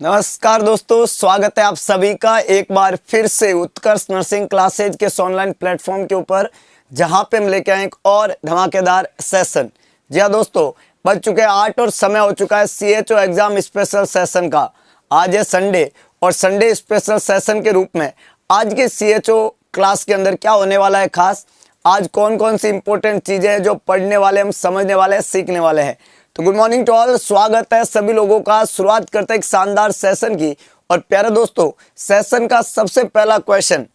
नमस्कार दोस्तों, स्वागत है आप सभी का एक बार फिर से उत्कर्ष नर्सिंग क्लासेज के ऑनलाइन प्लेटफॉर्म के ऊपर, जहां पे हम लेके आए एक और धमाकेदार सेशन। जी हाँ दोस्तों, बज चुके हैं 8 और समय हो चुका है CHO एग्जाम स्पेशल सेशन का। आज है संडे और संडे स्पेशल सेशन के रूप में आज के CHO क्लास के अंदर क्या होने वाला है खास, आज कौन कौन सी इंपॉर्टेंट चीजें हैं जो पढ़ने वाले हम समझने वाले हैं, सीखने वाले हैं। तो गुड मॉर्निंग टू ऑल, स्वागत है सभी लोगों का। शुरुआत करते हैं एक शानदार सेशन की। और प्यारे दोस्तों, सेशन का सबसे पहला क्वेश्चन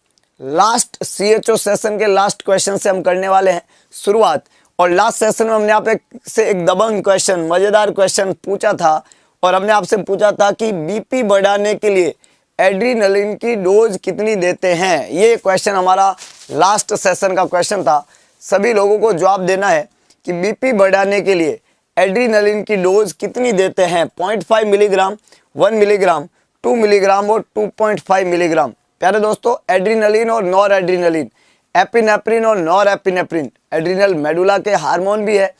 लास्ट CHO सेशन के लास्ट क्वेश्चन से हम करने वाले हैं शुरुआत। और लास्ट सेशन में हमने आप से एक दबंग क्वेश्चन, मजेदार क्वेश्चन पूछा था और हमने आपसे पूछा था कि बीपी बढ़ाने के लिए एड्रीनलिन की डोज कितनी देते हैं। ये क्वेश्चन हमारा लास्ट सेशन का क्वेश्चन था। सभी लोगों को जवाब देना है कि बीपी बढ़ाने के लिए एड्रीनलिन की डोज कितनी देते हैं। 0.5 मिलीग्राम, 1 मिलीग्राम, 2 मिलीग्राम और 2.5 मिलीग्राम। प्यारे दोस्तों, एड्रीनलिन और नॉर एड्रीनलिन, एपिनेफ्रिन और नॉर एपिनेफ्रिन एड्रीनल मेडुला के हार्मोन भी है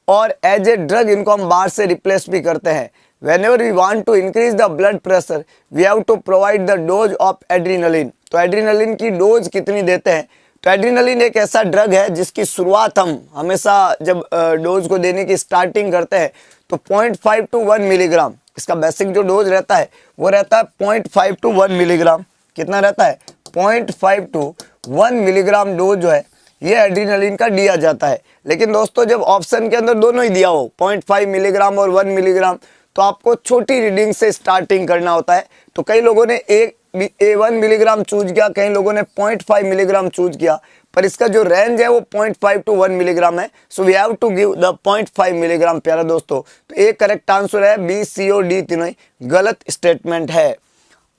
और एज ए ड्रग इनको हम बाहर से रिप्लेस भी करते हैं। Whenever we want to increase the blood pressure, we have to provide the dose of adrenaline। तो एड्रीनलिन की डोज कितनी देते हैं। तो एड्रीनलिन एक ऐसा ड्रग है जिसकी शुरुआत हम हमेशा जब डोज को देने की स्टार्टिंग करते हैं तो 0.5 to 1 मिलीग्राम, इसका बेसिक जो डोज रहता है वो रहता है 0.5 to 1 मिलीग्राम। कितना रहता है? 0.5 to 1 मिलीग्राम डोज जो है ये एड्रीनलिन का दिया जाता है। लेकिन दोस्तों, जब ऑप्शन के अंदर दोनों ही दिया हो 0.5 मिलीग्राम और 1 मिलीग्राम, तो आपको छोटी रीडिंग से स्टार्टिंग करना होता है। तो कई लोगों ने 1 मिलीग्राम चूज किया, कई लोगों ने 0.5 मिलीग्राम चूज किया, पर इसका जो रेंज है वो 0.5 to 1 मिलीग्राम है। So we have to give the 0.5 milligram. प्यारे दोस्तों, तो एक करेक्ट आंसर है B, C और D, तीनों ही गलत स्टेटमेंट है।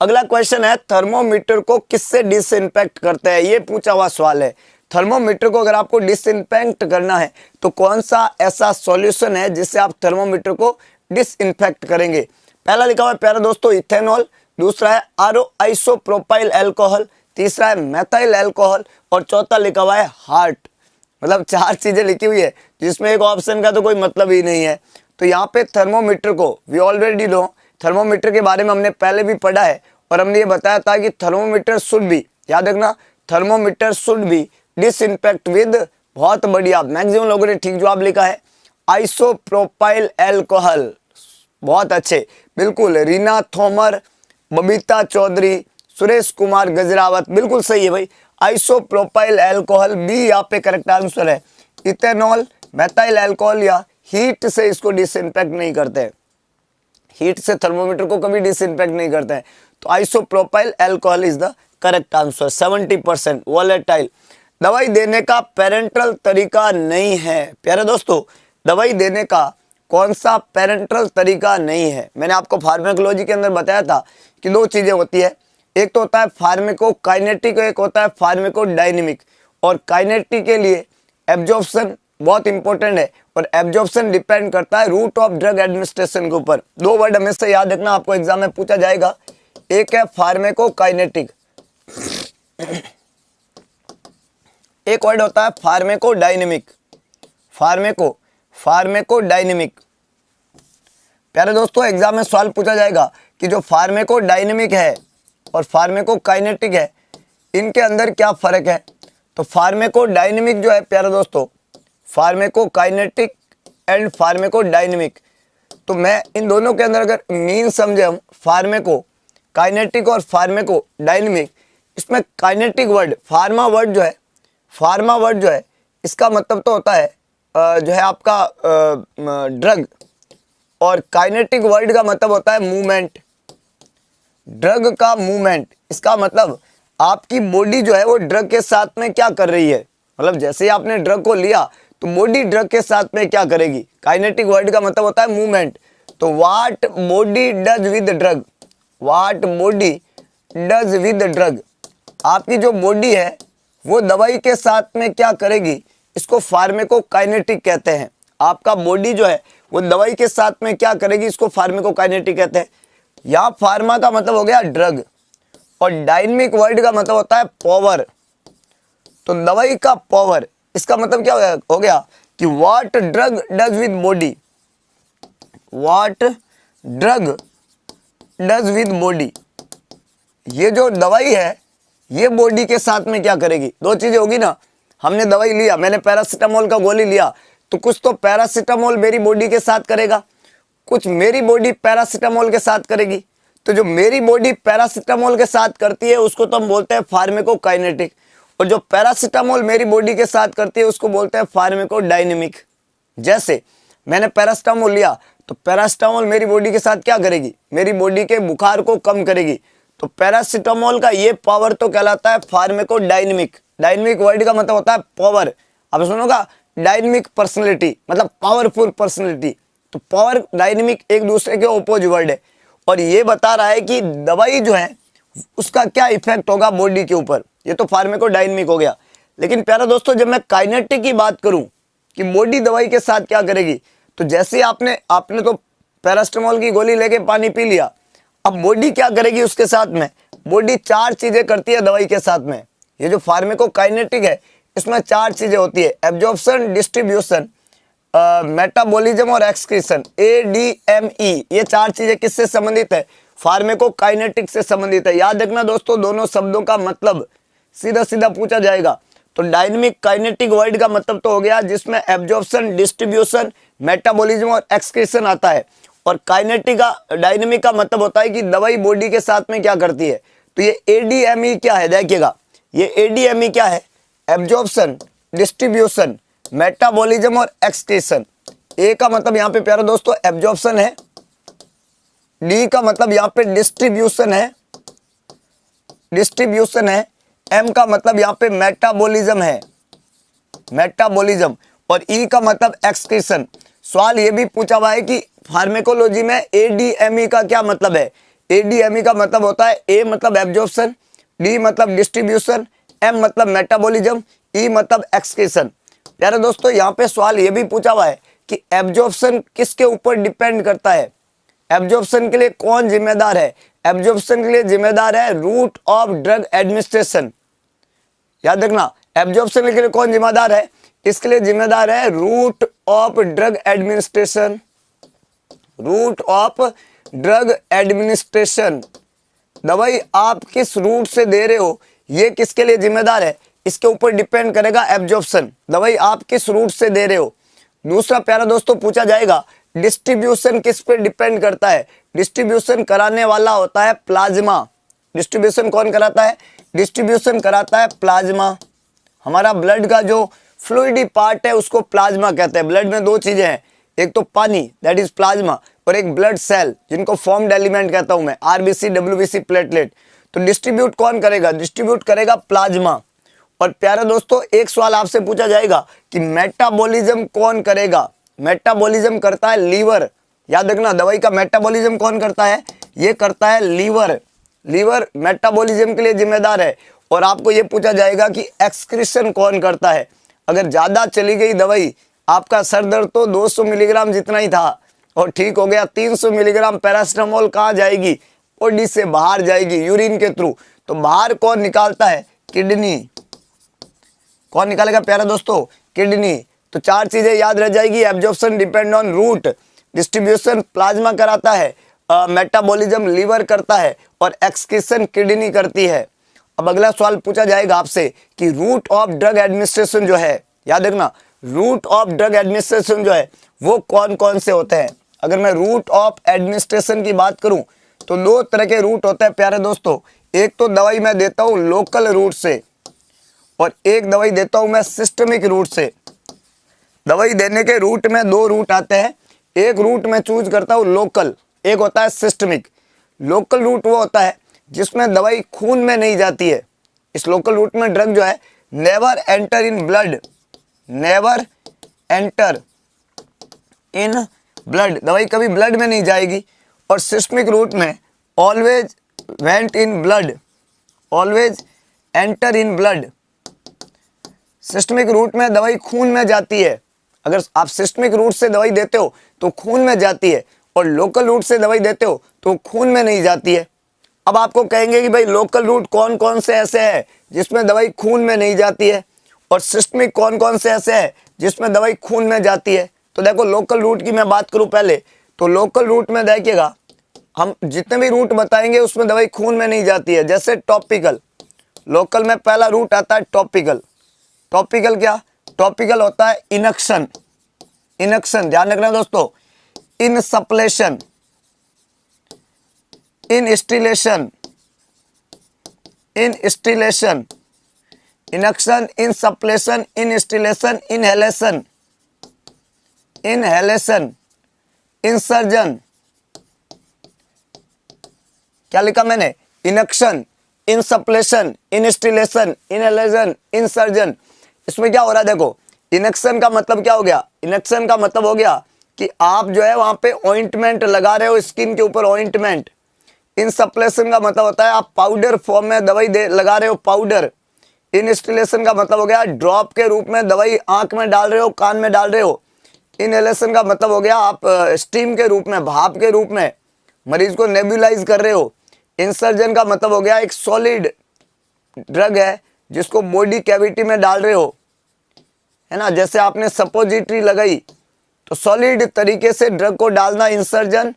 अगला क्वेश्चन है, थर्मोमीटर को किससे डिसइंफेक्ट करते हैं। ये पूछा हुआ सवाल है। थर्मोमीटर को अगर आपको डिसइंफेक्ट करना है तो कौन सा ऐसा सॉल्यूशन है जिससे आप थर्मोमीटर को डिसइंफेक्ट करेंगे। पहला लिखा हुआ है प्यारे दोस्तों इथेनॉल, दूसरा है आइसोप्रोपाइल अल्कोहल, तीसरा है मेथाइल अल्कोहल और चौथा लिखा हुआ है हार्ट। मतलब 4 चीजें लिखी हुई है जिसमें एक ऑप्शन का तो कोई मतलब ही नहीं है। तो यहाँ पे थर्मोमीटर को वी ऑलरेडी नो, थर्मोमीटर के बारे में हमने पहले भी पढ़ा है और हमने ये बताया था कि थर्मोमीटर शुड बी, याद रखना, thermometer should be disinfect with, बहुत बढ़िया, मैक्सिमम लोगों ने ठीक जवाब लिखा है, आइसोप्रोपाइल अल्कोहल। बहुत अच्छे, बिल्कुल। रीना थोमर, बबीता चौधरी, सुरेश कुमार गजरावत, बिल्कुल सही है भाई। आइसोप्रोपाइल अल्कोहल बी यहाँ पे करेक्ट आंसर है। इथेनॉल, मेथाइल अल्कोहल या हीट से इसको डिसइंफेक्ट नहीं करते हैं, हीट से थर्मोमीटर को कभी डिसइंफेक्ट नहीं करते हैं। तो isopropyl alcohol is the correct answer. 70% volatile. दवाई देने का पेरेंटल तरीका नहीं है। प्यारे दोस्तों, दवाई देने का कौन सा पेरेंटल तरीका नहीं है। मैंने आपको फार्मेकोलॉजी के अंदर बताया था कि 2 चीजें होती है, एक तो होता है फार्मेकोकाइनेटिक, एक होता है फार्मेकोडायनेमिक। और काइनेटिक के लिए एब्जॉर्प्शन बहुत इंपॉर्टेंट है और एब्जॉर्प्शन डिपेंड करता है रूट ऑफ ड्रग एडमिनिस्ट्रेशन के ऊपर। 2 वर्ड हमेशा याद रखना, आपको एग्जाम में पूछा जाएगा। एक है फार्मेकोकाइनेटिक, एक वर्ड होता है फार्मेकोडायनेमिक। फार्मेकोडायनेमिक। प्यारे दोस्तों, एग्जाम में सवाल पूछा जाएगा कि जो फार्मेकोडायनेमिक है और फार्मेकोकाइनेटिक है, इनके अंदर क्या फर्क है। तो फार्मेकोडायनेमिक जो है प्यारे दोस्तों, फार्मेकोकाइनेटिक एंड फार्मेकोडायनेमिक, तो मैं इन दोनों के अंदर अगर मीन समझे हम, फार्मेकोकाइनेटिक और फार्मेकोडायनेमिक, इसमें काइनेटिक वर्ड, फार्मा वर्ड जो है इसका मतलब तो होता है जो है आपका ड्रग, और काइनेटिक वर्ड का मतलब होता है मूवमेंट, ड्रग का मूवमेंट। इसका मतलब आपकी बॉडी जो है वो ड्रग के साथ में क्या कर रही है, मतलब जैसे ही आपने ड्रग को लिया तो बॉडी ड्रग के साथ में क्या करेगी। काइनेटिक वर्ड का मतलब होता है मूवमेंट। तो what body does with drug, what body does with drug, आपकी जो बॉडी है वो दवाई के साथ में क्या करेगी, इसको फार्मेकोकाइनेटिक कहते हैं। आपका बॉडी जो है वो दवाई के साथ में क्या करेगी, इसको फार्मेकोकाइनेटिक कहते हैं। यहाँ फार्मा का मतलब हो गया ड्रग और डायनेमिक वर्ड का मतलब होता है पावर। तो दवाई का पावर, इसका मतलब क्या हो गया कि what drug does with body, what drug does with body, ये जो दवाई है ये बॉडी के साथ में क्या करेगी, दो चीजें होगी ना। हमने दवाई लिया, मैंने पैरासीटामोल का गोली लिया, तो कुछ तो पैरासीटामोल मेरी बॉडी के साथ करेगा, कुछ मेरी बॉडी पैरासीटामोल के साथ करेगी। तो जो मेरी बॉडी पैरासीटामोल के साथ करती है उसको तो हम बोलते हैं फार्माकोकाइनेटिक, और जो पैरासीटामोल मेरी बॉडी के साथ करती है उसको बोलते हैं फार्माकोडायनेमिक। जैसे मैंने पैरासीटामोल लिया तो पैरासीटामोल मेरी बॉडी के साथ क्या करेगी, मेरी बॉडी के बुखार को कम करेगी। तो पैरासीटामोल का ये पावर तो कहलाता है फार्माकोडायनेमिक। डायनेमिक वर्ड का मतलब होता है पावर। अब सुनोगा, डायनेमिक पर्सनैलिटी मतलब पावरफुल पर्सनैलिटी। तो पावर डायनेमिक एक दूसरे के ऑपोजिट वर्ड है, और ये बता रहा है कि दवाई जो है उसका क्या इफेक्ट होगा बॉडी के ऊपर। ये तो फार्माकोडायनेमिक हो गया। लेकिन प्यारे दोस्तों, जब मैं काइनेटिक की बात करूं कि बॉडी दवाई के साथ क्या करेगी, तो जैसे आपने तो पैरासीटामोल की गोली लेके पानी पी लिया, अब बॉडी क्या करेगी उसके साथ में, बॉडी चार चीजें करती है दवाई के साथ में। ये जो फार्माकोकाइनेटिक है इसमें चार चीजें होती है, एब्जॉर्प्शन, डिस्ट्रीब्यूशन, मेटाबॉलिज्म और एक्सक्रीशन, ADME। ये चार चीजें किससे संबंधित है, फार्माकोकाइनेटिक से संबंधित है। याद रखना दोस्तों, दोनों शब्दों का मतलब सीधा सीधा पूछा जाएगा। तो डायनेमिक काइनेटिक वर्ड का मतलब तो हो गया जिसमें एब्जॉर्प्शन, डिस्ट्रीब्यूशन, मेटाबॉलिज्म और एक्सक्रीशन आता है, और डायनेमिक का मतलब होता है कि दवाई बॉडी के साथ में क्या करती है। तो ये ADME क्या है, देखिएगा ये ADME क्या है, एब्जॉर्प्शन, डिस्ट्रीब्यूशन, मेटाबॉलिज्म और एक्सक्रीशन। ए का मतलब यहाँ पे प्यारे दोस्तों एब्जॉर्प्शन है, डी का मतलब यहाँ पे डिस्ट्रीब्यूशन है, एम का मतलब यहाँ पे मेटाबॉलिज्म है, और ई का मतलब एक्सक्रीशन। सवाल ये भी पूछा हुआ है कि फार्माकोलॉजी में ADME का क्या मतलब है। ADME का मतलब होता है ए मतलब एब्जॉर्प्शन, डी मतलब डिस्ट्रीब्यूशन, एम मतलब मेटाबॉलिज्म, ई मतलब एक्सक्रीशन। प्यारे दोस्तों, यहाँ पे सवाल ये भी पूछा हुआ है कि एब्जॉर्प्शन किसके ऊपर डिपेंड करता है, एब्जॉर्प्शन के लिए कौन जिम्मेदार है। एब्जॉर्प्शन के लिए जिम्मेदार है रूट ऑफ ड्रग एडमिनिस्ट्रेशन। याद रखना, एब्जॉर्प्शन के लिए कौन जिम्मेदार है, इसके लिए जिम्मेदार है route of drug administration. Route of drug administration, दवाई आप किस रूट से दे रहे हो ये किसके लिए जिम्मेदार है, इसके ऊपर डिपेंड करेगा एब्जॉर्प्शन, दवाई आप किस रूट से दे रहे हो। दूसरा प्यारा दोस्तों पूछा जाएगा डिस्ट्रीब्यूशन किस पे डिपेंड करता है। डिस्ट्रीब्यूशन कराने वाला होता है प्लाज्मा। डिस्ट्रीब्यूशन कौन कराता है, डिस्ट्रीब्यूशन कराता है प्लाज्मा। हमारा ब्लड का जो फ्लूइडी पार्ट है उसको प्लाज्मा कहते हैं। ब्लड में दो चीजें हैं, एक तो पानी दैट इज प्लाज्मा, और एक ब्लड सेल जिनको फॉर्म्ड एलिमेंट कहता हूं मैं, RBC, WBC, प्लेटलेट। तो डिस्ट्रीब्यूट कौन करेगा, डिस्ट्रीब्यूट करेगा प्लाज्मा। और प्यारे दोस्तों, एक सवाल आपसे पूछा जाएगा कि मेटाबॉलिज्म कौन करेगा। मेटाबॉलिज्म करता है लीवर। याद रखना, दवाई का मेटाबॉलिज्म कौन करता है, ये करता है लीवर। लीवर मेटाबॉलिज्म के लिए जिम्मेदार है। और आपको ये पूछा जाएगा कि एक्सक्रीशन कौन करता है। अगर ज्यादा चली गई दवाई, आपका सर दर्द तो 200 मिलीग्राम जितना ही था और ठीक हो गया, 300 मिलीग्राम पैरासीटामोल कहाँ जाएगी, बॉडी से बाहर जाएगी यूरिन के थ्रू। तो बाहर कौन निकालता है, किडनी। कौन निकालेगा प्यारा दोस्तों, किडनी। तो चार चीजें याद रह जाएगी, absorption depend on route, distribution plasma कराता है, मेटाबॉलिज्म लीवर करता है, और एक्सक्रीशन किडनी करती है। अब अगला सवाल पूछा जाएगा आपसे कि रूट ऑफ ड्रग एडमिनिस्ट्रेशन जो है, याद रखना रूट ऑफ ड्रग एडमिनिस्ट्रेशन जो है वो कौन कौन से होते हैं। अगर मैं रूट ऑफ एडमिनिस्ट्रेशन की बात करूं तो दो तरह के रूट होते हैं प्यारे दोस्तों। एक तो दवाई मैं देता हूं लोकल रूट से, और एक दवाई देता हूं मैं सिस्टमिक रूट से। दवाई देने के रूट में दो रूट आते हैं, एक रूट मैं चूज करता हूं लोकल, एक होता है सिस्टमिक। लोकल रूट वो होता है जिसमें दवाई खून में नहीं जाती है। इस लोकल रूट में ड्रग जो है never enter in blood, never enter in blood, दवाई कभी ब्लड में नहीं जाएगी। और सिस्टमिक रूट में always went in blood, always enter in blood. Systemic route में दवाई खून में जाती है। अगर आप सिस्टमिक रूट से दवाई देते हो तो खून में जाती है, और लोकल रूट से दवाई देते हो तो खून में नहीं जाती है। अब आपको कहेंगे कि भाई लोकल रूट कौन कौन से ऐसे हैं जिसमें दवाई खून में नहीं जाती है, और सिस्टमिक कौन कौन से ऐसे हैं जिसमें दवाई खून में जाती है। तो देखो लोकल रूट की मैं बात करूं पहले, तो लोकल रूट में देखिएगा हम जितने भी रूट बताएंगे उसमें दवाई खून में नहीं जाती है। जैसे टॉपिकल, लोकल में पहला रूट आता है टॉपिकल। टॉपिकल क्या? टॉपिकल होता है इनक्शन। इनक्शन ध्यान रखना दोस्तों। Insufflation, instillation, instillation, inunction, insufflation, instillation, inhalation, inhalation, insertion. क्या लिखा मैंने? Inunction, insufflation, instillation, inhalation, insertion. इसमें क्या हो रहा है देखो, इनक्शन का मतलब क्या हो गया? इनक्शन का मतलब हो गया कि आप जो है वहां पे ऑइंटमेंट लगा रहे हो, स्किन के ऊपर ऑइंटमेंट। इनसप्लेशन का मतलब होता है आप पाउडर फॉर्म में दवाई लगा रहे हो, पाउडर। इनस्टिलेशन का मतलब हो गया ड्रॉप के रूप में दवाई आंख में डाल रहे हो, कान में डाल रहे हो। इनहेलेशन का मतलब हो गया आप स्टीम के रूप में, भाप के रूप में मरीज को नेबुलाइज कर रहे हो। इंसर्जन का मतलब हो गया एक सॉलिड ड्रग है जिसको बॉडी कैविटी में डाल रहे हो, है ना। जैसे आपने सपोजिटरी लगाई तो सॉलिड तरीके से ड्रग को डालना इंसर्जन,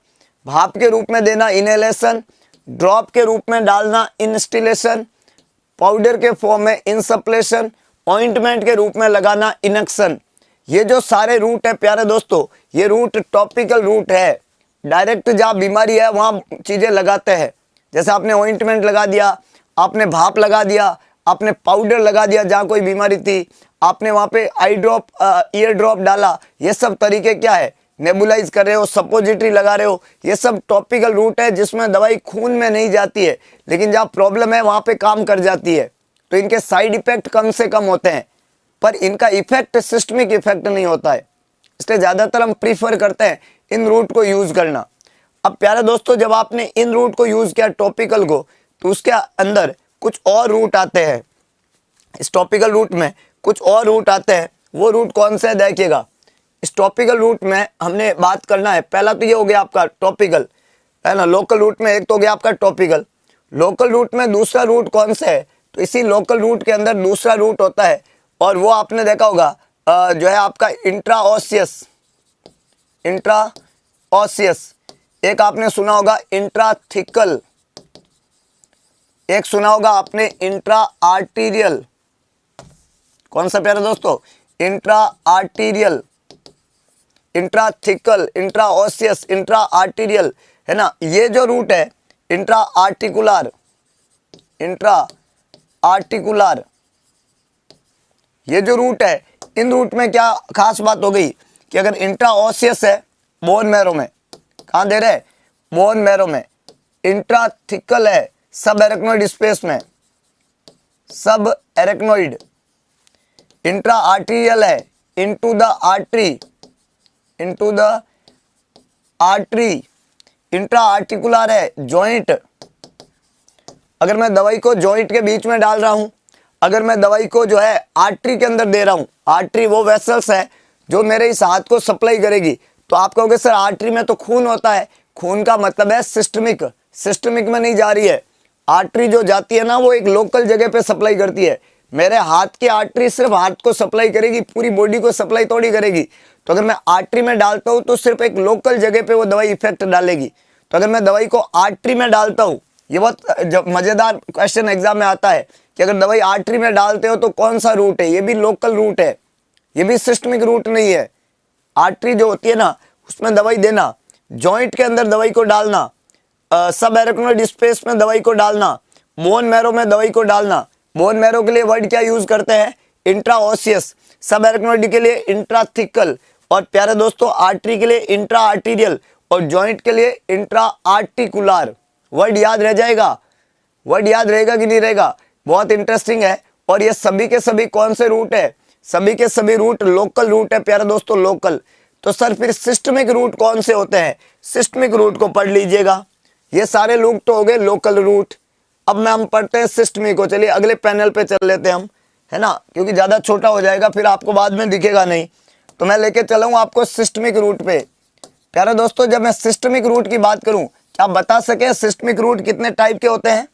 भाप के रूप में देना इनहेलेशन, ड्रॉप के रूप में डालना इंस्टिलेशन, पाउडर के फॉर्म में इंसप्लेशन, ऑइंटमेंट के रूप में लगाना इनक्शन। ये जो सारे रूट है प्यारे दोस्तों, ये रूट टॉपिकल रूट है। डायरेक्ट जहाँ बीमारी है वहाँ चीज़ें लगाते हैं। जैसे आपने ऑइंटमेंट लगा दिया, आपने भाप लगा दिया, आपने पाउडर लगा दिया जहाँ कोई बीमारी थी, आपने वहाँ पे आई ड्रॉप, ईयर ड्रॉप डाला। ये सब तरीके क्या है? नेबुलाइज कर रहे हो, सपोजिटरी लगा रहे हो। ये सब टॉपिकल रूट है जिसमें दवाई खून में नहीं जाती है, लेकिन जहाँ प्रॉब्लम है वहाँ पे काम कर जाती है। तो इनके साइड इफेक्ट कम से कम होते हैं, पर इनका इफेक्ट सिस्टमिक इफेक्ट नहीं होता है। इसलिए ज़्यादातर हम प्रीफर करते हैं इन रूट को यूज़ करना। अब प्यारे दोस्तों, जब आपने इन रूट को यूज़ किया टॉपिकल को, तो उसके अंदर कुछ और रूट आते हैं। इस टॉपिकल रूट में कुछ और रूट आते हैं। वो रूट कौन से है देखिएगा। इस टॉपिकल रूट में हमने बात करना है, पहला तो ये हो गया आपका टॉपिकल, है ना। लोकल रूट में एक तो हो गया आपका टॉपिकल। लोकल रूट में दूसरा रूट कौन सा है? तो इसी लोकल रूट के अंदर दूसरा रूट होता है, और वो आपने देखा होगा जो है आपका इंट्राओसियस। इंट्राओसियस, एक आपने सुना होगा इंट्राथिकल, एक सुना होगा आपने इंट्रा आर्टीरियल। कौन सा प्यारे दोस्तों? Intra arterial, intrathecal, intraosseous, intra arterial, है ना। ये जो रूट है इंट्रा आर्टिकुलर, इंट्रा आर्टिकुलर, ये जो रूट है, इन रूट में क्या खास बात हो गई कि अगर इंट्राओसियस है बोन मैरो में, कहाँ दे रहे? बोन मैरो में। इंट्राथिकल है सब एरेक्नोइड स्पेस में, सब एरेक्नोइड। इंट्रा आर्टीरियल है into the artery, into the artery. Intra articular है जॉइंट। अगर मैं दवाई को जॉइंट के बीच में डाल रहा हूं, अगर मैं दवाई को जो है आर्टरी के अंदर दे रहा हूं, आर्टरी वो वेसल्स है जो मेरे इस हाथ को सप्लाई करेगी। तो आप कहोगे सर आर्टरी में तो खून होता है। खून का मतलब है सिस्टमिक, सिस्टमिक में नहीं जा रही है। आर्टरी जो जाती है ना वो एक लोकल जगह पे सप्लाई करती है। मेरे हाथ की आर्टरी सिर्फ हाथ को सप्लाई करेगी, पूरी बॉडी को सप्लाई थोड़ी करेगी। तो अगर मैं आर्टरी में डालता हूँ तो सिर्फ एक लोकल जगह पे वो दवाई इफेक्ट डालेगी। तो अगर मैं दवाई को आर्टरी में डालता हूँ, ये बहुत मजेदार क्वेश्चन एग्जाम में आता है कि अगर दवाई आर्टरी में डालते हो तो कौन सा रूट है? ये भी लोकल रूट है, ये भी सिस्टमिक रूट नहीं है। आर्टरी जो होती है ना उसमें दवाई देना, जॉइंट के अंदर दवाई को डालना, सब एरेक्नोइड स्पेस में दवाई को डालना, बोन मैरो में दवाई को डालना। बोन मैरो के लिए वर्ड क्या यूज करते हैं? इंट्राओसियस। सब एरेक्नोइड के लिए इंट्राथिकल, और प्यारे दोस्तों आर्टरी के लिए इंट्रा आर्टीरियल, और जॉइंट के लिए इंट्रा आर्टिकुलर। वर्ड याद रह जाएगा? वर्ड याद रहेगा कि नहीं रहेगा? बहुत इंटरेस्टिंग है। और ये सभी के सभी कौन से रूट है? सभी के सभी रूट लोकल रूट है प्यारे दोस्तों, लोकल। तो सर फिर सिस्टमिक रूट कौन से होते हैं? सिस्टमिक रूट को पढ़ लीजिएगा। ये सारे रूट तो हो गए लोकल रूट। अब मैं हम पढ़ते हैं सिस्टमिक को। चलिए अगले पैनल पे चल लेते हैं हम, है ना, क्योंकि ज़्यादा छोटा हो जाएगा फिर आपको बाद में दिखेगा नहीं। तो मैं लेके चलूँगा आपको सिस्टमिक रूट पे। प्यारे दोस्तों जब मैं सिस्टमिक रूट की बात करूँ, क्या आप बता सके सिस्टमिक रूट कितने टाइप के होते हैं?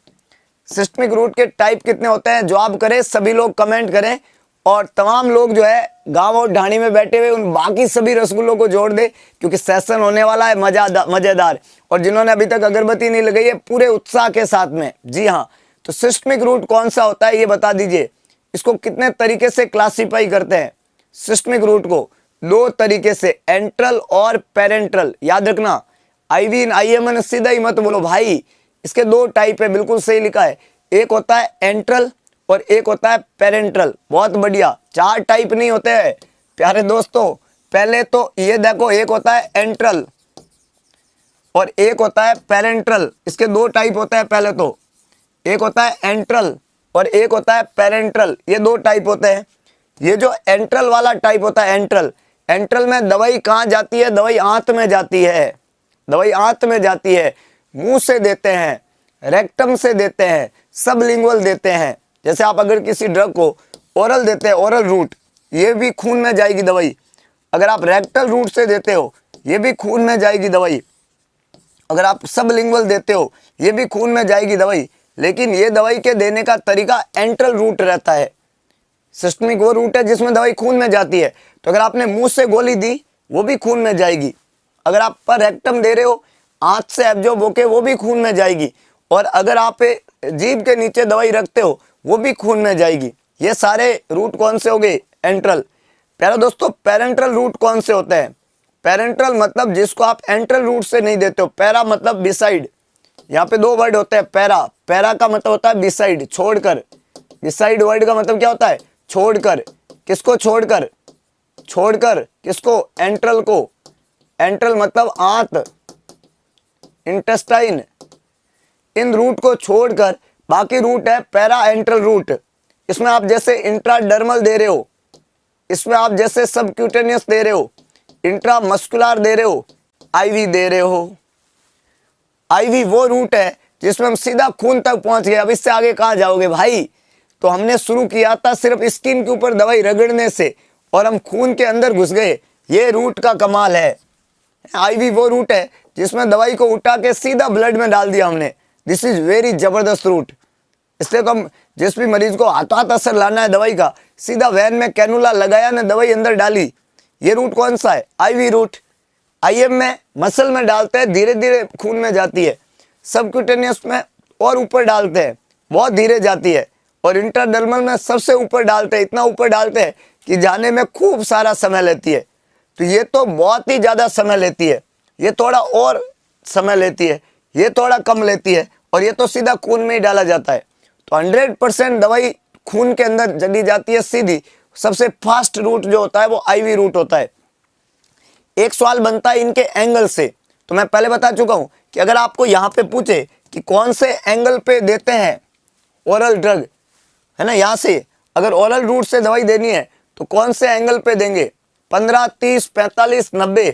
सिस्टमिक रूट के टाइप कितने होते हैं? जवाब करें सभी लोग, कमेंट करें और तमाम लोग जो है गांव और ढाणी में बैठे हुए उन बाकी सभी रसगुल्लों को जोड़ दे, क्योंकि सेशन होने वाला है मजेदार। और जिन्होंने अभी तक अगरबत्ती नहीं लगाई है, पूरे उत्साह के साथ में, जी हाँ। तो सिस्टमिक रूट कौन सा होता है ये बता दीजिए। इसको कितने तरीके से क्लासीफाई करते हैं? सिस्टमिक रूट को दो तरीके से, एंट्रल और पेरेंट्रल। याद रखना, आईवी इन आईएमएन सीधा ही मत बोलो भाई, इसके दो टाइप है, बिल्कुल सही लिखा है। एक होता है एंट्रल और एक होता है पेरेंट्रल। बहुत बढ़िया, चार टाइप नहीं होते हैं प्यारे दोस्तों। पहले तो ये देखो, एक होता है एंट्रल और एक होता है पेरेंट्रल। इसके दो टाइप होते हैं। पहले तो एक होता है एंट्रल और एक होता है पेरेंट्रल, ये दो टाइप होते हैं। ये जो एंट्रल वाला टाइप होता है, एंट्रल में दवाई कहाँ जाती है? दवाई आंत में जाती है। दवाई आंत में जाती है, मुंह से देते हैं, रेक्टम से देते हैं, सबलिंगुअल देते हैं। जैसे आप अगर किसी ड्रग को ओरल देते हैं, ओरल रूट, ये भी खून में जाएगी दवाई। अगर आप रेक्टल रूट से देते हो, ये भी खून में जाएगी दवाई। अगर आप सबलिंगुअल देते हो, ये भी खून में जाएगी दवाई। लेकिन ये दवाई के देने का तरीका एंट्रल रूट रहता है। सिस्टमिक वो रूट है जिसमें दवाई खून में जाती है। तो अगर आपने मुंह से गोली दी, वो भी खून में जाएगी। अगर आप पर रेक्टम दे रहे हो, आंत से एब्जॉर्ब होके, वो भी खून में जाएगी। और अगर आप जीभ के नीचे दवाई रखते हो, वो भी खून में जाएगी। ये सारे रूट कौन से हो गए? एंट्रल। प्यारे दोस्तों, पेरेंट्रल रूट कौन से होते हैं? पेरेंट्रल मतलब जिसको आप एंट्रल रूट से नहीं देते हो। पैरा मतलब बिसाइड। यहाँ पे दो वर्ड होते हैं। पैरा का मतलब होता है बिसाइड, छोड़कर। बिसाइड वर्ड का मतलब क्या होता है? छोड़कर। किसको छोड़कर? छोड़कर किसको? एंट्रल को। एंट्रल मतलब आंत, इंटेस्टाइन। इन रूट को छोड़कर बाकी रूट है पैरा एंट्रल रूट। इसमें आप जैसे इंट्राडर्मल दे रहे हो, इसमें आप जैसे सबक्यूटेनियस दे रहे हो, इंट्रामस्कुलर दे रहे हो, आईवी दे रहे हो। आईवी वो रूट है जिसमें हम सीधा खून तक पहुंच गए। अब इससे आगे कहाँ जाओगे भाई? तो हमने शुरू किया था सिर्फ स्किन के ऊपर दवाई रगड़ने से, और हम खून के अंदर घुस गए। ये रूट का कमाल है। आईवी वो रूट है जिसमें दवाई को उठा के सीधा ब्लड में डाल दिया हमने। दिस इज वेरी जबरदस्त रूट। इसलिए तो हम जिस भी मरीज को हाथ असर लाना है दवाई का, सीधा वैन में कैनुला लगाया ना, दवाई अंदर डाली। ये रूट कौन सा है? IV route. आईएम में मसल में डालते हैं, धीरे धीरे खून में जाती है। सबक्यूटेनियस में और ऊपर डालते हैं, बहुत धीरे जाती है। और इंट्राडर्मल में सबसे ऊपर डालते हैं, इतना ऊपर डालते हैं कि जाने में खूब सारा समय लेती है। तो ये तो बहुत ही ज़्यादा समय लेती है, ये थोड़ा और समय लेती है, ये थोड़ा कम लेती है, और ये तो सीधा खून में ही डाला जाता है। तो 100% दवाई खून के अंदर चली जाती है सीधी। सबसे फास्ट रूट जो होता है वो आईवी रूट होता है। एक सवाल बनता है इनके एंगल से। तो मैं पहले बता चुका हूं कि अगर आपको यहाँ पे पूछे कि कौन से एंगल पे देते हैं ओरल ड्रग, है ना, यहाँ से अगर ओरल रूट से दवाई देनी है तो कौन से एंगल पे देंगे? 15, 30, 45, 90।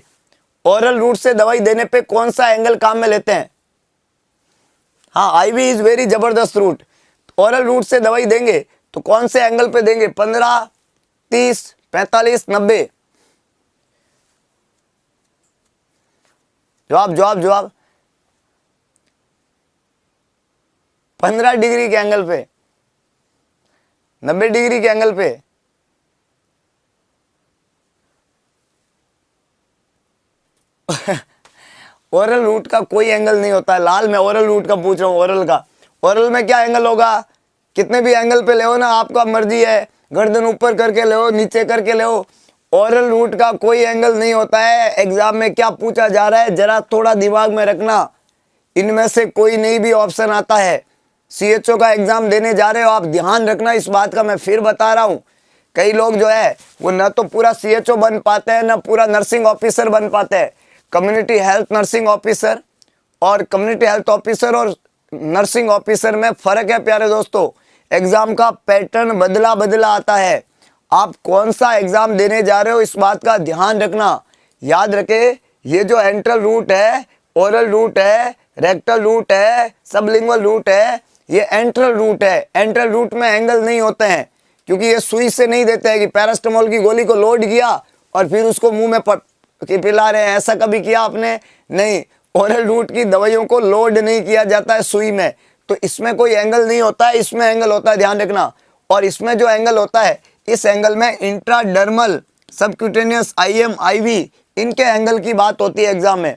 ओरल रूट से दवाई देने पे कौन सा एंगल काम में लेते हैं? हाँ, आईवी इज वेरी जबरदस्त रूट। ओरल रूट से दवाई देंगे तो कौन से एंगल पे देंगे? 15, 30, 45, 90। जवाब 15 डिग्री के एंगल पे, 90 डिग्री के एंगल पे। ओरल रूट का कोई एंगल नहीं होता है लाल। मैं ओरल रूट का पूछ रहा हूँ, ओरल का। ओरल में क्या एंगल होगा? कितने भी एंगल पे ले ना, आपका मर्जी है। गर्दन ऊपर करके ले, नीचे करके ले। ओरल रूट का कोई एंगल नहीं होता है। एग्जाम में क्या पूछा जा रहा है जरा थोड़ा दिमाग में रखना। इनमें से कोई नहीं भी ऑप्शन आता है। सीएचओ का एग्जाम देने जा रहे हो आप, ध्यान रखना इस बात का। मैं फिर बता रहा हूँ, कई लोग जो है वो न तो पूरा सीएचओ बन पाते हैं, न पूरा नर्सिंग ऑफिसर बन पाते हैं। कम्युनिटी हेल्थ नर्सिंग ऑफिसर और कम्युनिटी हेल्थ ऑफिसर और नर्सिंग ऑफिसर में फर्क है प्यारे दोस्तों। एग्जाम का पैटर्न बदला आता है। आप कौन सा एग्जाम देने जा रहे हो इस बात का ध्यान रखना। याद रखे, ये जो एंट्रल रूट है, ओरल रूट है, रेक्टल रूट है, सबलिंगुअल रूट है, ये एंट्रल रूट है। एंट्रल रूट में एंगल नहीं होते हैं, क्योंकि ये सुई से नहीं देते हैं कि पैरास्टामोल की गोली को लोड किया और फिर उसको मुंह में पिला रहे हैं। ऐसा कभी किया आपने? नहीं। ओरल रूट की दवाइयों को लोड नहीं किया जाता है सुई में, तो इसमें कोई एंगल नहीं होता है। इसमें एंगल होता है, ध्यान रखना। और इसमें जो एंगल होता है, इस एंगल में इंट्राडर्मल, सबक्यूटेनियस, आईएम, आईवी, इनके एंगल की बात होती है एग्जाम में।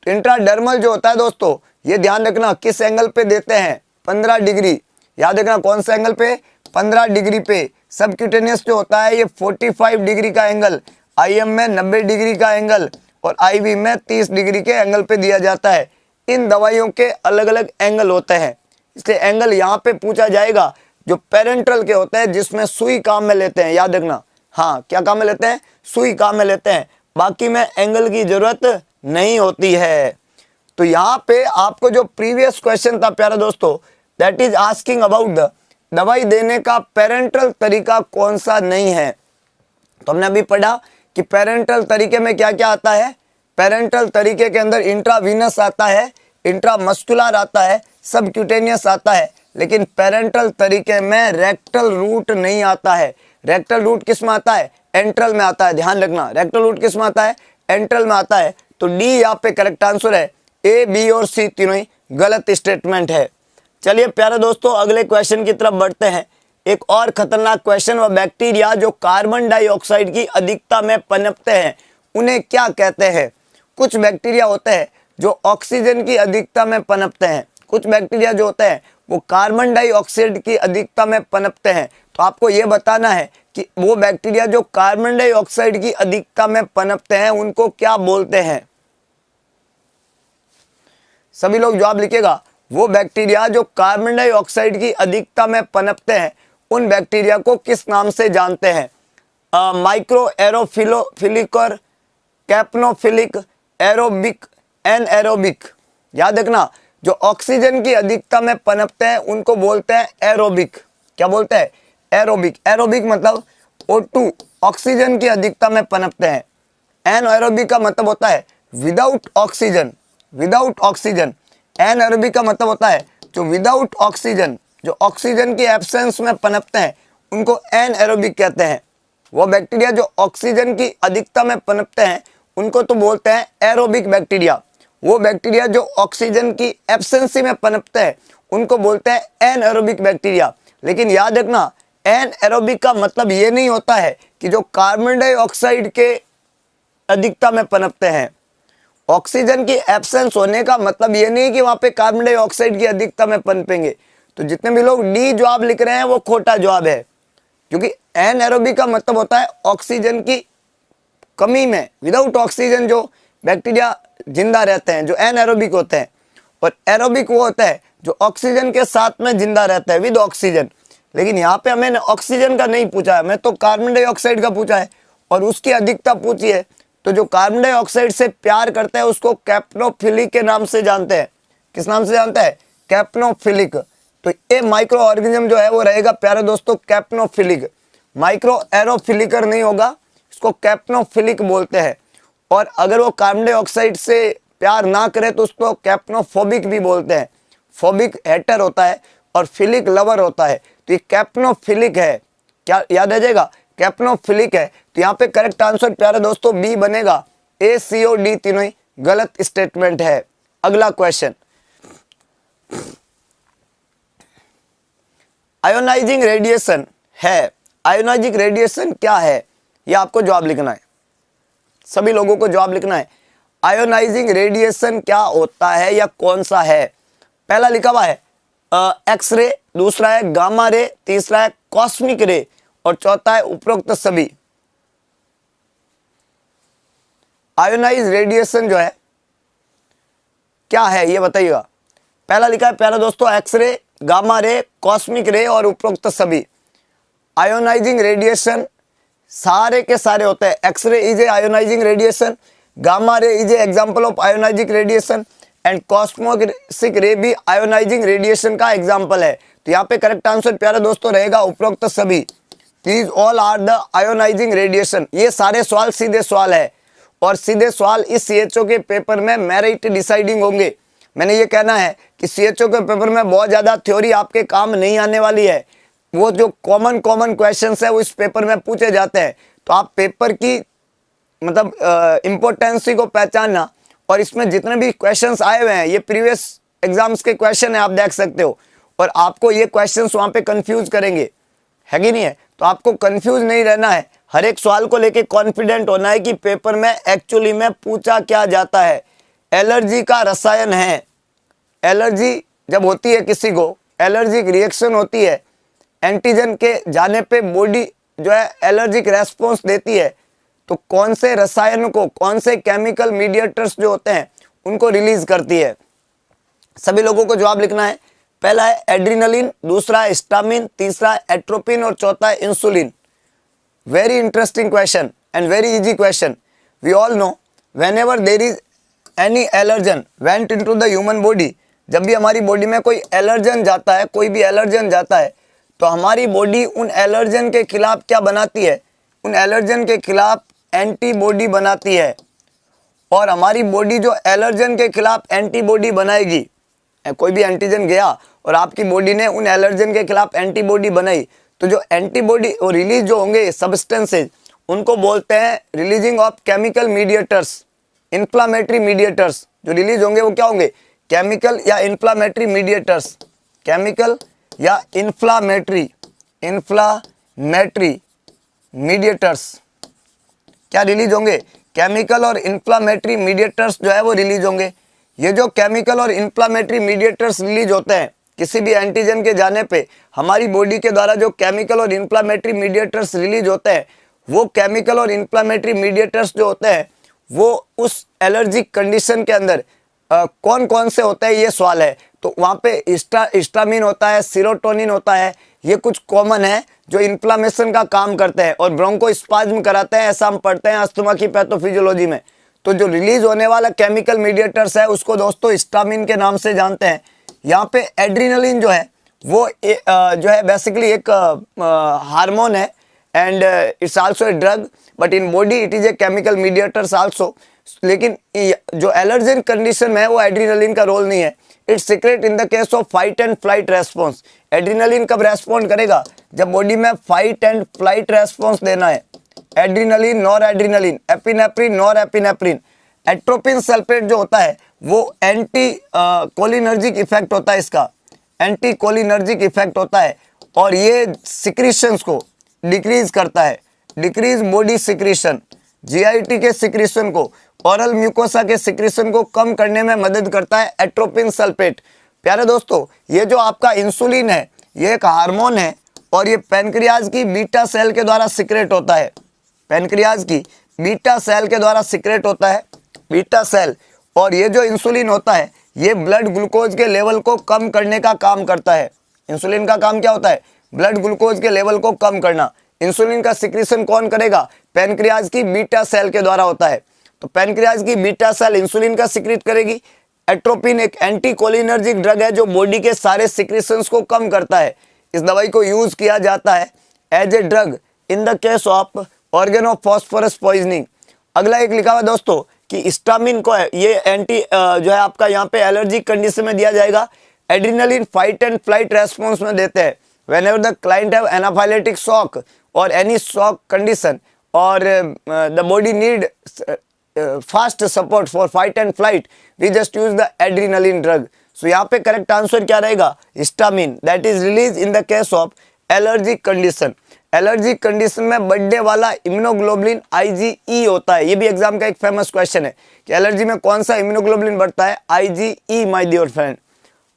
तो इंट्राडर्मल जो होता है दोस्तों, ये ध्यान रखना किस एंगल पे देते हैं, 15 डिग्री। याद रखना कौन सा एंगल पे, 15 डिग्री पे। सबक्यूटेनियस जो होता है ये 45 डिग्री का एंगल, आईएम में 90 डिग्री का एंगल और आईवी में 30 डिग्री के एंगल पे दिया जाता है। इन दवाइयों के अलग अलग एंगल होते हैं, इसलिए एंगल यहाँ पे पूछा जाएगा जो पेरेंट्रल के होते हैं, जिसमें सुई काम में लेते हैं। याद रखना, हाँ क्या काम में लेते हैं, सुई काम में लेते हैं, बाकी में एंगल की जरूरत नहीं होती है। तो यहाँ पे आपको जो प्रीवियस क्वेश्चन था प्यारे दोस्तों, that is asking about the दवाई देने का पेरेंट्रल तरीका कौन सा नहीं है। तो हमने अभी पढ़ा कि पेरेंट्रल तरीके में क्या क्या आता है। पेरेंट्रल तरीके के अंदर इंट्रावीनस आता है, इंट्रामस्कुलर आता है, सबक्यूटेनियस आता है, लेकिन पेरेंट्रल तरीके में रेक्टल रूट नहीं आता है। रेक्टल रूट किस में आता है, एंट्रल में आता है। ध्यान रखना, रेक्टल रूट किस में आता है, एंट्रल में आता है। तो डी यहाँ पे करेक्ट आंसर है। ए, बी और सी तीनों ही गलत स्टेटमेंट है। चलिए प्यारे दोस्तों अगले क्वेश्चन की तरफ बढ़ते हैं। एक और खतरनाक क्वेश्चन, व बैक्टीरिया जो कार्बन डाइऑक्साइड की अधिकता में पनपते हैं उन्हें क्या कहते हैं। कुछ बैक्टीरिया होते हैं जो ऑक्सीजन की अधिकता में पनपते हैं, कुछ बैक्टीरिया जो होते हैं वो कार्बन डाइऑक्साइड की अधिकता में पनपते हैं। तो आपको ये बताना है कि वो बैक्टीरिया जो कार्बन डाइऑक्साइड की अधिकता में पनपते हैं उनको क्या बोलते हैं। सभी लोग जवाब लिखेगा। वो बैक्टीरिया जो कार्बन डाइऑक्साइड की अधिकता में पनपते हैं उन बैक्टीरिया को किस नाम से जानते हैं। माइक्रो एरोफिलिक और कैप्नोफिलिक, एरोबिक, एनएरोबिक। याद रखना, जो ऑक्सीजन की अधिकता में पनपते हैं उनको बोलते हैं एरोबिक। क्या बोलते हैं, एरोबिक। एरोबिक मतलब O2 ऑक्सीजन की अधिकता में पनपते हैं। एनएरोबिक का मतलब होता है without oxygen, without oxygen. Anaerobic का मतलब होता है जो विदाउट ऑक्सीजन, जो ऑक्सीजन की एब्सेंस में पनपते हैं उनको एनएरोबिक कहते हैं। वो बैक्टीरिया जो ऑक्सीजन की अधिकता में पनपते हैं उनको तो बोलते हैं एरोबिक बैक्टीरिया। वो बैक्टीरिया जो ऑक्सीजन की एब्सेंसी में पनपते हैं उनको बोलते हैं एनएरोबिक बैक्टीरिया। लेकिन याद रखना, एनएरोबिक का मतलब ये नहीं होता है कि जो कार्बन डाइऑक्साइड के अधिकता में पनपते हैं। ऑक्सीजन की एब्सेंस होने का मतलब ये नहीं कि वहां पे कार्बन डाइऑक्साइड की अधिकता में पनपेंगे। तो जितने भी लोग डी जवाब लिख रहे हैं वो खोटा जवाब है, क्योंकि एनएरोबिक का मतलब होता है ऑक्सीजन की कमी में, विदाउट ऑक्सीजन जो बैक्टीरिया जिंदा रहते हैं, जो एनएरोबिक होते हैं। और एरोबिक वो होता है जो ऑक्सीजन के साथ में जिंदा रहता है, विद ऑक्सीजन। लेकिन यहाँ पे हमें ऑक्सीजन का नहीं पूछा है, मैं तो कार्बन डाइऑक्साइड का पूछा है और उसकी अधिकता पूछी है। तो जो कार्बन डाइऑक्साइड से प्यार करता है उसको कैप्नोफिलिक के नाम से जानते हैं। किस नाम से जानते हैं, कैप्नोफिलिक। तो ये माइक्रो ऑर्गेनिज्म जो है वो रहेगा प्यारे दोस्तों कैप्नोफिलिक, माइक्रो एरोफिलिकर नहीं होगा, इसको कैप्नोफिलिक बोलते हैं। और अगर वो कार्बन डाइऑक्साइड से प्यार ना करे तो उसको कैप्नोफोबिक भी बोलते हैं। फोबिक हेटर होता है और फिलिक लवर होता है। तो ये कैप्नोफिलिक है, क्या याद आ जाएगा, कैप्नोफिलिक है। तो यहाँ पे करेक्ट आंसर प्यारे दोस्तों बी बनेगा। ए, सी और डी तीनों ही गलत स्टेटमेंट है। अगला क्वेश्चन, आयोनाइजिंग रेडिएशन है। आयोनाइजिंग रेडिएशन क्या है ये आपको जवाब लिखना है, सभी लोगों को जवाब लिखना है। आयोनाइजिंग रेडिएशन क्या होता है या कौन सा है। पहला लिखा हुआ है एक्सरे, दूसरा है गामा रे, तीसरा है कॉस्मिक रे और चौथा है उपरोक्त सभी। आयोनाइज रेडिएशन जो है क्या है ये बताइएगा। पहला लिखा है प्यारा दोस्तों एक्सरे, गामा रे, कॉस्मिक रे और उपरोक्त सभी। आयोनाइजिंग रेडिएशन सारे के सारे होते हैं। X ray is a ionizing radiation, gamma ray is a example of ionizing radiation and cosmic ray भी आयोनाइजिंग रेडिएशन का एग्जांपल है। तो यहाँ पे करेक्ट आंसर प्यारे दोस्तों रहेगा उपरोक्त सभी। These all are the ionizing radiation. ये सारे सवाल सीधे सवाल है और सीधे सवाल इस CHO के पेपर में मेरिट डिसाइडिंग होंगे। मैंने ये कहना है कि CHO के पेपर में बहुत ज्यादा थ्योरी आपके काम नहीं आने वाली है। वो जो कॉमन क्वेश्चंस है वो इस पेपर में पूछे जाते हैं। तो आप पेपर की मतलब इम्पोर्टेंसी को पहचानना, और इसमें जितने भी क्वेश्चंस आए हुए हैं ये प्रीवियस एग्जाम्स के क्वेश्चन है, आप देख सकते हो। और आपको ये क्वेश्चंस वहां पे कंफ्यूज करेंगे। है कि नहीं है। तो आपको कंफ्यूज नहीं रहना है, हर एक सवाल को लेके कॉन्फिडेंट होना है कि पेपर में एक्चुअली में पूछा क्या जाता है। एलर्जी का रसायन है, एलर्जी जब होती है किसी को, एलर्जिक रिएक्शन होती है, एंटीजन के जाने पे बॉडी जो है एलर्जिक रेस्पॉन्स देती है, तो कौन से रसायन को, कौन से केमिकल मीडिएटर्स जो होते हैं उनको रिलीज करती है। सभी लोगों को जवाब लिखना है। पहला है एड्रिनलिन, दूसरा है हिस्टामिन, तीसरा एट्रोपिन और चौथा है insulin. Very interesting question and very easy question. We all know whenever there is any allergen went into the human body, जब भी हमारी बॉडी में कोई एलर्जन जाता है, कोई भी एलर्जन जाता है, तो हमारी बॉडी उन एलर्जन के खिलाफ क्या बनाती है, उन एलर्जन के खिलाफ एंटीबॉडी बनाती है। और हमारी बॉडी जो एलर्जन के खिलाफ एंटीबॉडी बनाएगी, कोई भी एंटीजन गया और आपकी बॉडी ने उन एलर्जन के खिलाफ एंटीबॉडी बनाई, तो जो एंटीबॉडी और रिलीज जो होंगे सब्सटेंसेज, उनको बोलते हैं releasing of chemical mediators, inflammatory mediators. जो रिलीज होंगे वो क्या होंगे, केमिकल या इन्फ्लामेटरी मीडिएटर्स, केमिकल या इन्फ्लामेटरी मीडिएटर्स क्या रिलीज होंगे, केमिकल और इन्फ्लामेटरी मीडिएटर्स जो है वो रिलीज होंगे। ये जो केमिकल और इन्फ्लामेटरी मीडिएटर्स रिलीज होते हैं किसी भी एंटीजन के जाने पे, हमारी बॉडी के द्वारा जो केमिकल और इन्फ्लामेटरी मीडिएटर्स रिलीज होते हैं, वो केमिकल और इन्फ्लामेटरी मीडिएटर्स जो होते हैं वो उस एलर्जिक कंडीशन के अंदर कौन कौन से होते हैं, ये सवाल है। तो वहाँ पे हिस्टामिन होता है, सीरोटोनिन होता है, ये कुछ कॉमन है जो इन्फ्लामेशन का काम करते हैं और ब्रोंकोस्पाज्म कराते हैं, ऐसा हम पढ़ते हैं अस्थमा की पैथोफिजियोलॉजी में। तो जो रिलीज होने वाला केमिकल मीडिएटर्स है उसको दोस्तों हिस्टामिन के नाम से जानते हैं। यहाँ पे एड्रिनलिन जो है वो जो है बेसिकली एक हार्मोन है and it's also a drug, but in body it is a chemical mediators also. लेकिन जो एलर्जन कंडीशन में है वो एड्रिनलिन का रोल नहीं है। It's secret in the case of fight and flight response. Adrenaline कब रेस्पॉन्ड करेगा, जब बॉडी में फाइट एंड फ्लाइट रेस्पॉन्स देना है। Adrenaline, nor adrenaline, epinephrine, nor epinephrine. Atropine sulphate जो होता है वो एंटी कोलिनर्जिक इफेक्ट होता है, इसका एंटी कोलिनर्जिक इफेक्ट होता है और ये सिक्रीशंस को डिक्रीज करता है, डिक्रीज बॉडी सिक्रीशन, जीआईटी के सिक्रीशन को, ओरल म्यूकोसा के सिक्रीशन को कम करने में मदद करता है एट्रोपिन सल्फेट। प्यारे दोस्तों, ये जो आपका इंसुलिन है ये एक हार्मोन है और ये पैनक्रियाज की बीटा सेल के द्वारा सिक्रेट होता है, पैनक्रियाज की बीटा सेल के द्वारा सिक्रेट होता है, बीटा सेल। और ये जो इंसुलिन होता है ये ब्लड ग्लूकोज के लेवल को कम करने का काम करता है। इंसुलिन का काम क्या होता है, ब्लड ग्लूकोज के लेवल को कम करना। इंसुलिन का सिक्रीशन कौन करेगा, पैनक्रियाज की बीटा सेल के द्वारा होता है। तो पैनक्रियाज की बीटा सेल इंसुलिन का सिक्रीट करेगी। एट्रोपिन एक एंटी कोलिनर्जिक ड्रग है जो बॉडी के सारे सिक्रीशंस को कम करता है। इस दवाई को यूज किया जाता है as a drug in the case of organophosphorus poisoning. अगला एक लिखा हुआ दोस्तों कि हिस्टामिन को है, ये एंटी जो है आपका यहाँ पे एलर्जिक कंडीशन में दिया जाएगा। Adrenaline fight and flight response में देते हैं whenever the client have anaphylactic shock or any shock condition or the body need fast support for fight and flight, we just use the adrenaline drug. So यहाँ पे correct answer क्या रहेगा, histamine, that is released in the case of allergic condition. Allergic condition में बढ़ने वाला immunoglobulin IgE होता है। ये भी एग्जाम का एक फेमस क्वेश्चन है कि एलर्जी में कौन सा इम्यूनोग्लोबुलिन बढ़ता है, IgE माय डियर फ्रेंड।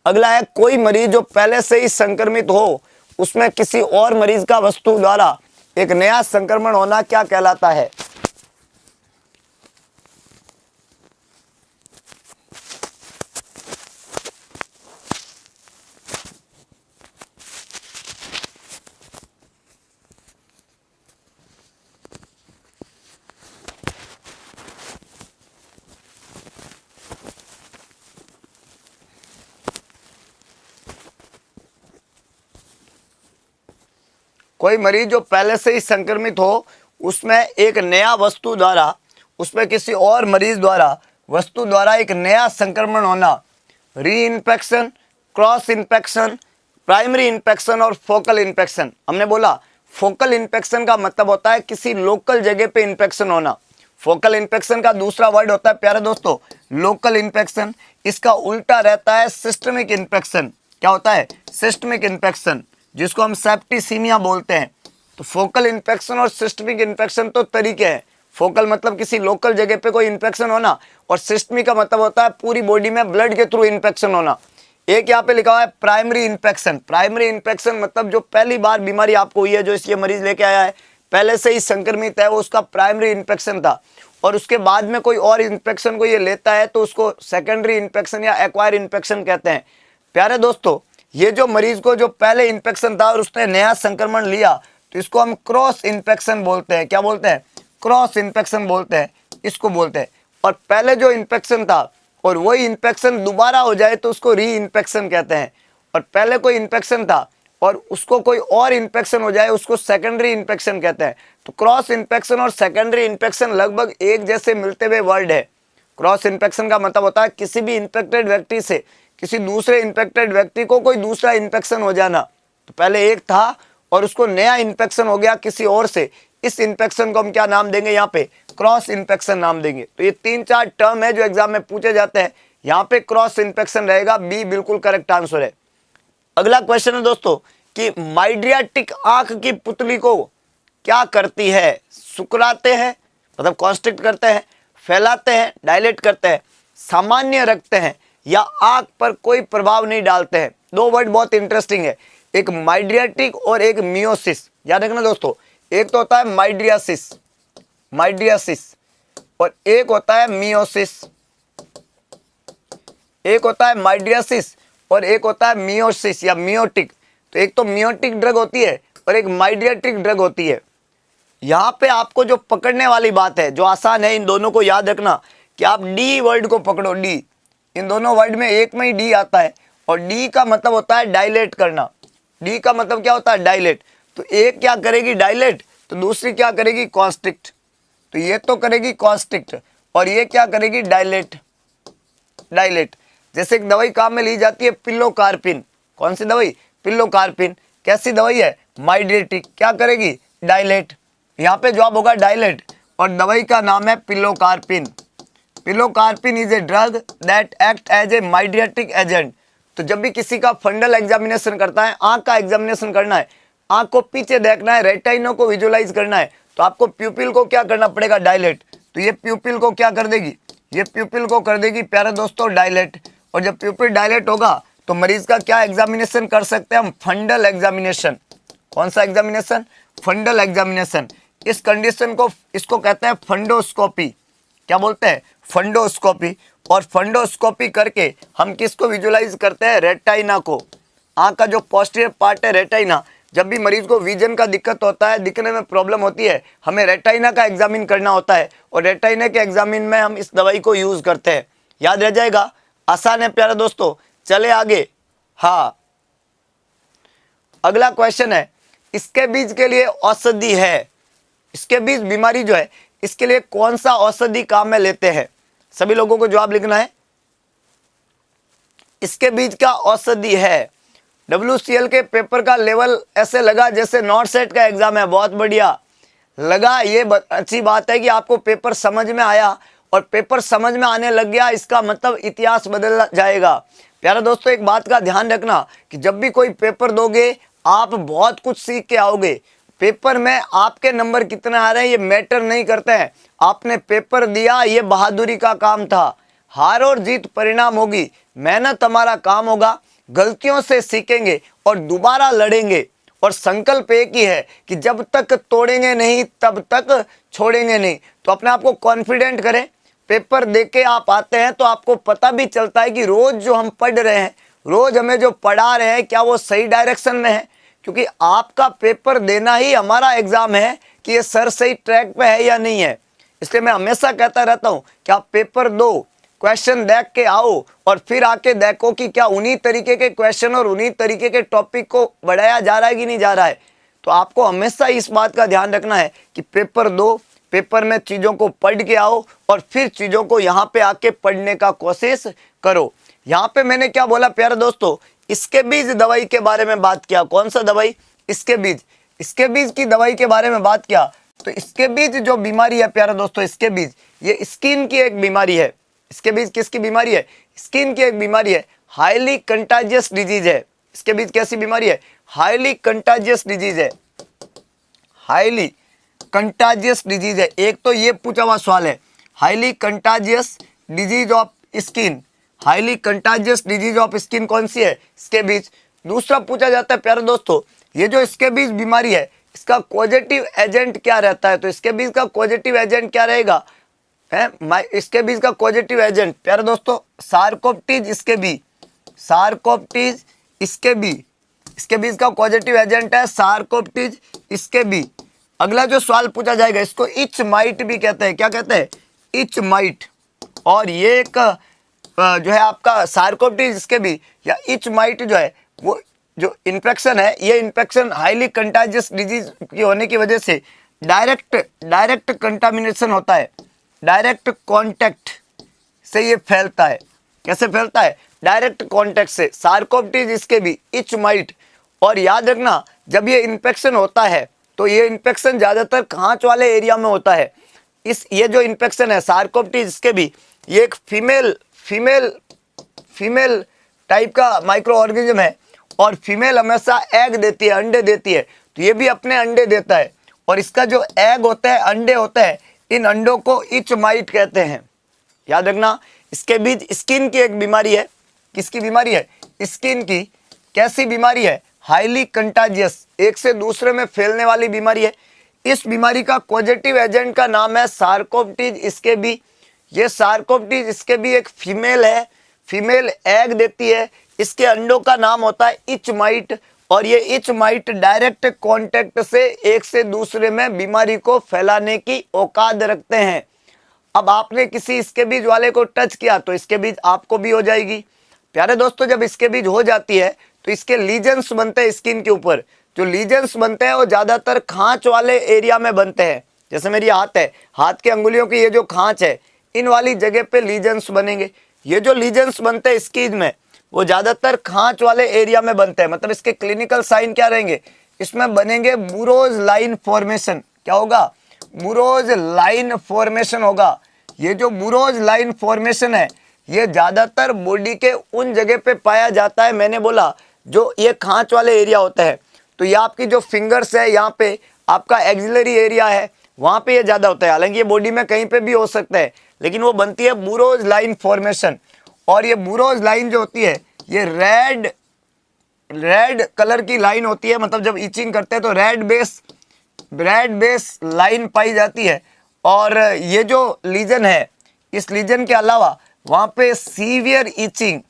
अगला है कोई मरीज जो पहले से ही संक्रमित हो उसमें किसी और मरीज का वस्तु द्वारा एक नया संक्रमण होना क्या कहलाता है। कोई मरीज जो पहले से ही संक्रमित हो उसमें एक नया वस्तु द्वारा, उसमें किसी और मरीज द्वारा वस्तु द्वारा एक नया संक्रमण होना, री infection, cross infection, primary infection और फोकल इन्फेक्शन। हमने बोला फोकल इन्फेक्शन का मतलब होता है किसी लोकल जगह पे इन्फेक्शन होना। फोकल इन्फेक्शन का दूसरा वर्ड होता है प्यारे दोस्तों लोकल इन्फेक्शन। इसका उल्टा रहता है सिस्टमिक इन्फेक्शन। क्या होता है, सिस्टमिक इन्फेक्शन, जिसको हम सेप्टिसीमिया बोलते हैं। तो फोकल इन्फेक्शन और सिस्टमिक इन्फेक्शन तो तरीके हैं। फोकल मतलब किसी लोकल जगह पे कोई इन्फेक्शन होना, और सिस्टमिक का मतलब होता है पूरी बॉडी में ब्लड के थ्रू इन्फेक्शन होना। एक यहाँ पे लिखा हुआ है प्राइमरी इन्फेक्शन। प्राइमरी इन्फेक्शन मतलब जो पहली बार बीमारी आपको हुई है, जो इसलिए मरीज लेके आया है, पहले से ही संक्रमित है, वो उसका प्राइमरी इन्फेक्शन था, और उसके बाद में कोई और इन्फेक्शन को ये लेता है तो उसको सेकेंडरी इन्फेक्शन या एक्वायर इन्फेक्शन कहते हैं। प्यारे दोस्तों, ये जो मरीज को जो पहले इन्फेक्शन था और उसने नया संक्रमण लिया, तो इसको हम क्रॉस इन्फेक्शन बोलते हैं। क्या बोलते हैं? क्रॉस इन्फेक्शन बोलते हैं, इसको बोलते हैं। और पहले जो इन्फेक्शन था और वही इन्फेक्शन दोबारा हो जाए तो उसको री इन्फेक्शन कहते हैं। और पहले कोई इन्फेक्शन था और उसको कोई और इन्फेक्शन हो जाए, उसको सेकेंडरी इन्फेक्शन कहते हैं। तो क्रॉस इन्फेक्शन और सेकेंडरी इन्फेक्शन लगभग एक जैसे मिलते हुए वर्ड है। क्रॉस इन्फेक्शन का मतलब होता है किसी भी इन्फेक्टेड व्यक्ति से किसी दूसरे इन्फेक्टेड व्यक्ति को कोई दूसरा इन्फेक्शन हो जाना। तो पहले एक था और उसको नया इन्फेक्शन हो गया किसी और से, इस इन्फेक्शन को हम क्या नाम देंगे? यहाँ पे क्रॉस इन्फेक्शन नाम देंगे। तो ये 3-4 टर्म है जो एग्जाम में पूछे जाते हैं। यहाँ पे क्रॉस इन्फेक्शन रहेगा, बी बिल्कुल करेक्ट आंसर है। अगला क्वेश्चन है दोस्तों कि माइड्रियाटिक आंख की पुतली को क्या करती है? सुकराते हैं मतलब कॉन्स्ट्रिक्ट करते हैं, फैलाते हैं, डायलेट करते हैं, सामान्य रखते हैं, या आंख पर कोई प्रभाव नहीं डालते हैं। दो वर्ड बहुत इंटरेस्टिंग है, एक माइड्रियाटिक और एक मियोसिस। याद रखना दोस्तों, एक तो होता है माइड्रियासिस, माइड्रियासिस, और एक होता है मियोसिस। एक होता है माइड्रियासिस और एक होता है मियोसिस या मियोटिक। तो एक तो मियोटिक ड्रग होती है और एक माइड्रियाटिक ड्रग होती है। यहाँ पे आपको जो पकड़ने वाली बात है, जो आसान है, इन दोनों को याद रखना कि आप डी वर्ड को पकड़ो। डी, इन दोनों वर्ड में एक में ही डी आता है, और डी का मतलब होता है डायलेट करना। डी का मतलब क्या होता है? डायलेट। तो एक क्या करेगी? डायलेट, तो दूसरी क्या करेगी? कॉन्स्ट्रिक्ट। तो ये तो करेगी कॉन्स्ट्रिक्ट और ये क्या करेगी? डायलेट। डायलेट। जैसे एक दवाई काम में ली जाती है पिलोकार्पिन। कौन सी दवाई? पिलोकार्पिन। कैसी दवाई है? माइड्रेटिक। क्या करेगी? डायलेट। यहाँ पे जवाब होगा डायलेट, और दवाई का नाम है pilocarpine. Pilocarpine is a drug that act as a mydriatic agent. तो जब भी किसी का फंडल एग्जामिनेशन करता है, आंख का एग्जामिनेशन करना है, आंख को पीछे देखना है, रेटाइनो को विजुलाइज करना है, तो आपको प्यूपिल को क्या करना पड़ेगा? डायलेट। तो ये प्यूपिल को क्या कर देगी? ये प्यूपिल को कर देगी प्यारे दोस्तों डायलेट। और जब प्यूपिल डायलेट होगा तो मरीज का क्या एग्जामिनेशन कर सकते हैं हम? फंडल एग्जामिनेशन। कौन सा एग्जामिनेशन? फंडल एग्जामिनेशन। इस कंडीशन को, इसको कहते हैं फंडोस्कोपी। क्या बोलते हैं? फंडोस्कोपी। और फंडोस्कोपी करके हम किसको विजुलाइज करते हैं? रेटाइना को। आंख का जो पोस्टीरियर पार्ट है रेटाइना, जब भी मरीज को विजन का दिक्कत होता है, दिखने में प्रॉब्लम होती है, हमें रेटाइना का एग्जामिन करना होता है, और रेटाइना के एग्जामिन में हम इस दवाई को यूज करते हैं। याद रह जाएगा, आसान है प्यारे दोस्तों। चले आगे। हाँ, अगला क्वेश्चन है, इसके बीज के लिए औषधि है। इसके बीज बीमारी जो है, इसके लिए कौन सा औषधि काम में लेते हैं? सभी लोगों को जवाब लिखना है। इसके बीज का औषधि है। WCL के पेपर का लेवल ऐसे लगा जैसे नॉट सेट का एग्जाम है। बहुत बढ़िया लगा, ये अच्छी बात है कि आपको पेपर समझ में आया, और पेपर समझ में आने लग गया, इसका मतलब इतिहास बदल जाएगा। प्यारे दोस्तों, एक बात का ध्यान रखना कि जब भी कोई पेपर दोगे, आप बहुत कुछ सीख के आओगे। पेपर में आपके नंबर कितने आ रहे हैं ये मैटर नहीं करते हैं। आपने पेपर दिया, ये बहादुरी का काम था। हार और जीत परिणाम होगी, मेहनत हमारा काम होगा। गलतियों से सीखेंगे और दोबारा लड़ेंगे, और संकल्प एक ही है कि जब तक तोड़ेंगे नहीं तब तक छोड़ेंगे नहीं। तो अपने आप को कॉन्फिडेंट करें। पेपर देके आप आते हैं तो आपको पता भी चलता है कि रोज जो हम पढ़ रहे हैं, रोज हमें जो पढ़ा रहे हैं, क्या वो सही डायरेक्शन में है? क्योंकि आपका पेपर देना ही हमारा एग्जाम है कि ये सर सही ट्रैक पे है या नहीं है। इसलिए मैं हमेशा कहता रहता हूं कि आप पेपर दो, क्वेश्चन देख के आओ, और फिर आके देखो कि क्या उन्हीं तरीके के क्वेश्चन और उन्हीं तरीके के टॉपिक को बढ़ाया जा रहा है कि नहीं जा रहा है। तो आपको हमेशा इस बात का ध्यान रखना है कि पेपर दो, पेपर में चीज़ों को पढ़ के आओ, और फिर चीज़ों को यहाँ पे आके पढ़ने का कोशिश करो। यहाँ पे मैंने क्या बोला प्यारे दोस्तों? इसके बीज दवाई के बारे में बात किया। कौन सा दवाई? इसके बीज। इसके बीज की दवाई के बारे में बात किया। तो इसके बीज जो बीमारी है प्यारे दोस्तों, इसके बीज ये स्किन की एक बीमारी है। इसके बीज किसकी बीमारी है? स्किन की एक बीमारी है। हाईली कंटाजियस डिजीज है। स्केबीज कैसी बीमारी है? हाईली कंटाजियस डिजीज है, हाईली कंटाजियस डिजीज है। एक तो ये पूछा हुआ सवाल है, highly contagious disease of skin, highly contagious disease of skin कौन सी है? स्केबीज। दूसरा पूछा जाता है प्यारे दोस्तों, ये जो स्केबीज बीमारी है इसका पॉजिटिव एजेंट क्या रहता है? तो स्केबीज का पॉजिटिव एजेंट क्या रहेगा है? स्केबीज का पॉजिटिव एजेंट प्यारे दोस्तों सार्कोप्टीज स्केबी, सार्कोप्टीज स्केबी, स्केबीज का पॉजिटिव एजेंट है सार्कोप्टीज स्केबी। अगला जो सवाल पूछा जाएगा इसको इच माइट भी कहते हैं, क्या कहते हैं? Etch might. और ये एक जो है आपका सार्कोप्टीज स्केबी या इच माइट जो है वो जो इन्फेक्शन है, ये इन्फेक्शन हाईली कंटाजियस डिजीज की होने की वजह से डायरेक्ट कंटामिनेशन होता है, डायरेक्ट कांटेक्ट से ये फैलता है। कैसे फैलता है? डायरेक्ट कांटेक्ट से। सार्कोप्टीज स्केबी, इच माइट। और याद रखना जब ये इन्फेक्शन होता है तो ये इन्फेक्शन ज्यादातर खांच वाले एरिया में होता है। ये जो इन्फेक्शन है सार्कोप्टीज स्केबी, ये एक फीमेल टाइप का माइक्रो ऑर्गेनिज्म है और फीमेल हमेशा एग देती है, अंडे देती है। तो ये भी अपने अंडे देता है और इसका जो एग होता है, अंडे होते हैं, इन अंडों को इच माइट कहते हैं। याद रखना स्केबीज स्किन की एक बीमारी है। किसकी बीमारी है? स्किन की। कैसी बीमारी है? हाईली कंटाजियस, एक से दूसरे में फैलने वाली बीमारी है। इस बीमारी का पॉजिटिव एजेंट का नाम है सार्कोप्टीज स्केबी। ये सार्कोप्टीज स्केबी एक फीमेल है, फीमेल एग देती है, इसके अंडों का नाम होता है इच माइट और ये इच माइट डायरेक्ट कांटेक्ट से एक से दूसरे में बीमारी को फैलाने की औकात रखते हैं। अब आपने किसी स्केबीज वाले को टच किया तो स्केबीज आपको भी हो जाएगी। प्यारे दोस्तों जब स्केबीज हो जाती है तो इसके लीजन्स बनते हैं स्किन के ऊपर। जो लीजन्स बनते हैं वो ज्यादातर खांच वाले एरिया में बनते हैं। जैसे मेरी हाथ है, हाथ के अंगुलियों की ये जो खांच है, इन वाली जगह पे लीजन्स बनेंगे। ये जो लीजन्स बनते हैं स्किन में वो ज्यादातर खांच वाले एरिया में बनते हैं। मतलब इसके क्लिनिकल साइन क्या रहेंगे? इसमें बनेंगे बुरोज लाइन फॉर्मेशन। क्या होगा? बुरोज लाइन फॉर्मेशन होगा। ये जो बुरोज लाइन फॉर्मेशन है ये ज्यादातर बॉडी के उन जगह पे पाया जाता है, मैंने बोला जो ये खांच वाले एरिया होते हैं। तो ये आपकी जो फिंगर्स है, यहाँ पे आपका एक्सिलरी एरिया है, वहां पे ये ज्यादा होता है। हालांकि ये बॉडी में कहीं पे भी हो सकता है, लेकिन वो बनती है बुरोज लाइन फॉर्मेशन। और ये बुरोज लाइन जो होती है ये रेड कलर की लाइन होती है। मतलब जब इचिंग करते हैं तो रेड बेस लाइन पाई जाती है। और ये जो लीजन है, इस लीजन के अलावा वहां पे सीवियर इचिंग,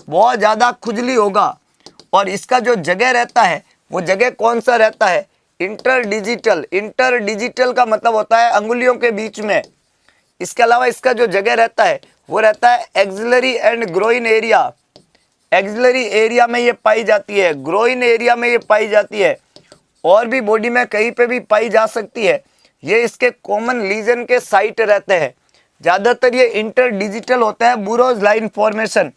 बहुत ज्यादा खुजली होगा। और इसका जो जगह रहता है वो जगह कौन सा रहता है? इंटरडिजिटल का मतलब होता है अंगुलियों के बीच में। इसके अलावा इसका जो जगह रहता है वो रहता है axillary and groin area. Axillary area में ये पाई जाती है, ग्रोइन एरिया में ये पाई जाती है, और भी बॉडी में कहीं पे भी पाई जा सकती है। ये इसके कॉमन लीजन के साइट रहते हैं। ज्यादातर ये इंटरडिजिटल होता है बुरोज लाइन फॉर्मेशन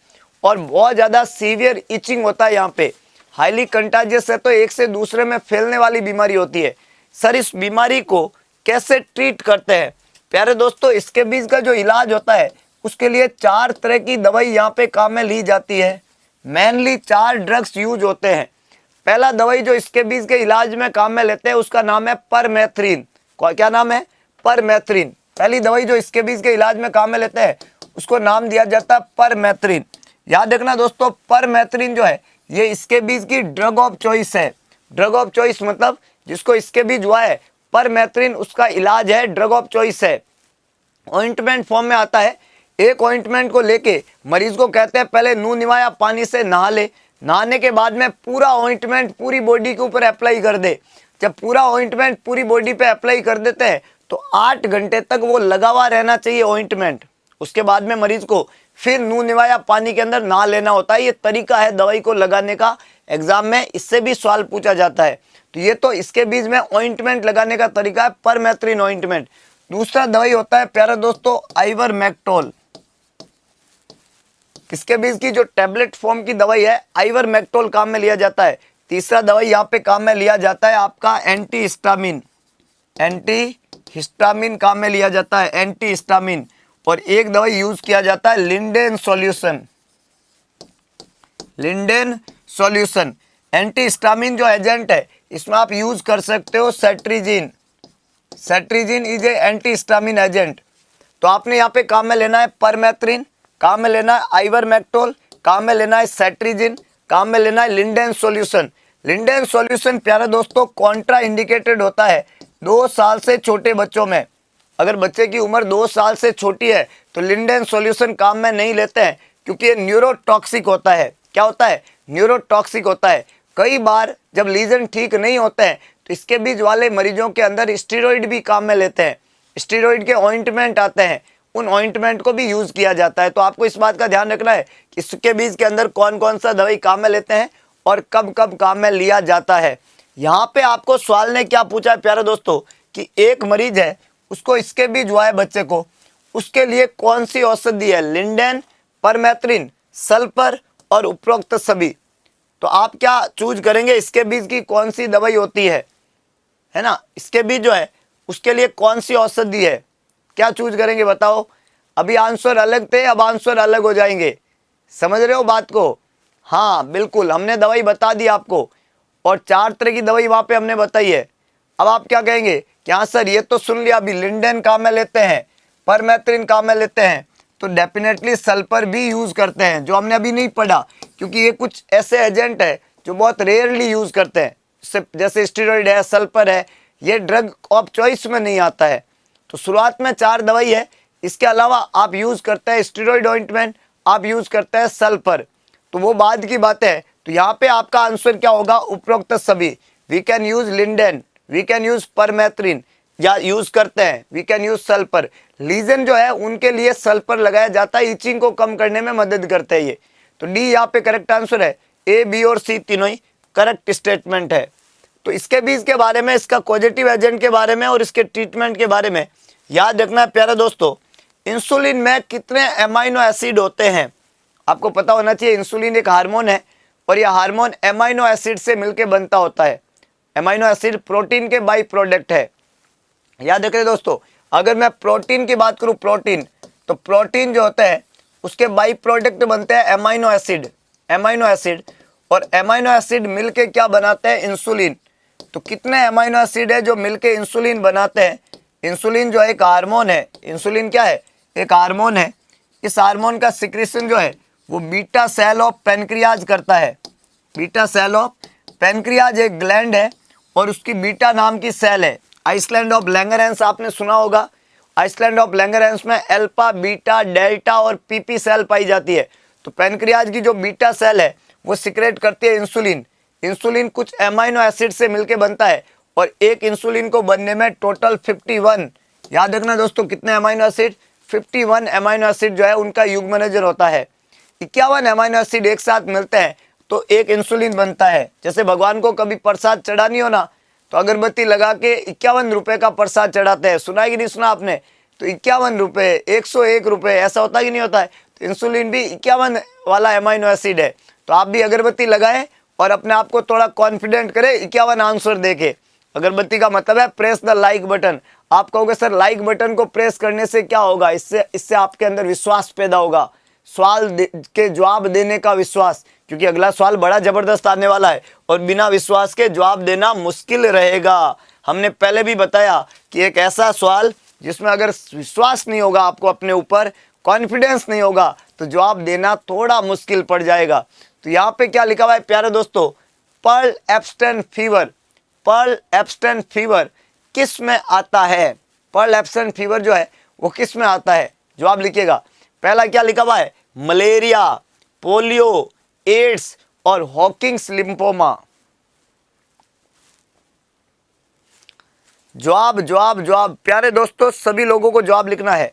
और बहुत ज्यादा सीवियर इचिंग होता है यहाँ पे। हाईली कंटाजियस है तो एक से दूसरे में फैलने वाली बीमारी होती है। सर इस बीमारी को कैसे ट्रीट करते हैं? प्यारे दोस्तों स्केबीज का जो इलाज होता है उसके लिए 4 तरह की दवाई यहाँ पे काम में ली जाती है। मेनली 4 ड्रग्स यूज होते हैं। पहला दवाई जो स्केबीज के इलाज में काम में लेते हैं उसका नाम है परमेथ्रिन। क्या नाम है? परमेथ्रिन। पहली दवाई जो स्केबीज के इलाज में काम में लेते हैं उसको नाम दिया जाता है परमेथ्रिन। याद रखना दोस्तों परमेथ्रिन जो है ये स्केबीज की ड्रग ऑफ चॉइस है। ड्रग ऑफ चॉइस मतलब जिसको स्केबीज हुआ है परमेथ्रिन उसका इलाज है, ड्रग ऑफ चॉइस है। ऑइंटमेंट फॉर्म में आता है। एक ऑइंटमेंट को लेके मरीज को कहते हैं पहले नून निवाया पानी से नहा ले, नहाने के बाद में पूरा ऑइंटमेंट पूरी बॉडी के ऊपर अप्लाई कर दे। जब पूरा ऑइंटमेंट पूरी बॉडी पे अप्लाई कर देते हैं तो 8 घंटे तक वो लगा हुआ रहना चाहिए ऑइंटमेंट। उसके बाद में मरीज को फिर नून निवाया पानी के अंदर नहा लेना होता है। ये तरीका है दवाई को लगाने का। एग्जाम में इससे भी सवाल पूछा जाता है। तो ये तो इसके बीच में ऑइंटमेंट लगाने का तरीका है परमेथ्रिन ऑइंटमेंट। दूसरा दवाई होता है प्यारे दोस्तों आइवरमेक्टोल। किसके बीच की जो टैबलेट फॉर्म की दवाई है आइवरमेक्टोल काम में लिया जाता है। तीसरा दवाई यहाँ पे काम में लिया जाता है आपका एंटीहिस्टामिन। एंटीहिस्टामिन काम में लिया जाता है, एंटीहिस्टामिन। और एक दवाई यूज किया जाता है lindane solution. Lindane solution. Antihistamine जो एजेंट है इसमें आप यूज कर सकते हो cetirizine. Cetirizine is a antihistamine agent. तो आपने यहाँ पे काम में लेना है परमेथ्रिन, काम में लेना है आइवरमेक्टोल, काम में लेना है सेट्रिजिन, काम में लेना है लिंडेन सॉल्यूशन। लिंडेन सॉल्यूशन प्यारे दोस्तों कॉन्ट्रा इंडिकेटेड होता है 2 साल से छोटे बच्चों में। अगर बच्चे की उम्र 2 साल से छोटी है तो लिंडेन सॉल्यूशन काम में नहीं लेते हैं, क्योंकि ये न्यूरोटॉक्सिक होता है। क्या होता है? न्यूरोटॉक्सिक होता है। कई बार जब लीजन ठीक नहीं होते हैं तो इसके बीच वाले मरीजों के अंदर स्टेरॉइड भी काम में लेते हैं। स्टेरॉइड के ऑइंटमेंट आते हैं, उन ऑइंटमेंट को भी यूज किया जाता है। तो आपको इस बात का ध्यान रखना है कि इसके बीज के अंदर कौन कौन सा दवाई काम में लेते हैं और कब कब काम में लिया जाता है। यहाँ पे आपको सवाल ने क्या पूछा है प्यारे दोस्तों कि एक मरीज है, उसको इसके बीज हुआ है बच्चे को, उसके लिए कौन सी औषधि है? लिंडेन, परमेथ्रिन, सल्फर और उपरोक्त सभी। तो आप क्या चूज करेंगे? इसके बीज की कौन सी दवाई होती है ना? इसके बीज जो है उसके लिए कौन सी औषधि है? क्या चूज करेंगे बताओ? अभी आंसर अलग थे, अब आंसर अलग हो जाएंगे। समझ रहे हो बात को? हाँ बिल्कुल, हमने दवाई बता दी आपको और 4 तरह की दवाई वहां पे हमने बताई है। अब आप क्या कहेंगे कि हाँ सर ये तो सुन लिया, अभी लिंडेन काम में लेते हैं, परमेथ्रिन काम में लेते हैं, तो डेफिनेटली सल्फर भी यूज करते हैं, जो हमने अभी नहीं पढ़ा, क्योंकि ये कुछ ऐसे एजेंट है जो बहुत रेयरली यूज करते हैं। जैसे स्टेरॉइड है, सल्फर है, ये ड्रग ऑफ चॉइस में नहीं आता है। तो शुरुआत में 4 दवाई है। इसके अलावा आप यूज करते हैं स्टेरॉइड ऑइंटमेंट, आप यूज करते हैं सल्फर, तो वो बाद की बात है। तो यहाँ पे आपका आंसर क्या होगा? उपरोक्त सभी। We can use lindane, we can use permethrin, या यूज करते हैं we can use sulphur. Lesion जो है उनके लिए सल्फर लगाया जाता है, इचिंग को कम करने में मदद करते हैं ये। तो डी यहाँ पे करेक्ट आंसर है। ए, बी और सी तीनों ही करेक्ट स्टेटमेंट है। तो इसके बीज के बारे में, इसका पॉजिटिव एजेंट के बारे में और इसके ट्रीटमेंट के बारे में याद रखना है प्यारे दोस्तों। इंसुलिन में कितने एमाइनो एसिड होते हैं आपको पता होना चाहिए। इंसुलिन एक हार्मोन है और यह हार्मोन एमाइनो एसिड से मिलकर बनता होता है। एमाइनो एसिड प्रोटीन के बाई प्रोडक्ट है, याद रखिए दोस्तों। अगर मैं प्रोटीन की बात करूं, प्रोटीन, तो प्रोटीन जो होता है उसके बाई प्रोडक्ट बनते हैं एमाइनो एसिड। एमाइनो एसिड और एमाइनो एसिड मिलके क्या बनाते हैं? इंसुलिन। तो कितने एमाइनो एसिड है जो मिलके इंसुलिन बनाते हैं? इंसुलिन जो एक हार्मोन है, इंसुलिन क्या है? एक हार्मोन है। इस हार्मोन का सिक्रेशन जो है वो बीटा सेल ऑफ पेनक्रियाज करता है। बीटा सेल ऑफ पेनक्रियाज एक ग्लैंड है और उसकी बीटा नाम की सेल है। आइसलैंड ऑफ लैंगरहैंस आपने सुना होगा। आइसलैंड ऑफ लैंगरहैंस में अल्फा, बीटा, डेल्टा और पीपी सेल पाई जाती है। तो पेनक्रियाज की जो बीटा सेल है वो सिक्रेट करती है इंसुलिन। इंसुलिन कुछ एमाइनो एसिड से मिलकर बनता है और एक इंसुलिन को बनने में टोटल 51, याद रखना दोस्तों, कितने अमाइनो एसिड? 51 अमाइनो एसिड जो है उनका युग्मनजर होता है। 51 अमाइनो एसिड एक साथ मिलते हैं तो एक इंसुलिन बनता है। जैसे भगवान को कभी प्रसाद चढ़ानी हो ना, तो अगरबत्ती लगा के 51 रुपए का प्रसाद चढ़ाते हैं। सुना है कि नहीं सुना आपने? तो 51 रुपए, 101 रुपए, ऐसा होता कि नहीं होता है? तो इंसुलिन भी 51 वाला अमाइनो एसिड है। तो आप भी अगरबत्ती लगाएं और अपने आप को थोड़ा कॉन्फिडेंट करें 51 आंसर देके। अगरबत्ती का मतलब है प्रेस द लाइक बटन। आप कहोगे सर लाइक बटन को प्रेस करने से क्या होगा? इससे आपके अंदर विश्वास पैदा होगा, सवाल के जवाब देने का विश्वास, क्योंकि अगला सवाल बड़ा जबरदस्त आने वाला है और बिना विश्वास के जवाब देना मुश्किल रहेगा। हमने पहले भी बताया कि एक ऐसा सवाल जिसमें अगर विश्वास नहीं होगा, आपको अपने ऊपर कॉन्फिडेंस नहीं होगा, तो जवाब देना थोड़ा मुश्किल पड़ जाएगा। तो यहाँ पे क्या लिखा हुआ है प्यारे दोस्तों? Pel Ebstein fever. Pel Ebstein fever किस में आता है? पर्ल एब्स्टेन फीवर जो है वो किस में आता है? जवाब लिखिएगा। पहला क्या लिखा हुआ है? मलेरिया, पोलियो, एड्स और हॉकिंग्स लिम्फोमा। जवाब जवाब जवाब प्यारे दोस्तों, सभी लोगों को जवाब लिखना है।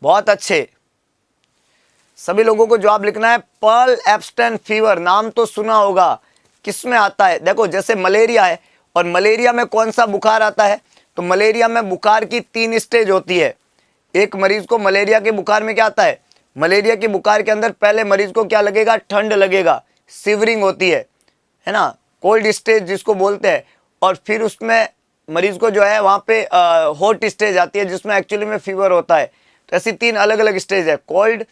बहुत अच्छे, सभी लोगों को जवाब लिखना है। पर्ल एब्स्टेन फीवर नाम तो सुना होगा, किस में आता है? देखो जैसे मलेरिया है, और मलेरिया में कौन सा बुखार आता है? तो मलेरिया में बुखार की 3 स्टेज होती है। एक मरीज को मलेरिया के बुखार में क्या आता है? मलेरिया के बुखार के अंदर पहले मरीज को क्या लगेगा? ठंड लगेगा, सिवरिंग होती है ना, कोल्ड स्टेज जिसको बोलते हैं। और फिर उसमें मरीज को जो है वहाँ पे हॉट स्टेज आती है जिसमें एक्चुअली में फीवर होता है। तो ऐसी 3 अलग अलग स्टेज है, कोल्ड,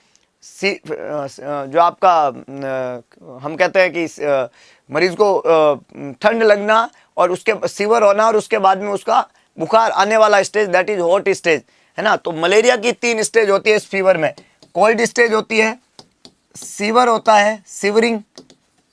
जो आपका हम कहते हैं कि मरीज को ठंड लगना और उसके फीवर होना और उसके बाद में उसका बुखार आने वाला stage, that is hot stage, है ना। तो मलेरिया की 3 स्टेज होती है इस फीवर में। कोल्ड स्टेज होती है, सीवर होता है, सीवरिंग,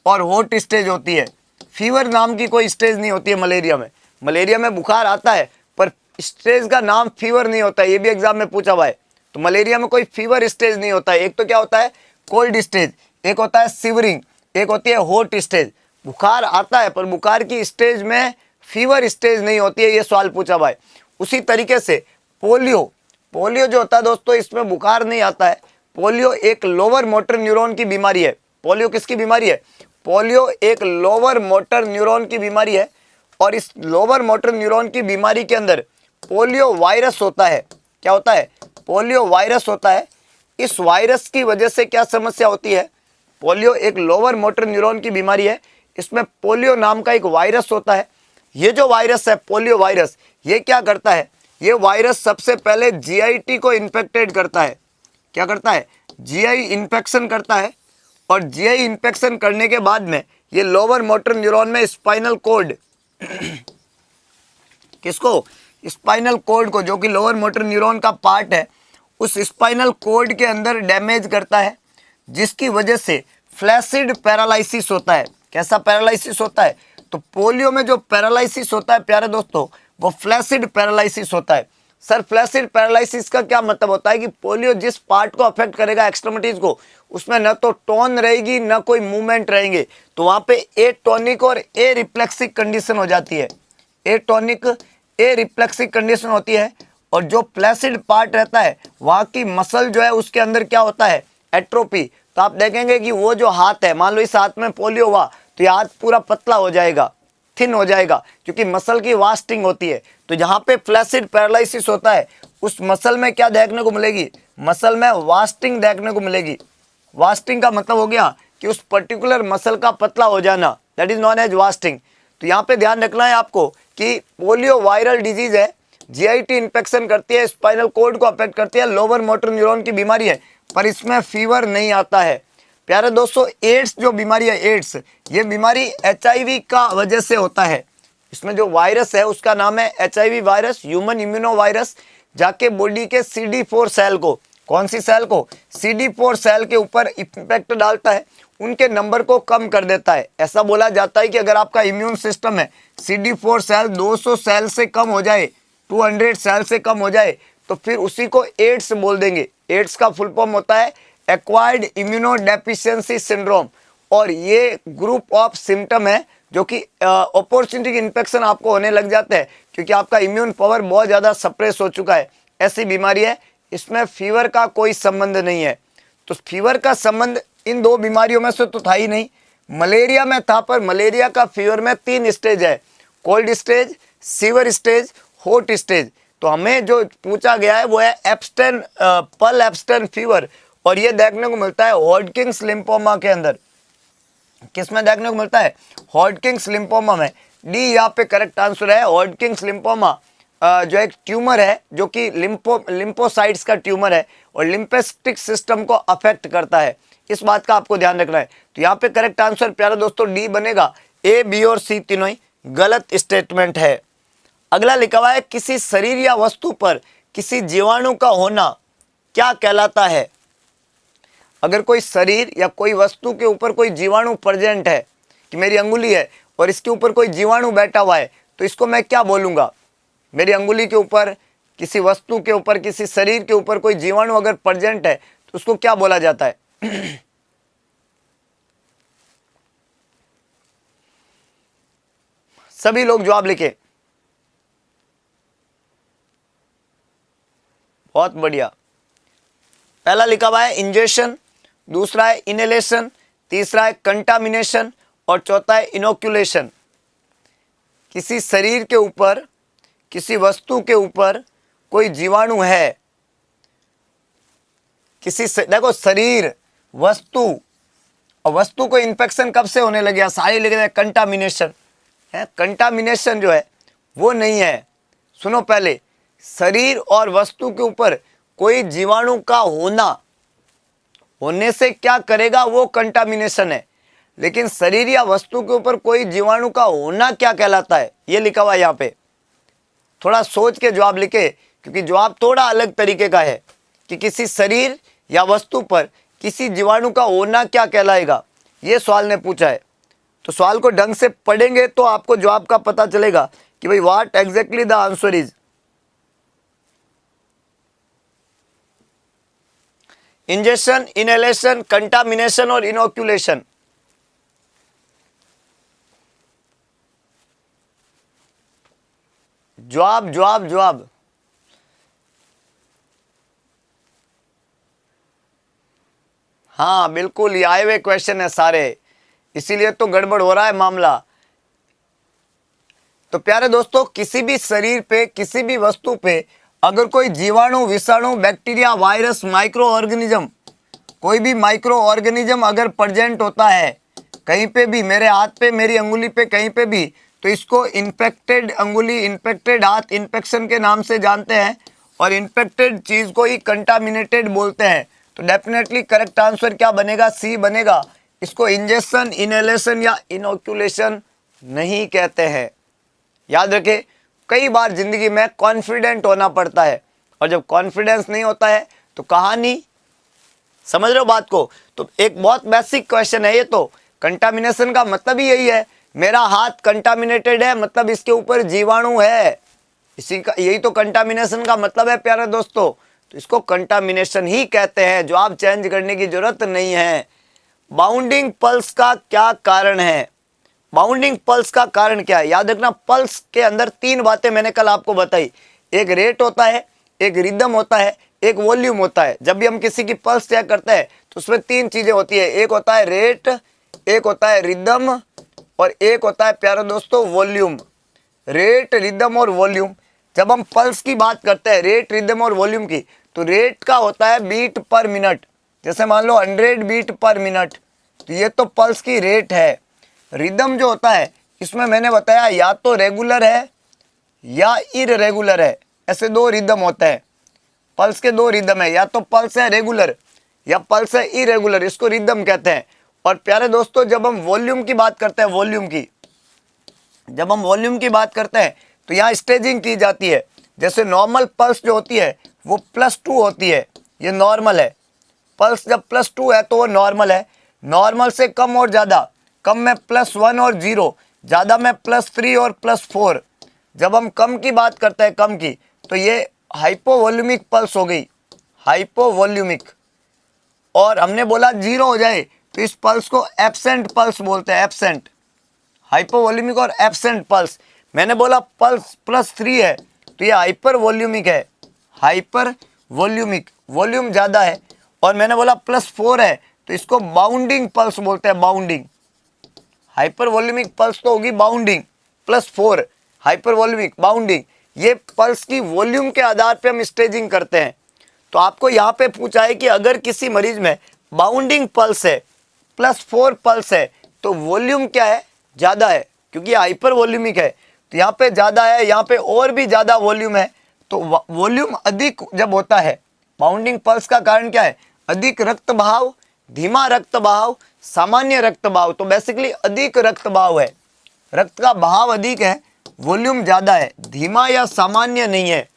और हॉट स्टेज होती है। फीवर नाम की कोई स्टेज नहीं होती है मलेरिया में। मलेरिया में बुखार आता है पर स्टेज का नाम फीवर नहीं होता है, ये भी एग्जाम में पूछा हुआ है। तो मलेरिया में कोई फीवर स्टेज नहीं होता है। एक तो क्या होता है कोल्ड स्टेज, एक होता है सीवरिंग, एक होती है हॉट स्टेज। बुखार आता है पर बुखार की स्टेज में फीवर स्टेज नहीं होती है, ये सवाल पूछा हुआ है। उसी तरीके से पोलियो, पोलियो जो होता है दोस्तों इसमें बुखार नहीं आता है। पोलियो एक लोअर मोटर न्यूरॉन की बीमारी है। पोलियो किसकी बीमारी है? पोलियो एक लोअर मोटर न्यूरॉन की बीमारी है और इस लोअर मोटर न्यूरॉन की बीमारी के अंदर पोलियो वायरस होता है। क्या होता है? पोलियो वायरस होता है। इस वायरस की वजह से क्या समस्या होती है? पोलियो एक लोअर मोटर न्यूरॉन की बीमारी है, इसमें पोलियो नाम का एक वायरस होता है। ये जो वायरस है पोलियो वायरस, ये क्या करता है? ये वायरस सबसे पहले जीआईटी को इन्फेक्टेड करता है। क्या करता है? जीआई इन्फेक्शन करता है और जीआई इन्फेक्शन करने के बाद में ये लोअर मोटर न्यूरॉन में स्पाइनल कॉर्ड किसको? स्पाइनल कॉर्ड को, जो कि लोअर मोटर न्यूरॉन का पार्ट है, उस स्पाइनल कॉर्ड के अंदर डैमेज करता है, जिसकी वजह से फ्लैसिड पैरालिसिस होता है। कैसा पैरालिसिस होता है? तो पोलियो में जो पैरालिसिस होता है प्यारे दोस्तों, वो फ्लैसिड पैरालिसिस होता है। सर फ्लैसिड पैरालिसिस का क्या मतलब होता है कि पोलियो जिस पार्ट को अफेक्ट करेगा एक्सट्रीमिटीज को, उसमें न तो टोन रहेगी न कोई मूवमेंट रहेंगे, तो वहां पे ए टोनिक और ए रिफ्लेक्सिक कंडीशन हो जाती है। ए टोनिक ए रिफ्लेक्सिक कंडीशन होती है और जो फ्लैसिड पार्ट रहता है वहां की मसल जो है उसके अंदर क्या होता है? एट्रोपी। तो आप देखेंगे कि वो जो हाथ है, मान लो इस हाथ में पोलियो हुआ तो ये हाथ पूरा पतला हो जाएगा, थिन हो जाएगा, क्योंकि मसल की वास्टिंग होती है। तो जहां पे फ्लैसिड पैरालिसिस होता है उस मसल में क्या देखने को मिलेगी? मसल में वास्टिंग देखने को मिलेगी। वास्टिंग का मतलब हो गया कि उस पर्टिकुलर मसल का पतला हो जाना, that is known as wasting. तो यहाँ पे ध्यान रखना है आपको कि पोलियो वायरल डिजीज है, जीआईटी इन्फेक्शन करती है, स्पाइनल कॉर्ड को अफेक्ट करती है, लोअर मोटर न्यूरॉन की बीमारी है, पर इसमें फीवर नहीं आता है। प्यारे दोस्तों एड्स जो बीमारी है, एड्स, ये बीमारी एचआईवी का वजह से होता है। इसमें जो वायरस है उसका नाम है HIV virus, human immuno virus, जाके बॉडी के CD4 सेल को, कौन सी सेल को? CD4 सेल के ऊपर इम्पैक्ट डालता है, उनके नंबर को कम कर देता है। ऐसा बोला जाता है कि अगर आपका इम्यून सिस्टम है CD4 सेल 200 सेल से कम हो जाए, 200 सेल से कम हो जाए, तो फिर उसी को एड्स बोल देंगे। एड्स का फुल फॉर्म होता है एक्वायर्ड इम्यूनो डेफिशिएंसी सिंड्रोम, और ये ग्रुप ऑफ सिम्टम है जो कि अपॉर्चुनिटी इन्फेक्शन आपको होने लग जाते हैं क्योंकि आपका इम्यून पावर बहुत ज़्यादा सप्रेस हो चुका है। ऐसी बीमारी है, इसमें फीवर का कोई संबंध नहीं है। तो फीवर का संबंध इन दो बीमारियों में से तो था ही नहीं, मलेरिया में था, पर मलेरिया का फीवर में 3 स्टेज है, cold stage, sewer stage, hot stage. तो हमें जो पूछा गया है वो है एब्स्टेन पल एब्स्टेन फीवर, और ये देखने को मिलता है हॉडकिंस लिम्फोमा के अंदर। किस में देखने को मिलता है? हॉडकिंस लिम्फोमा में। डी यहाँ पे करेक्ट आंसर है। हॉडकिंस लिम्फोमा जो एक ट्यूमर है जो कि लिम्फोसाइट्स का ट्यूमर है और लिम्फेटिक सिस्टम को अफेक्ट करता है, इस बात का आपको ध्यान रखना है। तो यहाँ पे करेक्ट आंसर प्यारे दोस्तों डी बनेगा। ए, बी और सी तीनों ही गलत स्टेटमेंट है। अगला लिखा हुआ है किसी शरीर या वस्तु पर किसी जीवाणु का होना क्या कहलाता है? अगर कोई शरीर या कोई वस्तु के ऊपर कोई जीवाणु प्रेजेंट है, कि मेरी अंगुली है और इसके ऊपर कोई जीवाणु बैठा हुआ है, तो इसको मैं क्या बोलूंगा? मेरी अंगुली के ऊपर, किसी वस्तु के ऊपर, किसी शरीर के ऊपर कोई जीवाणु अगर प्रेजेंट है तो उसको क्या बोला जाता है? सभी लोग जवाब लिखे। बहुत बढ़िया। पहला लिखा हुआ है इंजेक्शन, दूसरा है इनहेलेशन, तीसरा है कंटामिनेशन और चौथा है इनोक्यूलेशन। किसी शरीर के ऊपर, किसी वस्तु के ऊपर कोई जीवाणु है, देखो शरीर, वस्तु, और वस्तु को इन्फेक्शन कब से होने लगे? सारे लिखे हैं कंटामिनेशन है। कंटामिनेशन जो है वो नहीं है। सुनो पहले, शरीर और वस्तु के ऊपर कोई जीवाणु का होना, होने से क्या करेगा वो कंटामिनेशन है, लेकिन शरीर या वस्तु के ऊपर कोई जीवाणु का होना क्या कहलाता है, ये लिखा हुआ है यहाँ पे। थोड़ा सोच के जवाब लिखे, क्योंकि जवाब थोड़ा अलग तरीके का है कि किसी शरीर या वस्तु पर किसी जीवाणु का होना क्या कहलाएगा, ये सवाल ने पूछा है। तो सवाल को ढंग से पढ़ेंगे तो आपको जवाब का पता चलेगा कि भाई what exactly the answer is. Injection, inhalation, contamination और इनोक्यूलेशन। जवाब जवाब जवाब। हाँ बिल्कुल, ये आए हुए क्वेश्चन है सारे, इसीलिए तो गड़बड़ हो रहा है मामला। तो प्यारे दोस्तों, किसी भी शरीर पे, किसी भी वस्तु पे अगर कोई जीवाणु, विषाणु, बैक्टीरिया, वायरस, माइक्रो ऑर्गेनिज्म, कोई भी माइक्रो ऑर्गेनिज्म अगर प्रेजेंट होता है कहीं पे भी, मेरे हाथ पे, मेरी अंगुली पे, कहीं पे भी, तो इसको इन्फेक्टेड अंगुली, इन्फेक्टेड हाथ, इन्फेक्शन के नाम से जानते हैं, और इन्फेक्टेड चीज को ही कंटामिनेटेड बोलते हैं। तो डेफिनेटली करेक्ट आंसर क्या बनेगा, सी बनेगा। इसको इंजेक्शन, इनहेलेशन या इनोक्यूलेशन नहीं कहते हैं। याद रखें, कई बार जिंदगी में कॉन्फिडेंट होना पड़ता है, और जब कॉन्फिडेंस नहीं होता है तो कहानी, समझ रहे हो बात को। तो एक बहुत बेसिक क्वेश्चन है ये। तो कंटामिनेशन का मतलब ही यही है, मेरा हाथ कंटामिनेटेड है मतलब इसके ऊपर जीवाणु है, इसी का, यही तो कंटामिनेशन का मतलब है प्यारे दोस्तों। तो इसको कंटामिनेशन ही कहते हैं, जो आप चेंज करने की जरूरत नहीं है। बाउंडिंग पल्स का क्या कारण है, बाउंडिंग पल्स का कारण क्या है? याद रखना, पल्स के अंदर तीन बातें मैंने कल आपको बताई, एक रेट होता है, एक रिदम होता है, एक वॉल्यूम होता है। जब भी हम किसी की पल्स चेक करते हैं तो उसमें तीन चीजें होती है, एक होता है रेट, एक होता है रिदम, और एक होता है प्यारे दोस्तों वॉल्यूम। रेट, रिदम और वॉल्यूम। जब हम पल्स की बात करते हैं, रेट, रिदम और वॉल्यूम की, तो रेट का होता है बीट पर मिनट, जैसे मान लो 100 बीट पर मिनट, तो ये तो पल्स की रेट है। रिदम जो होता है, इसमें मैंने बताया या तो रेगुलर है या इररेगुलर है, ऐसे दो रिदम होते हैं। पल्स के दो रिदम है, या तो पल्स है रेगुलर या पल्स है इरेगुलर, इसको रिदम कहते हैं। और प्यारे दोस्तों, जब हम वॉल्यूम की बात करते हैं, वॉल्यूम की, जब हम वॉल्यूम की बात करते हैं तो यहाँ स्टेजिंग की जाती है। जैसे नॉर्मल पल्स जो होती है वो +2 होती है, ये नॉर्मल है। पल्स जब +2 है तो वो नॉर्मल है। नॉर्मल से कम और ज़्यादा, कम में +1 और 0, ज़्यादा में +3 और +4। जब हम कम की बात करते हैं, कम की, तो ये हाइपोवॉल्यूमिक पल्स हो गई, हाइपोवॉल्यूमिक। और हमने बोला 0 हो जाए तो इस पल्स को एब्सेंट पल्स बोलते हैं, एब्सेंट। हाइपोवॉल्यूमिक और एब्सेंट पल्स। मैंने बोला पल्स +3 है तो ये हाइपर वॉल्यूमिक है, हाइपर वॉल्यूमिक, वॉल्यूम ज़्यादा है। और मैंने बोला +4 है तो इसको बाउंडिंग पल्स बोलते हैं, बाउंडिंग। हाइपर वॉल्यूमिक पल्स तो होगी बाउंडिंग, +4 हाइपर वॉल्यूमिक, बाउंडिंग। ये पल्स की वॉल्यूम के आधार पे हम स्टेजिंग करते हैं। तो आपको यहाँ पे पूछा है कि अगर किसी मरीज में बाउंडिंग पल्स है, +4 पल्स है, तो वॉल्यूम क्या है, ज़्यादा है, क्योंकि हाइपर वॉल्यूमिक है तो यहाँ पे ज़्यादा है, यहाँ पे और भी ज़्यादा वॉल्यूम है। तो वॉल्यूम अधिक जब होता है, बाउंडिंग पल्स का कारण क्या है, अधिक रक्त बहाव, धीमा रक्त बहाव, सामान्य रक्त बहाव। तो बेसिकली अधिक रक्त बहाव है, रक्त का बहाव अधिक है, वॉल्यूम ज़्यादा है, धीमा या सामान्य नहीं है।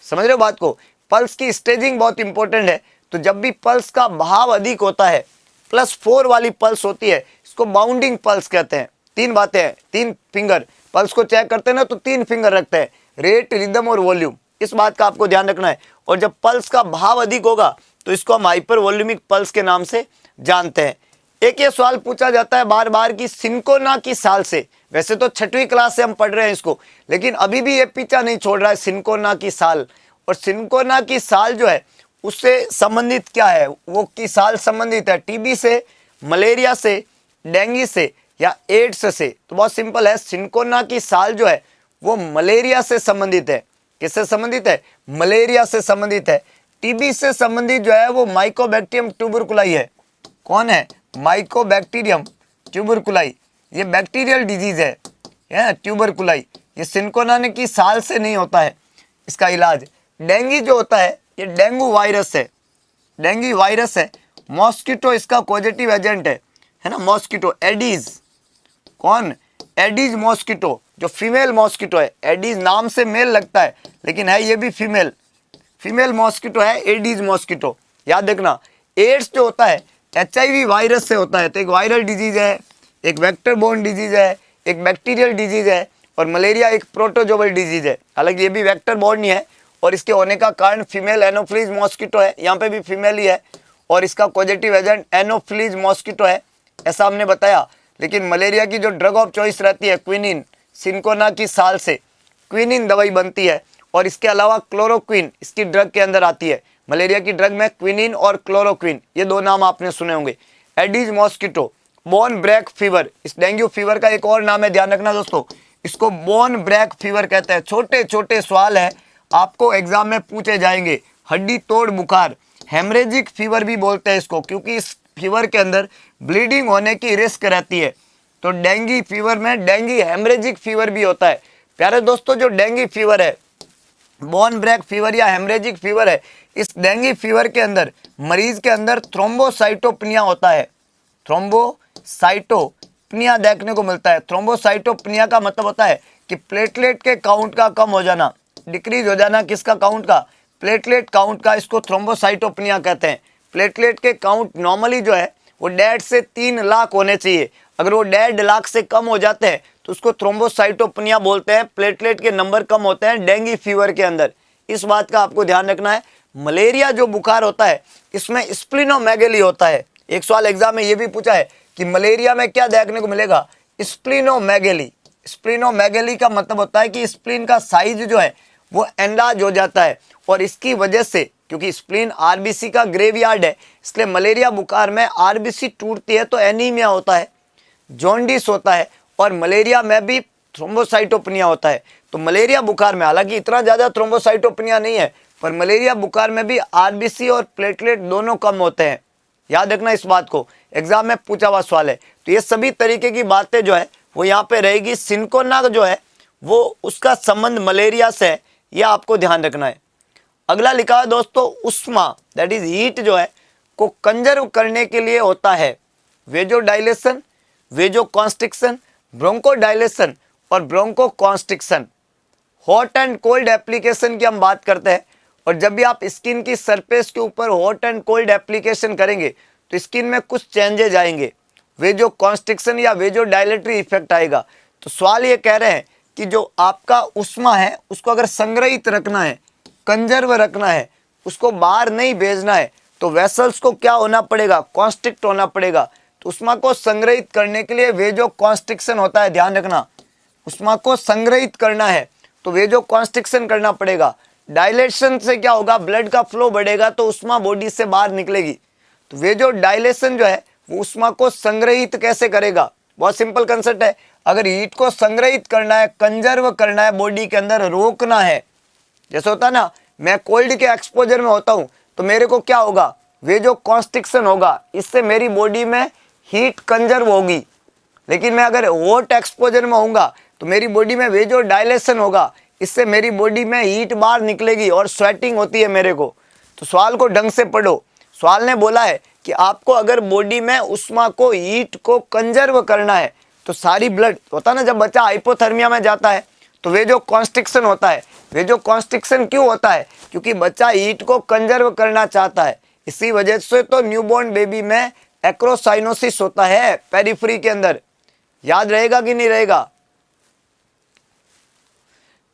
समझ रहे हो बात को। पल्स की स्टेजिंग बहुत इंपॉर्टेंट है। तो जब भी पल्स का बहाव अधिक होता है, +4 वाली पल्स होती है, इसको बाउंडिंग पल्स कहते हैं। तीन बातें हैं, 3 फिंगर, पल्स को चेक करते हैं ना तो 3 फिंगर रखते हैं, रेट, रिदम और वॉल्यूम। इस बात का आपको ध्यान रखना है। और जब पल्स का बहाव अधिक होगा तो इसको हम हाइपर वॉल्यूमिक पल्स के नाम से जानते हैं। एक ये सवाल पूछा जाता है बार बार कि सिंकोना की साल से, वैसे तो 6वीं क्लास से हम पढ़ रहे हैं इसको, लेकिन अभी भी ये पीछा नहीं छोड़ रहा है, सिंकोना की साल। और सिंकोना की साल जो है उससे संबंधित क्या है, वो की साल संबंधित है टीबी से, मलेरिया से, डेंगू से या एड्स से। तो बहुत सिंपल है, सिंकोना की साल जो है वो मलेरिया से संबंधित है। किससे संबंधित है, मलेरिया से संबंधित है। टीबी से संबंधित जो है वो माइकोबैक्टीरियम ट्यूबरकुलाई है। कौन है, माइकोबैक्टीरियम ट्यूबरकुलाई, ये बैक्टीरियल डिजीज है ट्यूबरकुलाई। ये सिंकोना की साल से नहीं होता है इसका इलाज। डेंगू जो होता है ये डेंगू वायरस है, डेंगू वायरस है, मॉस्किटो इसका पॉजिटिव एजेंट है ना, मॉस्किटो। एडीज, कौन? एडीज मॉस्किटो, जो फीमेल मॉस्किटो है। एडीज नाम से मेल लगता है लेकिन है ये भी फीमेल, फीमेल मॉस्किटो है एडीज मॉस्किटो। याद रखना, एड्स जो होता है HIV वायरस से होता है, तो एक वायरल डिजीज है, एक वेक्टर बोर्न डिजीज है, एक बैक्टीरियल डिजीज है, और मलेरिया एक प्रोटोजोवल डिजीज है। हालांकि ये भी वेक्टर बोर्न ही है और इसके होने का कारण फीमेल एनोफिलीज मॉस्किटो है, यहाँ पे भी फीमेल ही है, और इसका पॉजिटिव एजेंट एनोफिलीज मॉस्किटो है, ऐसा हमने बताया। लेकिन मलेरिया की जो ड्रग ऑफ चॉइस रहती है क्विनिन, सिंकोना की साल से क्विनिन दवाई बनती है, और इसके अलावा क्लोरोक्विन इसकी ड्रग के अंदर आती है। मलेरिया की ड्रग में क्विनिन और क्लोरोक्विन, ये दो नाम आपने सुने होंगे। Aedes mosquito, bone break fever, इस डेंगू फीवर का एक और नाम है, ध्यान रखना दोस्तों, इसको बोन ब्रेक फीवर कहते हैं। छोटे छोटे सवाल है, आपको एग्जाम में पूछे जाएंगे। हड्डी तोड़ बुखार, हेमरेजिक फीवर भी बोलते हैं इसको, क्योंकि इस फीवर के अंदर ब्लीडिंग होने की रिस्क रहती है। तो डेंगू फीवर में डेंगू हेमरेजिक फीवर भी होता है। प्यारे दोस्तों, जो डेंगू फीवर है, बोन ब्रेक फीवर या हेमरेजिक फीवर है, इस डेंगू फीवर के अंदर मरीज के अंदर थ्रोम्बोसाइटोपिनिया होता है। थ्रोम्बोसाइटोपिनिया देखने को मिलता है। थ्रोम्बोसाइटोपिनिया का मतलब होता है कि प्लेटलेट के काउंट का कम हो जाना, डिक्रीज हो जाना, किसका काउंट का? प्लेटलेट काउंट का, इसको थ्रोम्बोसाइटोपिनिया कहते हैं। प्लेटलेट के काउंट नॉर्मली जो है वो 1.5 से 3 लाख होने चाहिए। अगर वो 1.5 लाख से कम हो जाते हैं तो उसको थ्रोम्बोसाइटोपिनिया बोलते हैं। प्लेटलेट के नंबर कम होते हैं डेंगू फीवर के अंदर, इस बात का आपको ध्यान रखना है। मलेरिया जो बुखार होता है इसमें स्प्लिनोमेगेली होता है। एक सवाल एग्जाम में ये भी पूछा है कि मलेरिया में क्या देखने को मिलेगा? स्प्लिनोमेगेली। स्प्लिनोमेगेली का मतलब होता है कि स्प्लिन का साइज जो है वो एंलार्ज हो जाता है, और इसकी वजह से, क्योंकि स्प्लिन आरबीसी का ग्रेवयार्ड है, इसलिए मलेरिया बुखार में आरबीसी टूटती है तो एनीमिया होता है, जॉन्डिस होता है, और मलेरिया में भी थ्रोम्बोसाइटोपिनिया होता है। तो मलेरिया बुखार में हालांकि इतना ज़्यादा थ्रोम्बोसाइटोपिनिया नहीं है, पर मलेरिया बुखार में भी आरबीसी और प्लेटलेट दोनों कम होते हैं। याद रखना इस बात को, एग्जाम में पूछा हुआ सवाल है। तो ये सभी तरीके की बातें जो है वो यहाँ पे रहेगी। सिंकोना जो है वो उसका संबंध मलेरिया से है, यह आपको ध्यान रखना है। अगला लिखा है दोस्तों, उष्मा दैट इज हीट जो है को कंजर्व करने के लिए होता है वेजोडाइलेशन, वेजोकॉन्स्ट्रिक्शन, ब्रोंकोडाइलेशन और ब्रोंकोकॉन्स्ट्रिक्शन। हॉट एंड कोल्ड एप्लीकेशन की हम बात करते हैं, और जब भी आप स्किन की सरफेस के ऊपर हॉट एंड कोल्ड एप्लीकेशन करेंगे तो स्किन में कुछ चेंजेज आएंगे, वेजोकॉन्स्ट्रिक्शन या वेजोडाइलेटरी इफेक्ट आएगा। तो सवाल ये कह रहे हैं कि जो आपका उष्मा है उसको अगर संग्रहित रखना है, कंजर्व रखना है, उसको बाहर नहीं भेजना है, तो वेसल्स को क्या होना पड़ेगा? कॉन्स्ट्रिक्ट होना पड़ेगा। तो उष्मा को संग्रहित करने के लिए वेजो कॉन्स्ट्रिक्शन होता है, ध्यान रखना। उष्मा को संग्रहित करना है तो वेजो कॉन्स्ट्रिक्शन करना पड़ेगा। डायलेशन से क्या होगा? ब्लड का फ्लो बढ़ेगा तो उष्मा बॉडी से बाहर निकलेगी। तो वेजो डायलेशन जो है वो उष्मा को संग्रहित कैसे करेगा? बहुत सिंपल कंसेप्ट है। अगर हीट को संग्रहित करना है, कंजर्व करना है, बॉडी के अंदर रोकना है, जैसे होता है ना, मैं कोल्ड के एक्सपोजर में होता हूं तो मेरे को क्या होगा? वेजो कॉन्स्ट्रिक्शन होगा, इससे मेरी बॉडी में हीट कंजर्व होगी। लेकिन मैं अगर हॉट एक्सपोजर में होऊंगा तो मेरी बॉडी में वेजो डायलेशन होगा, इससे मेरी बॉडी में हीट बाहर निकलेगी और स्वेटिंग होती है मेरे को। तो सवाल को ढंग से पढ़ो। सवाल ने बोला है कि आपको अगर बॉडी में उष्मा को, हीट को कंजर्व करना है तो सारी ब्लड होता है ना, जब बच्चा हाइपोथर्मिया में जाता है तो वेजो कॉन्स्ट्रिक्शन होता है। वेजो कॉन्स्ट्रिक्शन क्यों होता है? क्योंकि बच्चा हीट को कंजर्व करना चाहता है। इसी वजह से तो न्यूबॉर्न बेबी में एक्रोसाइनोसिस होता है पेरिफेरी के अंदर। याद रहेगा कि नहीं रहेगा?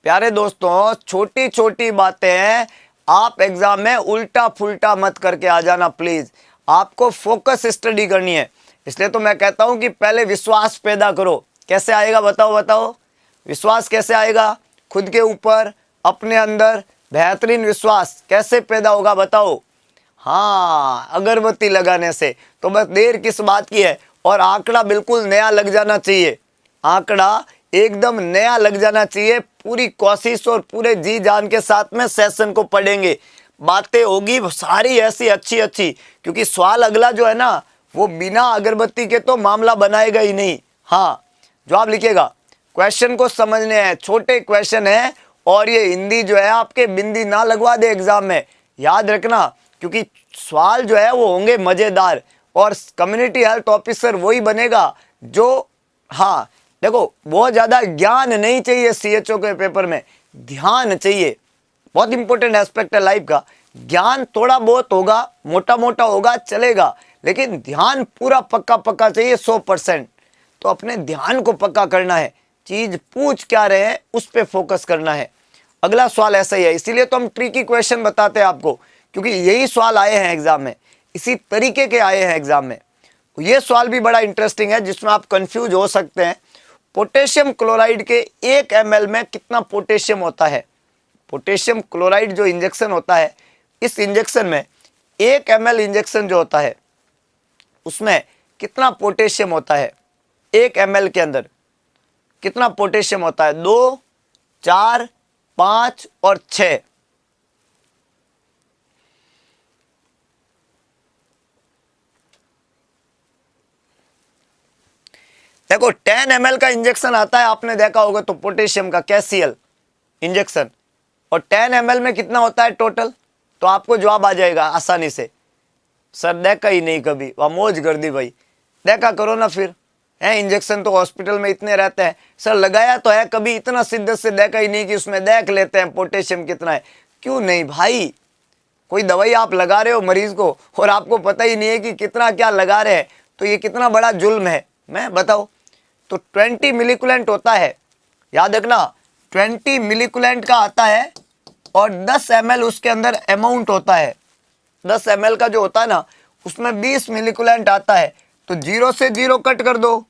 प्यारे दोस्तों, छोटी छोटी बातें हैं, आप एग्जाम में उल्टा फुल्टा मत करके आ जाना प्लीज। आपको फोकस स्टडी करनी है, इसलिए तो मैं कहता हूं कि पहले विश्वास पैदा करो। कैसे आएगा बताओ? बताओ विश्वास कैसे आएगा? खुद के ऊपर, अपने अंदर बेहतरीन विश्वास कैसे पैदा होगा बताओ? हाँ, अगरबत्ती लगाने से। तो बस देर किस बात की है? और आंकड़ा बिल्कुल नया लग जाना चाहिए, आंकड़ा एकदम नया लग जाना चाहिए। पूरी कोशिश और पूरे जी जान के साथ में सेशन को पढ़ेंगे, बातें होगी सारी ऐसी अच्छी अच्छी, क्योंकि सवाल अगला जो है ना वो बिना अगरबत्ती के तो मामला बनाएगा ही नहीं। हाँ, जवाब लिखिएगा। क्वेश्चन को समझने हैं, छोटे क्वेश्चन है, और ये हिंदी जो है आपके बिंदी ना लगवा दे एग्जाम में। याद रखना, क्योंकि सवाल जो है वो होंगे मजेदार, और कम्युनिटी हेल्थ ऑफिसर वही बनेगा जो, हाँ देखो बहुत ज्यादा ज्ञान नहीं चाहिए सीएचओ के पेपर में, ध्यान चाहिए। बहुत इंपॉर्टेंट एस्पेक्ट है लाइफ का। ज्ञान थोड़ा बहुत होगा, मोटा मोटा होगा चलेगा, लेकिन ध्यान पूरा पक्का पक्का चाहिए 100%। तो अपने ध्यान को पक्का करना है, चीज पूछ क्या रहे हैं उस पर फोकस करना है। अगला सवाल ऐसा ही है, इसीलिए तो हम ट्रिकी क्वेश्चन बताते हैं आपको, क्योंकि यही सवाल आए हैं एग्जाम में, इसी तरीके के आए हैं एग्जाम में। ये सवाल भी बड़ा इंटरेस्टिंग है जिसमें आप कंफ्यूज हो सकते हैं। पोटेशियम क्लोराइड के 1 ml में कितना पोटेशियम होता है? पोटेशियम क्लोराइड जो इंजेक्शन होता है, इस इंजेक्शन में 1 ml इंजेक्शन जो होता है उसमें कितना पोटेशियम होता है? 1 ml के अंदर कितना पोटेशियम होता है? 2, 4, 5 और 6। देखो 10 ml का इंजेक्शन आता है, आपने देखा होगा तो पोटेशियम का कैसियल इंजेक्शन, और 10 ml में कितना होता है टोटल? तो आपको जवाब आ जाएगा आसानी से। सर देखा ही नहीं कभी, वह मौज कर दी भाई, देखा करो ना फिर है। इंजेक्शन तो हॉस्पिटल में इतने रहते हैं, सर लगाया तो है कभी, इतना शिद्दत से देखा ही नहीं कि उसमें देख लेते हैं पोटेशियम कितना है। क्यों नहीं भाई, कोई दवाई आप लगा रहे हो मरीज को और आपको पता ही नहीं है कि कितना क्या लगा रहे हैं, तो ये कितना बड़ा जुल्म है, मैं बताओ। तो 20 मिलीकुलेंट होता है, याद रखना 20 मिलीकुलेंट का आता है, और 10 ml उसके अंदर अमाउंट होता है। 10 ml का जो होता है ना उसमें 20 मिलीकुलेंट आता है। तो 0 से 0 कट कर दो,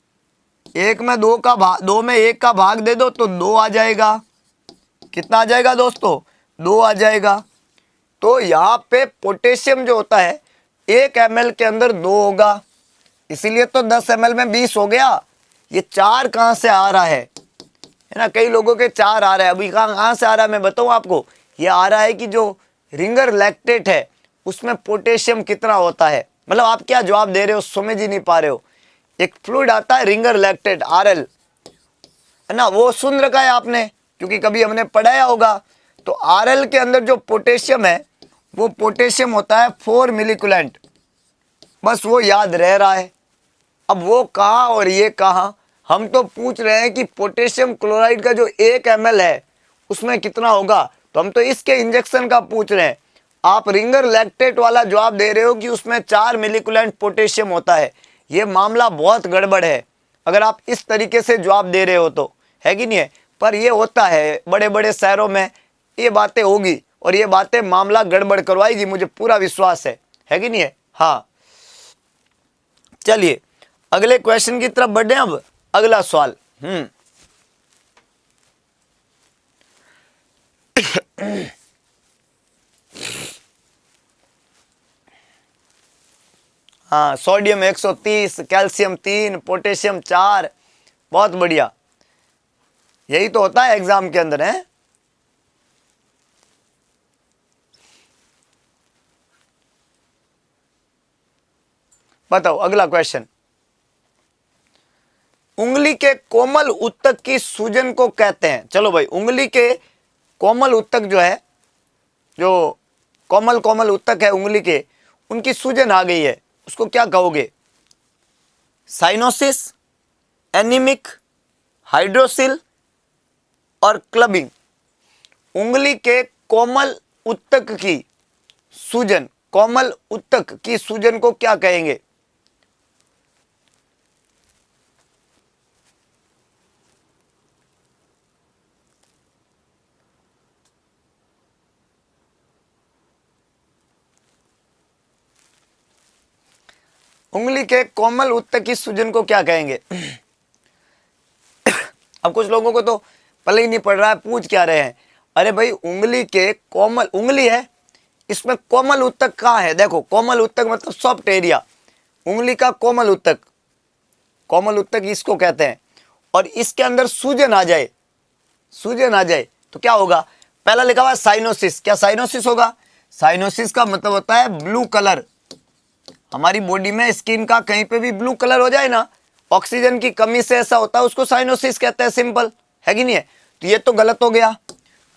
1 में 2 का भाग, 2 में 1 का भाग दे दो तो 2 आ जाएगा। कितना आ जाएगा दोस्तों? 2 आ जाएगा। तो यहाँ पे पोटेशियम जो होता है 1 ml के अंदर 2 होगा, इसीलिए तो 10 ml में 20 हो गया। ये 4 कहाँ से आ रहा है ना? कई लोगों के 4 आ रहा है, अभी कहाँ से आ रहा है मैं बताऊँ आपको। ये आ रहा है कि जो रिंगर लैक्टेट है उसमें पोटेशियम कितना होता है, मतलब आप क्या जवाब दे रहे हो समझ ही नहीं पा रहे हो। एक फ्लूइड आता है रिंगर लैक्टेट RL, है ना, वो सुन रखा है आपने क्योंकि कभी हमने पढ़ाया होगा। तो RL के अंदर जो पोटेशियम है वो पोटेशियम होता है 4 मिलीकुलेंट, बस वो याद रह रहा है। अब वो कहाँ और ये कहाँ, हम तो पूछ रहे हैं कि पोटेशियम क्लोराइड का जो 1 ml है उसमें कितना होगा, तो हम तो इसके इंजेक्शन का पूछ रहे हैं। आप रिंगर लैक्टेट वाला जवाब दे रहे हो कि उसमें 4 मिलीकुलेंट पोटेशियम होता है। ये मामला बहुत गड़बड़ है अगर आप इस तरीके से जवाब दे रहे हो तो, है कि नहीं है। पर ये होता है बड़े बड़े शहरों में, ये बातें होगी और ये बातें मामला गड़बड़ करवाएगी, मुझे पूरा विश्वास है कि नहीं है। हाँ चलिए अगले क्वेश्चन की तरफ बढ़े। अब अगला सवाल, हाँ सोडियम 130, कैल्शियम 3, पोटेशियम 4, बहुत बढ़िया। यही तो होता है एग्जाम के अंदर है। बताओ अगला क्वेश्चन, उंगली के कोमल उत्तक की सूजन को कहते हैं। चलो भाई, उंगली के कोमल उत्तक जो है, जो कोमल कोमल उत्तक है उंगली के, उनकी सूजन आ गई है, उसको क्या कहोगे? साइनोसिस, एनीमिक, हाइड्रोसिल और क्लबिंग। उंगली के कोमल उत्तक की सूजन, कोमल उत्तक की सूजन को क्या कहेंगे? उंगली के कोमल उत्तक की सूजन को क्या कहेंगे? अब कुछ लोगों को तो पता ही नहीं पड़ रहा है, पूछ क्या रहे हैं। अरे भाई उंगली के कोमल, उंगली है इसमें कोमल उत्तक कहाँ है? देखो कोमल उत्तक मतलब सॉफ्ट एरिया, उंगली का कोमल उत्तक, कोमल उत्तक इसको कहते हैं। और इसके अंदर सूजन आ जाए, सूजन आ जाए तो क्या होगा? पहला लिखा हुआ है साइनोसिस, क्या साइनोसिस होगा? साइनोसिस का मतलब होता है ब्लू कलर। हमारी बॉडी में स्किन का कहीं पे भी ब्लू कलर हो जाए ना, ऑक्सीजन की कमी से ऐसा होता है, उसको साइनोसिस कहते हैं, सिंपल है कि नहीं है। तो ये तो गलत हो गया।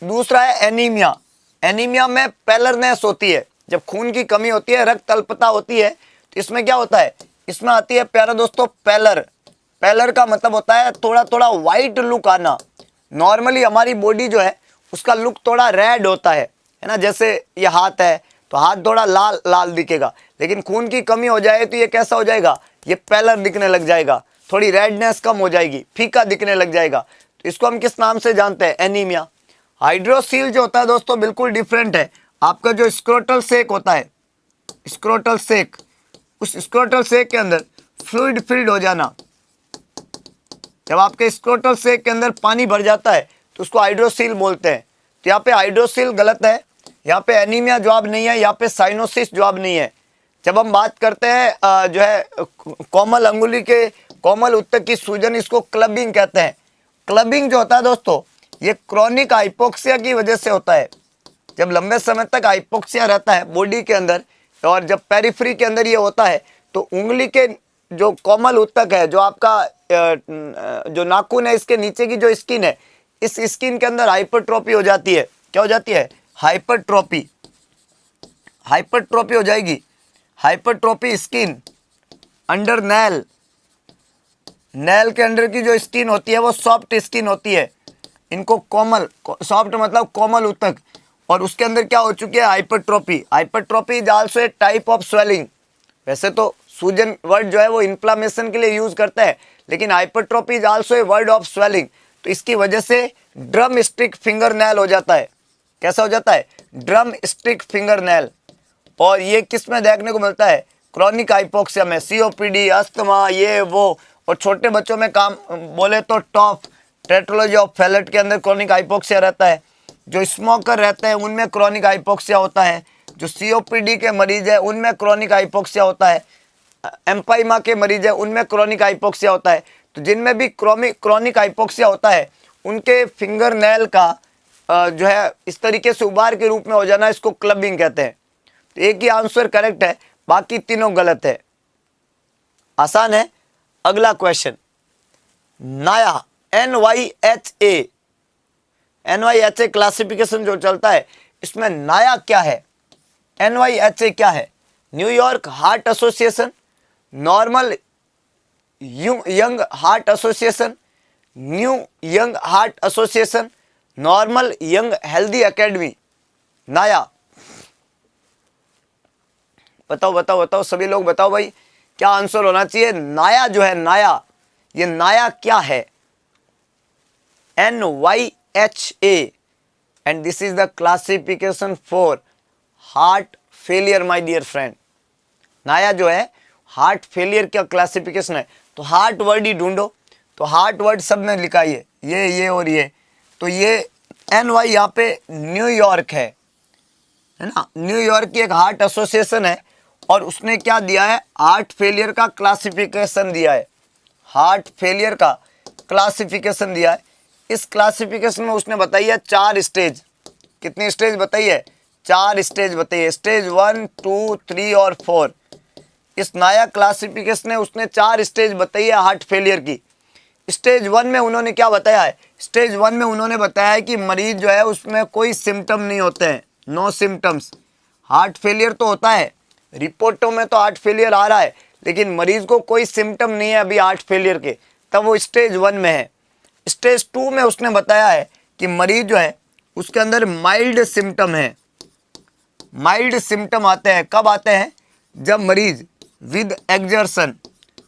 दूसरा है एनीमिया, एनीमिया में पेलरनेस होती है, जब खून की कमी होती है, रक्त अल्पता होती है, तो इसमें क्या होता है, इसमें आती है प्यारे दोस्तों पैलर। पैलर का मतलब होता है थोड़ा थोड़ा व्हाइट लुक आना। नॉर्मली हमारी बॉडी जो है उसका लुक थोड़ा रेड होता है ना, जैसे ये हाथ है तो हाथ थोड़ा लाल लाल दिखेगा, लेकिन खून की कमी हो जाए तो ये कैसा हो जाएगा, ये पैलर दिखने लग जाएगा, थोड़ी रेडनेस कम हो जाएगी, फीका दिखने लग जाएगा। तो इसको हम किस नाम से जानते हैं, एनीमिया। हाइड्रोसील जो होता है दोस्तों बिल्कुल डिफरेंट है। आपका जो स्क्रोटल सेक होता है, स्क्रोटल सेक, उस स्क्रोटल सेक के अंदर फ्लूइड फिल्ड हो जाना, जब आपके स्क्रोटल सेक के अंदर पानी भर जाता है तो उसको हाइड्रोसील बोलते हैं। तो यहाँ पे हाइड्रोसील गलत है, यहाँ पे एनीमिया जवाब नहीं है, यहाँ पे साइनोसिस जवाब नहीं है। जब हम बात करते हैं जो है कोमल अंगुली के कोमल उत्तक की सूजन, इसको क्लबिंग कहते हैं। क्लबिंग जो होता है दोस्तों ये क्रोनिक हाइपोक्सिया की वजह से होता है। जब लंबे समय तक हाइपोक्सिया रहता है बॉडी के अंदर और जब पेरिफेरी के अंदर ये होता है तो उंगली के जो कोमल उत्तक है, जो आपका जो नाखून है, इसके नीचे की जो स्किन है, इस स्किन के अंदर हाइपरट्रोफी हो जाती है। क्या हो जाती है, हाइपरट्रोफी। हाइपरट्रोफी हो जाएगी, hypertrophy skin under nail. Nail के अंदर की जो स्किन होती है वो सॉफ्ट स्किन होती है, इनको कोमल, सॉफ्ट मतलब कोमल उत्तक, और उसके अंदर क्या हो चुकी है, hypertrophy. Hypertrophy is also a type of swelling. वैसे तो सूजन वर्ड जो है वो इन्फ्लामेशन के लिए यूज करता है, लेकिन hypertrophy is also a word of swelling. तो इसकी वजह से ड्रम स्टिक फिंगर नेल हो जाता है। कैसा हो जाता है, ड्रम स्टिक फिंगर नेल। और ये किस में देखने को मिलता है, क्रॉनिक हाइपोक्सिया में, सीओपीडी, अस्थमा, ये वो। और छोटे बच्चों में काम बोले तो टॉफ टेट्रोलॉजी ऑफ फैलेट के अंदर क्रॉनिक हाइपोक्सिया रहता है। जो स्मोकर रहते हैं उनमें क्रॉनिक हाइपोक्सिया होता है। जो सीओपीडी के मरीज है उनमें क्रॉनिक हाइपोक्सिया होता है। एम्पाइमा के मरीज है उनमें क्रॉनिक हाइपोक्सिया होता है। तो जिनमें भी क्रॉनिक हाइपोक्सिया होता है उनके फिंगर नेल का जो है इस तरीके से उबार के रूप में हो जाना, इसको क्लबिंग कहते हैं। तो एक ही आंसर करेक्ट है, बाकी तीनों गलत है। आसान है। अगला क्वेश्चन, नाया, NYHA, NYHA क्लासिफिकेशन जो चलता है इसमें नाया क्या है, NYHA क्या है, New York heart association, normal young heart association, new young heart association, normal young healthy academy. नाया, बताओ बताओ बताओ सभी लोग बताओ भाई, क्या आंसर होना चाहिए। नाया जो है, नाया, ये नाया क्या है, NYHA, and this is the classification for heart failure my dear friend. NYHA जो है हार्ट फेलियर का क्लासिफिकेशन है। तो हार्ट वर्ड ही ढूंढो, तो हार्ट वर्ड सब में लिखा है, ये और ये। तो ये NY यहाँ पे न्यूयॉर्क है ना, न्यूयॉर्क की एक हार्ट एसोसिएशन है और उसने क्या दिया है, हार्ट फेलियर का क्लासिफिकेशन दिया है। हार्ट फेलियर का क्लासिफिकेशन दिया है। इस क्लासिफिकेशन में उसने बताई है 4 स्टेज। कितनी स्टेज बताई है, 4 स्टेज बताई है, स्टेज 1, 2, 3 और 4। इस नया क्लासिफिकेशन में उसने 4 स्टेज बताई है हार्ट फेलियर की। स्टेज 1 में उन्होंने क्या बताया है, स्टेज 1 में उन्होंने बताया है कि मरीज जो है उसमें कोई सिम्टम नहीं होते हैं, नो सिम्टम्स। हार्ट फेलियर तो होता है, रिपोर्टों में तो हार्ट फेलियर आ रहा है, लेकिन मरीज को कोई सिम्टम नहीं है अभी हार्ट फेलियर के, तब वो स्टेज 1 में है। स्टेज 2 में उसने बताया है कि मरीज जो है उसके अंदर माइल्ड सिम्टम है। माइल्ड सिम्टम आते हैं, कब आते हैं, जब मरीज विद एक्जर्सन,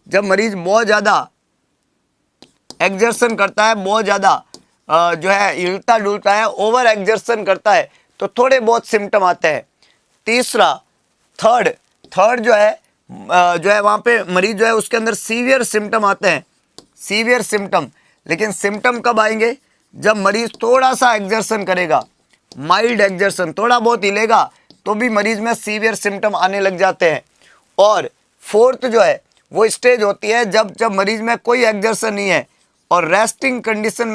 जब मरीज बहुत ज़्यादा एक्जर्सन करता है, बहुत ज़्यादा जो है हिलता डुलता है, ओवर एक्जर्सन करता है, तो थोड़े बहुत सिम्टम आते हैं। तीसरा, थर्ड जो है वहाँ पे मरीज जो है उसके अंदर सीवियर सिम्टम आते हैं, सीवियर सिम्टम। लेकिन सिम्टम कब आएंगे, जब मरीज थोड़ा सा एक्जर्सन करेगा, माइल्ड एक्जर्सन, थोड़ा बहुत हिलेगा तो भी मरीज में सीवियर सिम्टम आने लग जाते हैं। और फोर्थ जो है वो स्टेज होती है जब मरीज में कोई एक्जर्सन नहीं है और रेस्टिंग कंडीशन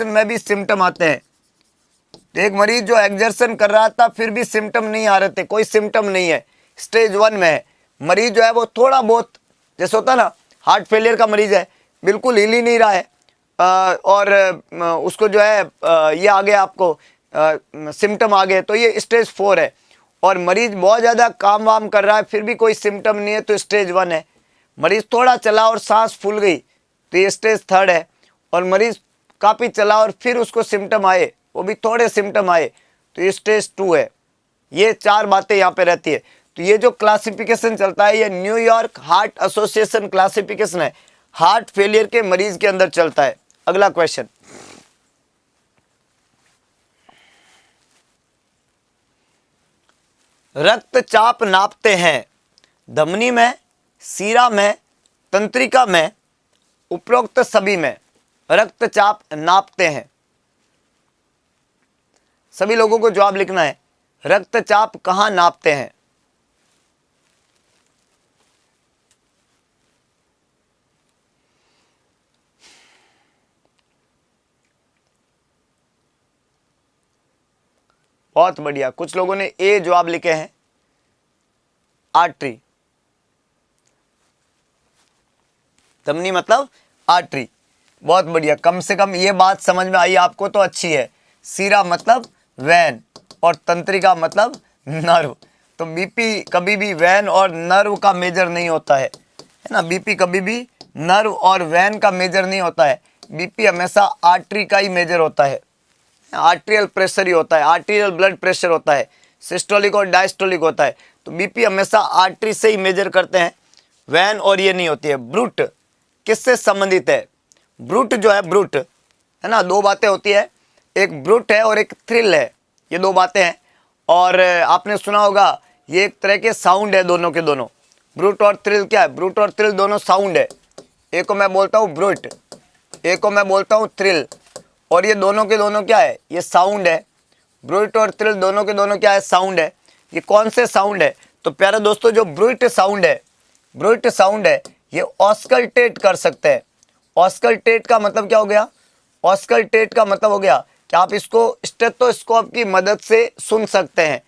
में भी सिम्टम आते हैं। तो एक मरीज जो एक्जर्सन कर रहा था फिर भी सिम्टम नहीं आ रहे थे, कोई सिम्टम नहीं है, स्टेज 1 में है। मरीज जो है वो थोड़ा बहुत, जैसे होता है ना, हार्ट फेलियर का मरीज है, बिल्कुल हिल ही नहीं रहा है और उसको जो है ये आ गया, आपको सिम्टम आ गए, तो ये स्टेज 4 है। और मरीज बहुत ज़्यादा काम वाम कर रहा है फिर भी कोई सिम्टम नहीं है तो स्टेज 1 है। मरीज थोड़ा चला और सांस फूल गई तो ये स्टेज 3 है। और मरीज काफ़ी चला और फिर उसको सिम्टम आए, वो भी थोड़े सिम्टम आए, तो ये स्टेज 2 है। ये 4 बातें यहाँ पे रहती है। तो ये जो क्लासिफिकेशन चलता है ये न्यूयॉर्क हार्ट एसोसिएशन क्लासिफिकेशन है, हार्ट फेलियर के मरीज के अंदर चलता है। अगला क्वेश्चन, रक्तचाप नापते हैं धमनी में, सीरा में, तंत्रिका में, उपरोक्त सभी में रक्तचाप नापते हैं। सभी लोगों को जवाब लिखना है, रक्तचाप कहां नापते हैं। बहुत बढ़िया, कुछ लोगों ने ए जवाब लिखे हैं, आर्टरी। धमनी मतलब आर्टरी, बहुत बढ़िया, कम से कम ये बात समझ में आई आपको तो अच्छी है। सीरा मतलब वैन और तंत्रिका मतलब नर्व। तो बीपी कभी भी वैन और नर्व का मेजर नहीं होता है ना, बीपी कभी भी नर्व और वैन का मेजर नहीं होता है। बीपी हमेशा आर्टरी का ही मेजर होता है, आर्टेरियल प्रेशर ही होता है, आर्टेरियल ब्लड प्रेशर होता है, सिस्टोलिक और डायस्टोलिक होता है। तो बीपी हमेशा आर्टरी से ही मेजर करते हैं, वैन और ये नहीं होती है। ब्रूट किससे संबंधित है? ब्रूट जो है, ब्रूट है ना, दो बातें होती है, एक ब्रूट है और एक थ्रिल है, ये दो बातें हैं। और आपने सुना होगा ये एक तरह के साउंड है दोनों के दोनों। ब्रूट और थ्रिल क्या है? ब्रूट और थ्रिल दोनों साउंड है, एक को मैं बोलता हूँ ब्रूट, एक को मैं बोलता हूँ थ्रिल, और ये दोनों के दोनों क्या है? ये साउंड है। ब्रूट और थ्रिल दोनों के दोनों क्या है? साउंड है। ये कौन से साउंड है? तो प्यारे दोस्तों, जो ब्रूट साउंड है, ब्रूट साउंड है, ये ऑस्कल्टेट कर सकते हैं। ऑस्कल्टेट का मतलब क्या हो गया? ऑस्कल्टेट का मतलब हो गया कि आप इसको स्टेथोस्कोप की मदद से सुन सकते हैं।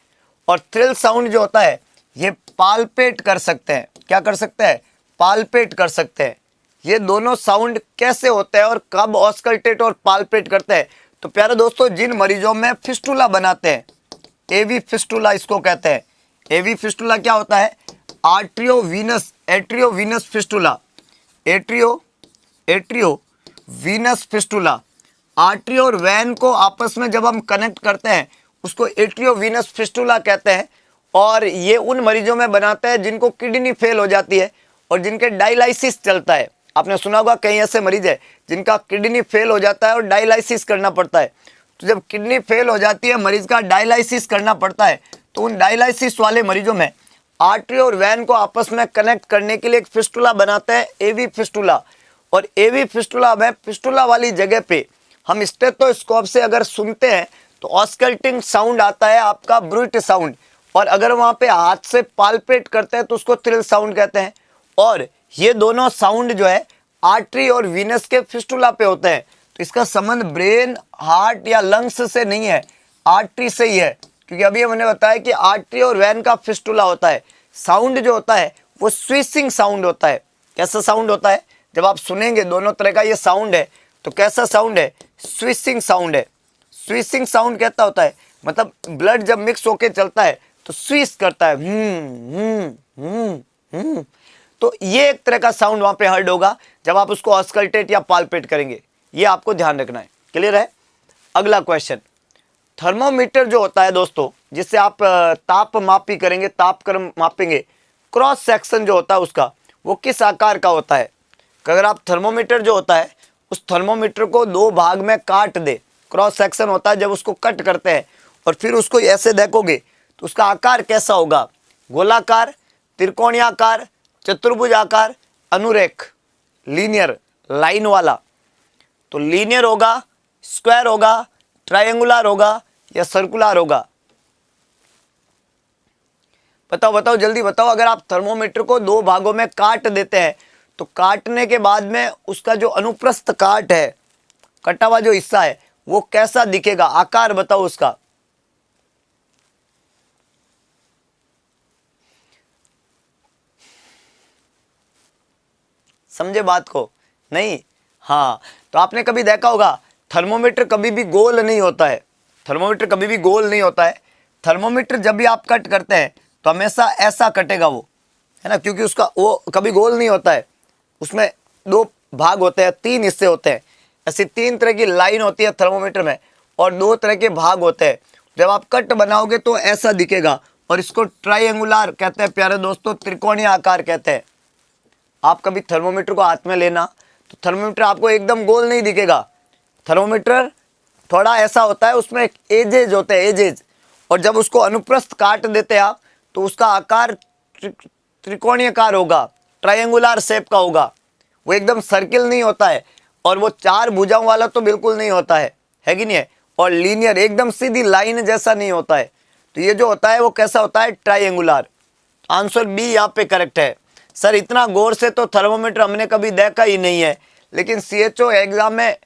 और थ्रिल साउंड जो होता है ये पाल्पेट कर सकते हैं। क्या कर सकते हैं? पाल्पेट कर सकते हैं। ये दोनों साउंड कैसे होते हैं और कब ऑस्कल्टेट और पाल्पेट करते हैं? तो प्यारे दोस्तों, जिन मरीजों में फिस्टुला बनाते हैं, एवी फिस्टुला इसको कहते हैं। एवी फिस्टुला क्या होता है? एट्रियोवीनस फिस्टुला, एट्रियोवीनस फिस्टुला। आर्टरी और वैन को आपस में जब हम कनेक्ट करते हैं उसको एट्रियोवीनस फिस्टुला कहते हैं। और ये उन मरीजों में बनाता है जिनको किडनी फेल हो जाती है और जिनके डायलिसिस चलता है। आपने सुना होगा कई ऐसे मरीज है जिनका किडनी फेल हो जाता है और डायलिसिस करना पड़ता है। तो जब किडनी फेल हो जाती है, मरीज का डायलिसिस करना पड़ता है, तो उन डायलिसिस वाले मरीजों में आर्टरी और वैन को आपस में कनेक्ट करने के लिए एक फिस्टुला बनाते हैं, एवी फिस्टुला। और एवी फिस्टुला में, फिस्टुला वाली जगह पे हम स्टेथोस्कोप से अगर सुनते हैं तो ऑस्कल्टिंग साउंड आता है, आपका ब्रूट साउंड। और अगर वहां पे हाथ से पाल्पेट करते हैं तो उसको थ्रिल साउंड कहते हैं। और ये दोनों साउंड जो है आर्टरी और वीनस के फिस्टुला पे होते हैं। तो इसका संबंध ब्रेन, हार्ट या लंग्स से नहीं है, आर्टरी से ही है। क्योंकि अभी हमने बताया कि आर्टरी और वैन का फिस्टुला होता है। साउंड जो होता है वो स्विसिंग साउंड होता है। कैसा साउंड होता है? जब आप सुनेंगे दोनों तरह का ये साउंड है तो कैसा साउंड है? स्विसिंग साउंड है। स्विसिंग साउंड कहता होता है, मतलब ब्लड जब मिक्स होके चलता है तो स्विस करता है, तो ये एक तरह का साउंड वहां पे हर्ड होगा जब आप उसको ऑस्कल्टेट या पाल्पेट करेंगे। ये आपको ध्यान रखना है। क्लियर है? अगला क्वेश्चन, थर्मोमीटर जो होता है दोस्तों, जिससे आप ताप मापी करेंगे, तापक्रम मापेंगे, क्रॉस सेक्शन जो होता है उसका, वो किस आकार का होता है? अगर आप थर्मोमीटर जो होता है उस थर्मोमीटर को दो भाग में काट दे, क्रॉस सेक्शन होता है, जब उसको कट करते हैं और फिर उसको ऐसे देखोगे तो उसका आकार कैसा होगा? गोलाकार, त्रिकोणीयाकार, चतुर्भुज आकार, अनुरेख, लीनियर, लाइन वाला। तो लीनियर होगा, स्क्वायर होगा, ट्रायंगुलर होगा या सर्कुलर होगा? बताओ बताओ, जल्दी बताओ। अगर आप थर्मोमीटर को दो भागों में काट देते हैं तो काटने के बाद में उसका जो अनुप्रस्थ काट है, कटा हुआ जो हिस्सा है, वो कैसा दिखेगा? आकार बताओ उसका। समझे बात को? नहीं? हाँ, तो आपने कभी देखा होगा थर्मोमीटर कभी भी गोल नहीं होता है। थर्मोमीटर कभी भी गोल नहीं होता है। थर्मोमीटर जब भी आप कट करते हैं तो हमेशा ऐसा कटेगा वो, है ना, क्योंकि उसका वो कभी गोल नहीं होता है, उसमें दो भाग होते हैं, तीन हिस्से होते हैं। ऐसी तीन तरह की लाइन होती है थर्मोमीटर में और दो तरह के भाग होते हैं। जब आप कट बनाओगे तो ऐसा दिखेगा और इसको ट्रायंगुलर कहते हैं प्यारे दोस्तों, त्रिकोणीय आकार कहते हैं। आप कभी थर्मोमीटर को हाथ में लेना तो थर्मोमीटर आपको एकदम गोल नहीं दिखेगा, थर्मोमीटर थोड़ा ऐसा होता है, उसमें एक एजेज होते हैं, एजेज, और जब उसको अनुप्रस्थ काट देते हैं आप तो उसका आकार त्रिकोणीयकार होगा, ट्रायंगुलर शेप का होगा। वो एकदम सर्किल नहीं होता है और वो चार भुजाओं वाला तो बिल्कुल नहीं होता है कि नहीं है, और लीनियर एकदम सीधी लाइन जैसा नहीं होता है। तो ये जो होता है वो कैसा होता है, ट्रायंगुलर। आंसर बी यहाँ पे करेक्ट है। सर इतना गौर से तो थर्मोमीटर हमने कभी देखा ही नहीं है, लेकिन CHO एग्जाम में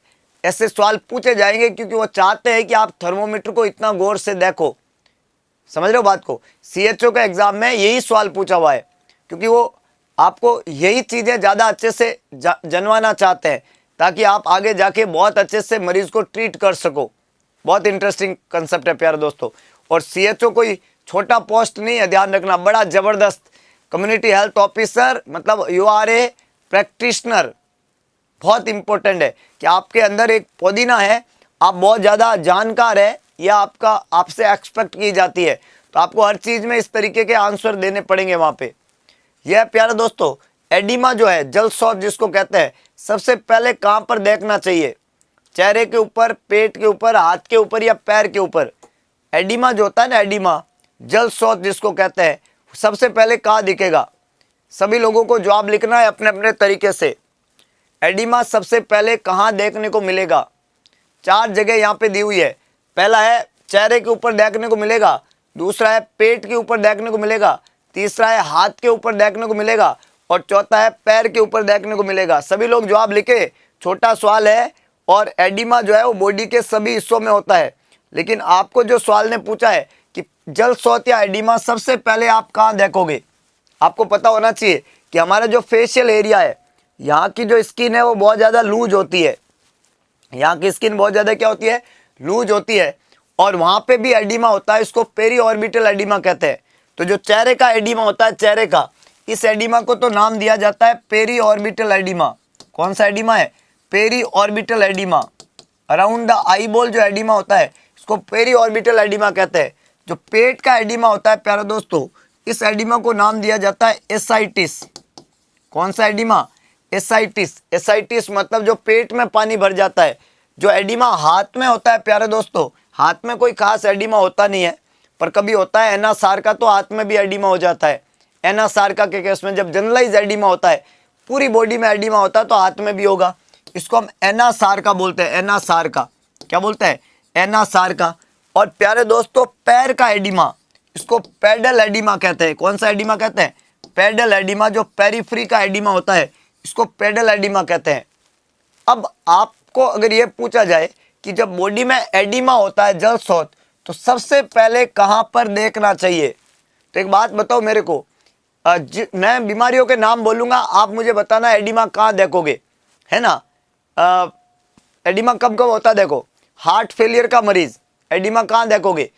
ऐसे सवाल पूछे जाएंगे क्योंकि वो चाहते हैं कि आप थर्मोमीटर को इतना गौर से देखो। समझ रहे हो बात को, CHO के एग्जाम में यही सवाल पूछा हुआ है क्योंकि वो आपको यही चीजें ज्यादा अच्छे से जनवाना चाहते हैं ताकि आप आगे जाके बहुत अच्छे से मरीज को ट्रीट कर सको। बहुत इंटरेस्टिंग कंसेप्ट है प्यारे दोस्तों। और CHO कोई छोटा पोस्ट नहीं है, ध्यान रखना, बड़ा जबरदस्त कम्युनिटी हेल्थ ऑफिसर, मतलब यू आर ए प्रैक्टिशनर। बहुत इंपॉर्टेंट है कि आपके अंदर एक पुदीना है, आप बहुत ज़्यादा जानकार है, या आपसे एक्सपेक्ट की जाती है, तो आपको हर चीज़ में इस तरीके के आंसर देने पड़ेंगे वहाँ पे। यह प्यारे दोस्तों एडिमा जो है, जल शौच जिसको कहते हैं, सबसे पहले कहाँ पर देखना चाहिए, चेहरे के ऊपर, पेट के ऊपर, हाथ के ऊपर या पैर के ऊपर। एडिमा जो होता है ना, एडिमा जल शौच जिसको कहते हैं, सबसे पहले कहाँ दिखेगा। सभी लोगों को जवाब लिखना है अपने अपने तरीके से। एडिमा सबसे पहले कहाँ देखने को मिलेगा, चार जगह यहाँ पे दी हुई है। पहला है चेहरे के ऊपर देखने को मिलेगा, दूसरा है पेट के ऊपर देखने को मिलेगा, तीसरा है हाथ के ऊपर देखने को मिलेगा, और चौथा है पैर के ऊपर देखने को मिलेगा। सभी लोग जवाब लिखे, छोटा सवाल है। और एडिमा जो है वो बॉडी के सभी हिस्सों में होता है, लेकिन आपको जो सवाल ने पूछा है कि जल शौच या एडिमा सबसे पहले आप कहाँ देखोगे, आपको पता होना चाहिए कि हमारा जो फेशियल एरिया है, यहाँ की जो स्किन है वो बहुत ज़्यादा लूज होती है, यहाँ की स्किन बहुत ज़्यादा क्या होती है, लूज होती है, और वहाँ पे भी एडिमा होता है, इसको पेरी ऑर्बिटल एडिमा कहते हैं। तो जो चेहरे का एडिमा होता है, चेहरे का, इस एडिमा को तो नाम दिया जाता है पेरी ऑर्बिटल एडिमा। कौन सा एडिमा है, peri orbital oedema. Around the eye ball जो एडिमा होता है इसको पेरी ऑर्बिटल एडिमा कहते हैं। जो पेट का एडिमा होता है प्यारे दोस्तों, इस एडिमा को नाम दिया जाता है एसाइटिस। कौन सा एडिमा, एसाइटिस। एसाइटिस मतलब जो पेट में पानी भर जाता है। जो एडिमा हाथ में होता है प्यारे दोस्तों, हाथ में कोई खास एडिमा होता नहीं है, पर कभी होता है एनासार का, तो हाथ में भी एडिमा हो जाता है। एनासार का के केस में जब जनरलाइज एडिमा होता है, पूरी बॉडी में एडिमा होता है, तो हाथ में भी होगा। इसको हम एनासार का बोलते हैं, एनासार का। क्या बोलते हैं, एनासार का। और प्यारे दोस्तों पैर का एडिमा, इसको पेडल एडिमा कहते हैं। कौन सा एडिमा कहते हैं, पेडल एडिमा। जो पेरिफ्री का एडिमा होता है इसको पेडल एडिमा कहते हैं। अब आपको अगर ये पूछा जाए कि जब बॉडी में एडिमा होता है, जल शौच, तो सबसे पहले कहाँ पर देखना चाहिए, तो एक बात बताओ मेरे को, मैं बीमारियों के नाम बोलूँगा, आप मुझे बताना एडिमा कहाँ देखोगे, है ना। एडिमा कब कब होता है, देखो, हार्ट फेलियर का मरीज, एडिमा कहाँ देखोगे।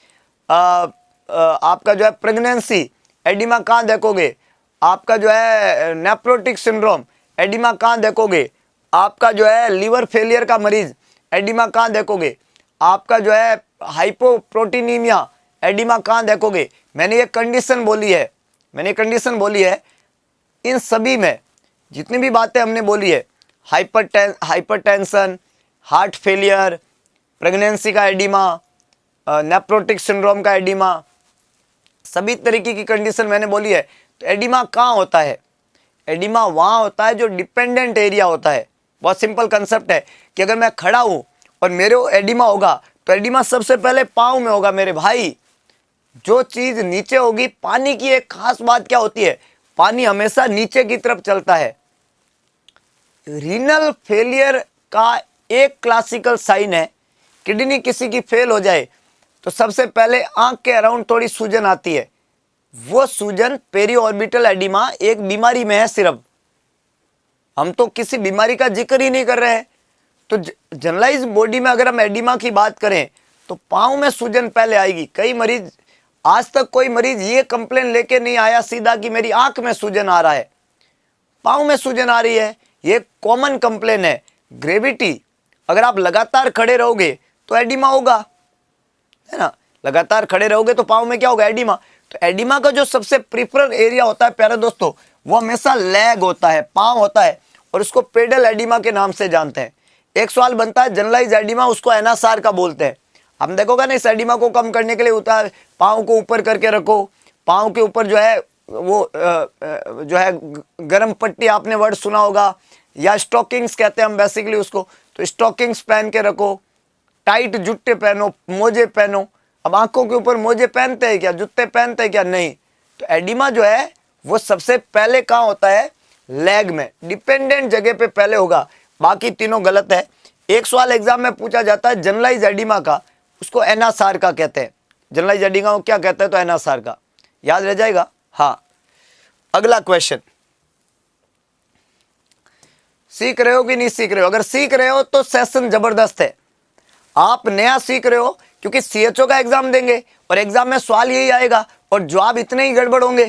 आपका जो है प्रेगनेंसी, एडिमा कहाँ देखोगे। आपका जो है नेफ्रोटिक सिंड्रोम, एडिमा कहाँ देखोगे। आपका जो है लीवर फेलियर का मरीज, एडिमा कहाँ देखोगे। आपका जो है हाइपोप्रोटीनीमिया, एडिमा कहाँ देखोगे। मैंने ये कंडीशन बोली है, इन सभी में जितनी भी बातें हमने बोली है, हाइपरटेंशन, हार्ट फेलियर, प्रेगनेंसी का एडिमा, नेफ्रोटिक सिंड्रोम का एडिमा, सभी तरीके की कंडीशन मैंने बोली है। तो एडिमा कहाँ होता है, एडिमा वहाँ होता है जो डिपेंडेंट एरिया होता है। बहुत सिंपल कंसेप्ट है कि अगर मैं खड़ा हूँ और मेरे को एडिमा होगा, तो एडिमा सबसे पहले पाँव में होगा मेरे भाई। जो चीज़ नीचे होगी, पानी की एक खास बात क्या होती है, पानी हमेशा नीचे की तरफ चलता है। रीनल फेलियर का एक क्लासिकल साइन है, किडनी किसी की फेल हो जाए तो सबसे पहले आंख के अराउंड थोड़ी सूजन आती है। वो सूजन पेरी ऑर्बिटल एडिमा एक बीमारी में है सिर्फ, हम तो किसी बीमारी का जिक्र ही नहीं कर रहे हैं। तो जनरलाइज बॉडी में अगर हम एडिमा की बात करें तो पाँव में सूजन पहले आएगी। कई मरीज आज तक कोई मरीज ये कंप्लेन लेके नहीं आया सीधा कि मेरी आंख में सूजन आ रहा है, पाँव में सूजन आ रही है। ये कॉमन कंप्लेन है। ग्रेविटी, अगर आप लगातार खड़े रहोगे तो एडिमा होगा, है ना। लगातार खड़े रहोगे तो पाँव में क्या होगा, एडिमा। तो एडिमा का जो सबसे प्रिफर एरिया होता है प्यारे दोस्तों, वो हमेशा लेग होता है, पाँव होता है, और उसको पेडल एडिमा के नाम से जानते हैं। एक सवाल बनता है जनरलाइज एडिमा, उसको एनासार का बोलते हैं। हम देखोगे ना, इस एडिमा को कम करने के लिए होता है पाँव को ऊपर करके रखो, पाँव के ऊपर जो है वो जो है गरम पट्टी, आपने वर्ड सुना होगा, या स्टॉकिंग्स कहते हैं हम बेसिकली उसको। तो स्टॉकिंग्स पहन के रखो, टाइट जूते पहनो, मोजे पहनो। अब आंखों के ऊपर मोजे पहनते हैं क्या, जूते पहनते हैं क्या, नहीं। तो एडिमा जो है वो सबसे पहले कहाँ होता है, लेग में, डिपेंडेंट जगह पे पहले होगा, बाकी तीनों गलत है। एक सवाल एग्जाम में पूछा जाता है जनरलाइज एडिमा का, उसको एनासार का कहते हैं। जनरलाइज एडिमा को क्या कहते हैं, तो एनासार का, याद रह जाएगा। हाँ, अगला क्वेश्चन, सीख रहे हो कि नहीं सीख रहे हो? अगर सीख रहे हो तो सेशन जबरदस्त है। आप नया सीख रहे हो क्योंकि सीएचओ का एग्जाम देंगे और एग्जाम में सवाल यही आएगा और जवाब इतने ही गड़बड़ होंगे।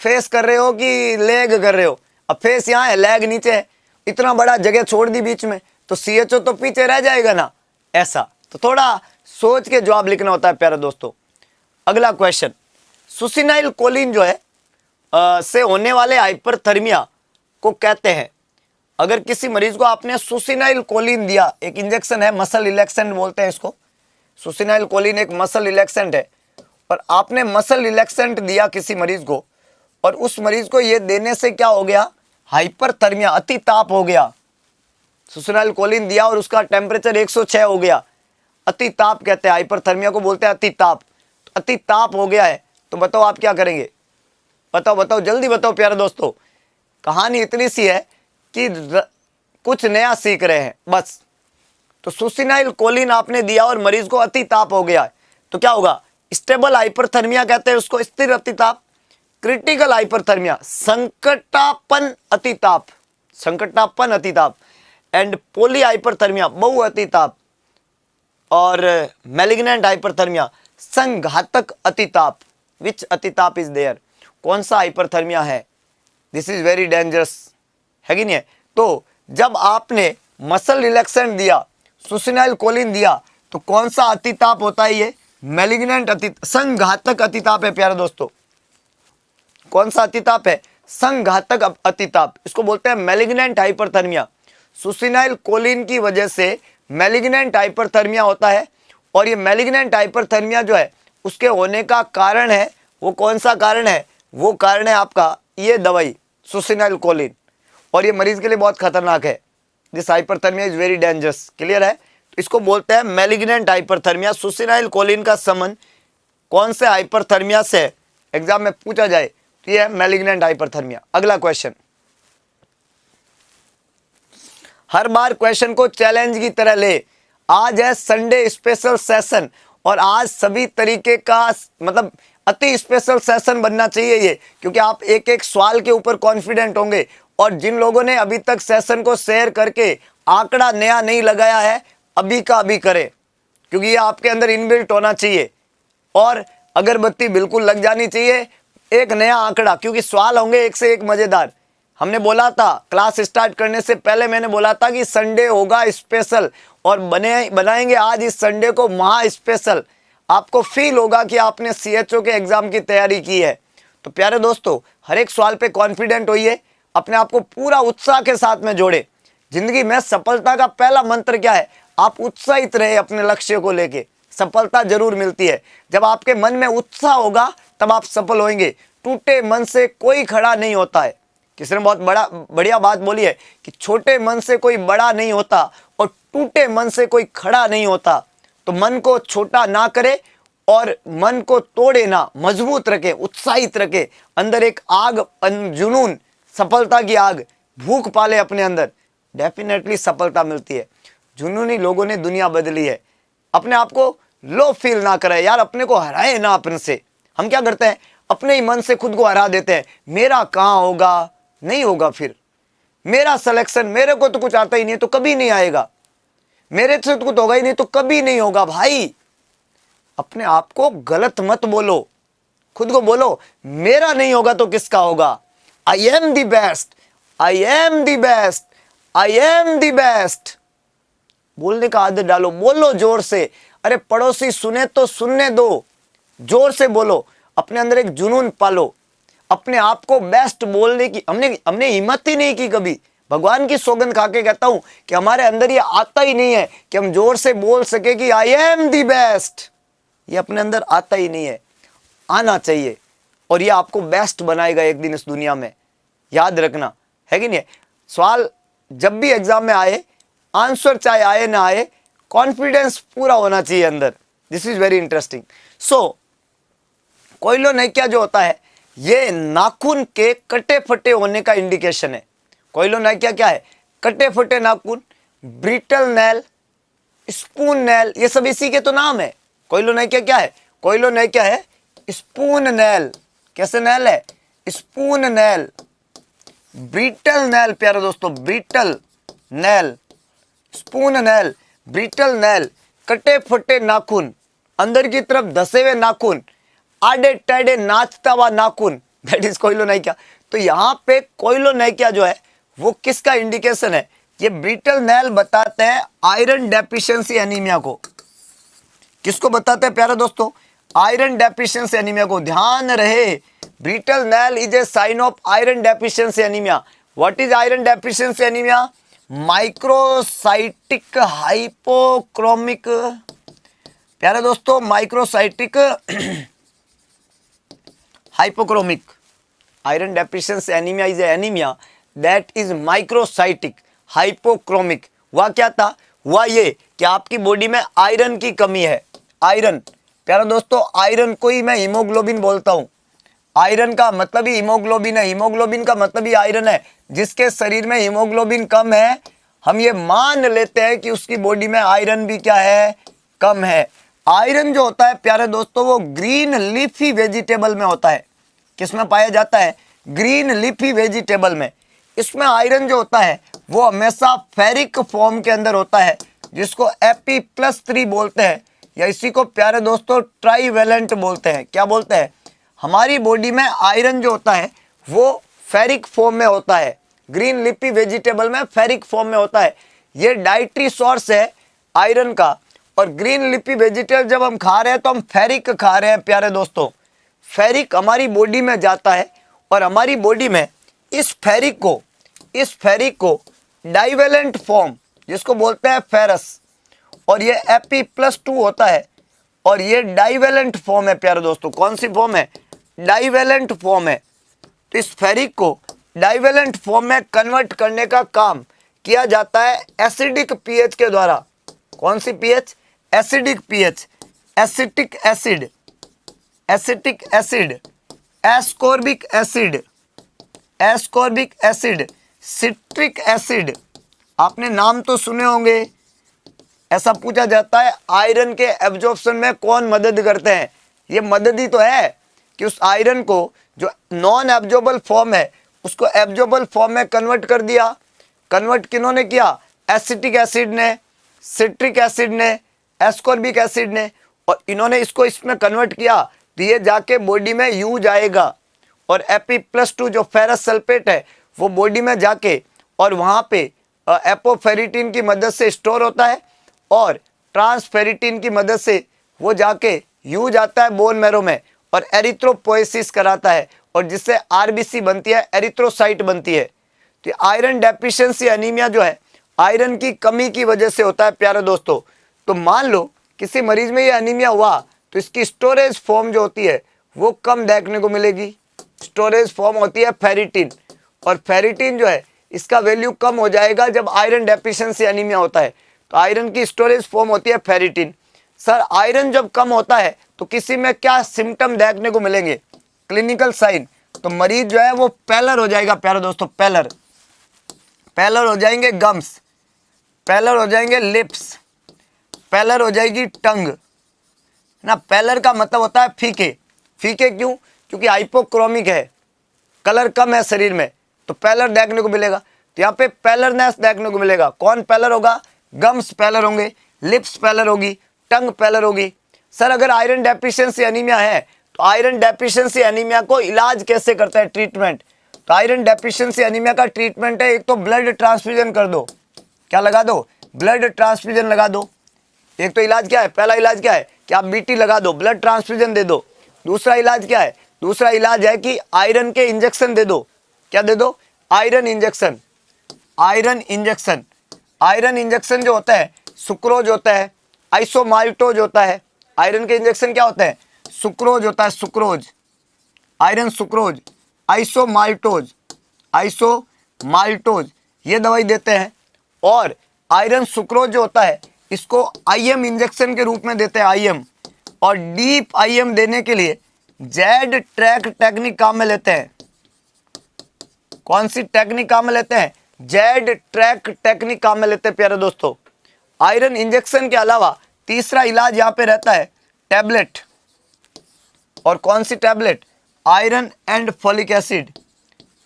फेस कर रहे हो कि लेग कर रहे हो? अब फेस यहाँ है, लेग नीचे है, इतना बड़ा जगह छोड़ दी बीच में, तो सीएचओ तो पीछे रह जाएगा ना। ऐसा तो थोड़ा सोच के जवाब लिखना होता है प्यारे दोस्तों। अगला क्वेश्चन, सुसिनाइल कोलिन जो है से होने वाले हाइपरथर्मिया को कहते हैं। अगर किसी मरीज को आपने सुसिनाइल कोलिन दिया, एक इंजेक्शन है, मसल रिलैक्सेंट बोलते हैं इसको। सुसिनाइल कोलिन एक मसल रिलैक्सेंट है, और आपने मसल रिलैक्सेंट दिया किसी मरीज को, और उस मरीज को ये देने से क्या हो गया, हाइपरथर्मिया, अति ताप हो गया। सुसिनाइल कोलिन दिया और उसका टेम्परेचर 106 हो गया, अति ताप कहते हैं, हाइपरथर्मिया को बोलते हैं अति ताप। तो अति ताप हो गया है, तो बताओ आप क्या करेंगे? बताओ बताओ, जल्दी बताओ प्यारे दोस्तों। कहानी इतनी सी है कि कुछ नया सीख रहे हैं बस। तो सुसिनाइल कोलिन आपने दिया और मरीज को अति ताप हो गया है, तो क्या होगा, स्टेबल हाइपरथर्मिया कहते हैं उसको, स्थिर अति ताप। क्रिटिकल हाइपरथर्मिया, संकटापन अति ताप, संकटापन अति ताप। एंड पोली हाइपरथर्मिया, बहु अति ताप। और मैलिग्नेंट हाइपरथर्मिया, संघातक अति ताप। विच अति ताप इज देयर, कौन सा हाइपरथर्मिया है? दिस इज वेरी डेंजरस, है कि नहीं है? तो जब आपने मसल रिलैक्सेंट दिया, सुसिनाइल कोलिन दिया, तो कौन सा अतिताप होता है? ये मैलिग्नेंट संघातक अतिताप है प्यारे दोस्तों। कौन सा अतिताप है? संघातक अतिताप, इसको बोलते हैं मैलिग्नेंट हाइपरथर्मिया। सुसिनाइल कोलिन की वजह से मैलिग्नेंट हाइपरथर्मिया होता है, और ये मैलिग्नेंट हाइपरथर्मिया जो है उसके होने का कारण है, वो कौन सा कारण है? वो कारण है आपका ये दवाई सुसिनाइल कोलिन, और ये मरीज के लिए बहुत खतरनाक है। This hyperthermia is very dangerous, clear है? तो इसको बोलते हैं मैलिग्नेंट हाइपरथर्मिया। सुसिनाइल कोलिन का संबंध कौन से हाइपरथर्मिया से एग्जाम में पूछा जाए तो ये है मैलिग्नेंट हाइपरथर्मिया। अगला क्वेश्चन, हर बार क्वेश्चन को चैलेंज की तरह ले। आज है संडे स्पेशल सेशन, और आज सभी तरीके का मतलब अति स्पेशल सेशन बनना चाहिए ये, क्योंकि आप एक एक सवाल के ऊपर कॉन्फिडेंट होंगे। और जिन लोगों ने अभी तक सेशन को शेयर करके आंकड़ा नया नहीं लगाया है, अभी का अभी करें, क्योंकि ये आपके अंदर इनबिल्ट होना चाहिए। और अगरबत्ती बिल्कुल लग जानी चाहिए, एक नया आंकड़ा, क्योंकि सवाल होंगे एक से एक मजेदार। हमने बोला था क्लास स्टार्ट करने से पहले, मैंने बोला था कि संडे होगा स्पेशल, और बनाएंगे आज इस संडे को महा स्पेशल। आपको फील होगा कि आपने सीएचओ के एग्जाम की तैयारी की है। तो प्यारे दोस्तों, हर एक सवाल पे कॉन्फिडेंट होइए, अपने आप को पूरा उत्साह के साथ में जोड़े। जिंदगी में सफलता का पहला मंत्र क्या है? आप उत्साहित रहे अपने लक्ष्य को लेके, सफलता जरूर मिलती है। जब आपके मन में उत्साह होगा तब आप सफल होंगे। टूटे मन से कोई खड़ा नहीं होता है। किसी ने बहुत बढ़िया बात बोली है कि छोटे मन से कोई बड़ा नहीं होता और टूटे मन से कोई खड़ा नहीं होता। तो मन को छोटा ना करे और मन को तोड़े ना, मजबूत रखे, उत्साहित रखे, अंदर एक आग, जुनून, सफलता की आग भूख पाले अपने अंदर, डेफिनेटली सफलता मिलती है। जुनूनी लोगों ने दुनिया बदली है। अपने आप को लो फील ना करे यार, अपने को हराए ना अपने से। हम क्या करते हैं, अपने ही मन से खुद को हरा देते हैं। मेरा कहाँ होगा, नहीं होगा, फिर मेरा सिलेक्शन, मेरे को तो कुछ आता ही नहीं है तो कभी नहीं आएगा, मेरे से तो कुछ होगा ही नहीं तो कभी नहीं होगा। भाई अपने आप को गलत मत बोलो, खुद को बोलो, मेरा नहीं होगा तो किसका होगा। I am the best, I am the best, I am the best. बोलने का आदत डालो, बोलो जोर से। अरे पड़ोसी सुने तो सुनने दो, जोर से बोलो, अपने अंदर एक जुनून पालो, अपने आप को बेस्ट बोलने की। हमने हिम्मत ही नहीं की कभी। भगवान की सौगंध खा के कहता हूं कि हमारे अंदर ये आता ही नहीं है कि हम जोर से बोल सके कि आई एम द बेस्ट। ये अपने अंदर आता ही नहीं है, आना चाहिए, और ये आपको बेस्ट बनाएगा एक दिन इस दुनिया में। याद रखना, है कि नहीं। सवाल जब भी एग्जाम में आए, आंसर चाहे आए ना आए, कॉन्फिडेंस पूरा होना चाहिए अंदर। This is very interesting. So koilonychia जो होता है, ये नाखून के कटे फटे होने का इंडिकेशन है। कोइलोनैक्या क्या है? कटे फटे नाखून, ब्रिटल नेल, स्पून नेल, ये सब इसी के तो नाम है। कोइलोनैक्या क्या है? कोइलोनैक्या है स्पून नेल। कैसे नेल है? Spoon nail. ब्रिटल नेल, प्यारे दोस्तों, brittle nail, spoon nail, brittle nail, कटे फटे नाखून, अंदर की तरफ धसे हुए नाखून, आड़े टेढ़े नाचता हुआ नाखून, दैट इज कोइलोनैक्या। तो यहाँ पे कोइलोनैक्या जो है वो किसका इंडिकेशन है? ये ब्रिटल नेल बताते हैं आयरन डेफिशिएंसी एनीमिया को। किसको बताते हैं प्यारे दोस्तों? आयरन डेफिशिएंसी एनीमिया को। ध्यान रहे, brittle nail is a sign of iron deficiency anaemia. What is iron deficiency anaemia? Microcytic hypochromic, प्यारे दोस्तों, microcytic hypochromic. Iron deficiency anaemia is anaemia that is microcytic hypochromic. वह क्या था? वह ये कि आपकी बॉडी में आयरन की कमी है। आयरन, प्यारे दोस्तों, आयरन को ही मैं हीमोग्लोबिन बोलता हूं। आयरन का मतलब ही हीमोग्लोबिन है, हीमोग्लोबिन का मतलब ही आयरन है। जिसके शरीर में हीमोग्लोबिन कम है, हम ये मान लेते हैं कि उसकी बॉडी में आयरन भी क्या है? कम है। आयरन जो होता है प्यारे दोस्तों, वो ग्रीन लीफी वेजिटेबल में होता है। किसमें पाया जाता है? ग्रीन लीफी वेजिटेबल में। इसमें आयरन जो होता है वो हमेशा फेरिक फॉर्म के अंदर होता है, जिसको Fe+3 बोलते हैं, या इसी को प्यारे दोस्तों ट्राईवेलेंट बोलते हैं। क्या बोलते हैं? हमारी बॉडी में आयरन जो होता है वो फेरिक फॉर्म में होता है, ग्रीन लीफी वेजिटेबल में फेरिक फॉर्म में होता है। ये डाइटरी सोर्स है आयरन का। और ग्रीन लीफी वेजिटेबल जब हम खा रहे हैं तो हम फेरिक खा रहे हैं प्यारे दोस्तों। फेरिक हमारी बॉडी में जाता है, और हमारी बॉडी में इस फेरिक को डाइवेलेंट फॉर्म, जिसको बोलते हैं फेरस, और ये Fe+2 होता है, और ये डाइवेलेंट फॉर्म है प्यारे दोस्तों। कौन सी फॉर्म है? डाइवेलेंट फॉर्म है। तो इस फेरिक को डाइवेलेंट फॉर्म में कन्वर्ट करने का काम किया जाता है एसिडिक पीएच के द्वारा। कौन सी pH? Acidic pH. Acetic acid, acetic acid, ascorbic acid, ascorbic acid, citric acid. आपने नाम तो सुने होंगे। ऐसा पूछा जाता है आयरन के एब्जॉर्प्शन में कौन मदद करते हैं? ये मदद ही तो है कि उस आयरन को जो नॉन एब्जॉर्बल फॉर्म है उसको एब्जॉर्बल फॉर्म में कन्वर्ट कर दिया। कन्वर्ट किन्होंने किया? एसिटिक एसिड ने, सिट्रिक एसिड ने, एस्कॉर्बिक एसिड ने। और इन्होंने इसको इसमें कन्वर्ट किया तो ये जाके बॉडी में यूज आएगा, और Fe+2 जो फेरस सल्फेट है वो बॉडी में जाके और वहाँ पे एपोफेरिटिन की मदद से स्टोर होता है, और ट्रांसफेरिटिन की मदद से वो जाके यूज आता है बोन मैरो में, और एरिथ्रोपोएसिस कराता है, और जिससे आरबीसी बनती है, एरिथ्रोसाइट बनती है। तो आयरन डेफिशिएंसी एनीमिया जो है आयरन की कमी की वजह से होता है प्यारे दोस्तों। तो मान लो किसी मरीज में ये एनीमिया हुआ तो इसकी स्टोरेज फॉर्म जो होती है वो कम देखने को मिलेगी। स्टोरेज फॉर्म होती है फेरिटिन, और फेरिटिन जो है इसका वैल्यू कम हो जाएगा जब आयरन डेफिशिएंसी एनीमिया होता है। तो आयरन की स्टोरेज फॉर्म होती है फेरिटिन। सर आयरन जब कम होता है तो किसी में क्या सिम्टम देखने को मिलेंगे? Clinical sign. तो मरीज जो है वो पैलर हो जाएगा प्यारे दोस्तों, पैलर। पैलर हो जाएंगे गम्स, पैलर हो जाएंगे लिप्स, पैलर हो जाएगी टंग ना। पैलर का मतलब होता है फीके। फीके क्यों? क्योंकि हाइपोक्रोमिक है, कलर कम है शरीर में, तो पैलर देखने को मिलेगा। तो यहाँ पे पैलरनेस देखने को मिलेगा। कौन पैलर होगा? गम्स पैलर होंगे, लिप्स पैलर होगी, टंग पैलर होगी। सर अगर आयरन डेफिशिएंसी एनीमिया है तो आयरन डेफिशिएंसी एनीमिया को इलाज कैसे करता है, ट्रीटमेंट। तो आयरन डेफिशिएंसी एनीमिया का ट्रीटमेंट है, एक तो ब्लड ट्रांसफ्यूजन कर दो, क्या लगा दो, ब्लड ट्रांसफ्यूजन लगा दो। एक तो इलाज क्या है, पहला इलाज क्या है कि आप बीटी लगा दो, ब्लड ट्रांसफ्यूजन दे दो। दूसरा इलाज क्या है, दूसरा इलाज है कि आयरन के इंजेक्शन दे दो, क्या दे दो, iron injection. Iron injection, iron injection जो होता है सुक्रोज होता है, आइसोमाल्टोज होता है। आयरन के इंजेक्शन क्या होते हैं, सुक्रोज होता है, सुक्रोज, आयरन सुक्रोज, आइसोमाल्टोज, आइसोमाल्टोज ये दवाई देते हैं। और आयरन सुक्रोज जो होता है इसको आईएम इंजेक्शन के रूप में देते हैं, आईएम। और डीप आईएम देने के लिए जेड ट्रैक टेक्निक काम में लेते हैं। कौन सी टेक्निक काम में लेते हैं, जेड ट्रैक टेक्निक काम में लेते हैं प्यारे दोस्तों। आयरन इंजेक्शन के अलावा तीसरा इलाज यहां पे रहता है टैबलेट। और कौन सी tablet, iron and folic acid,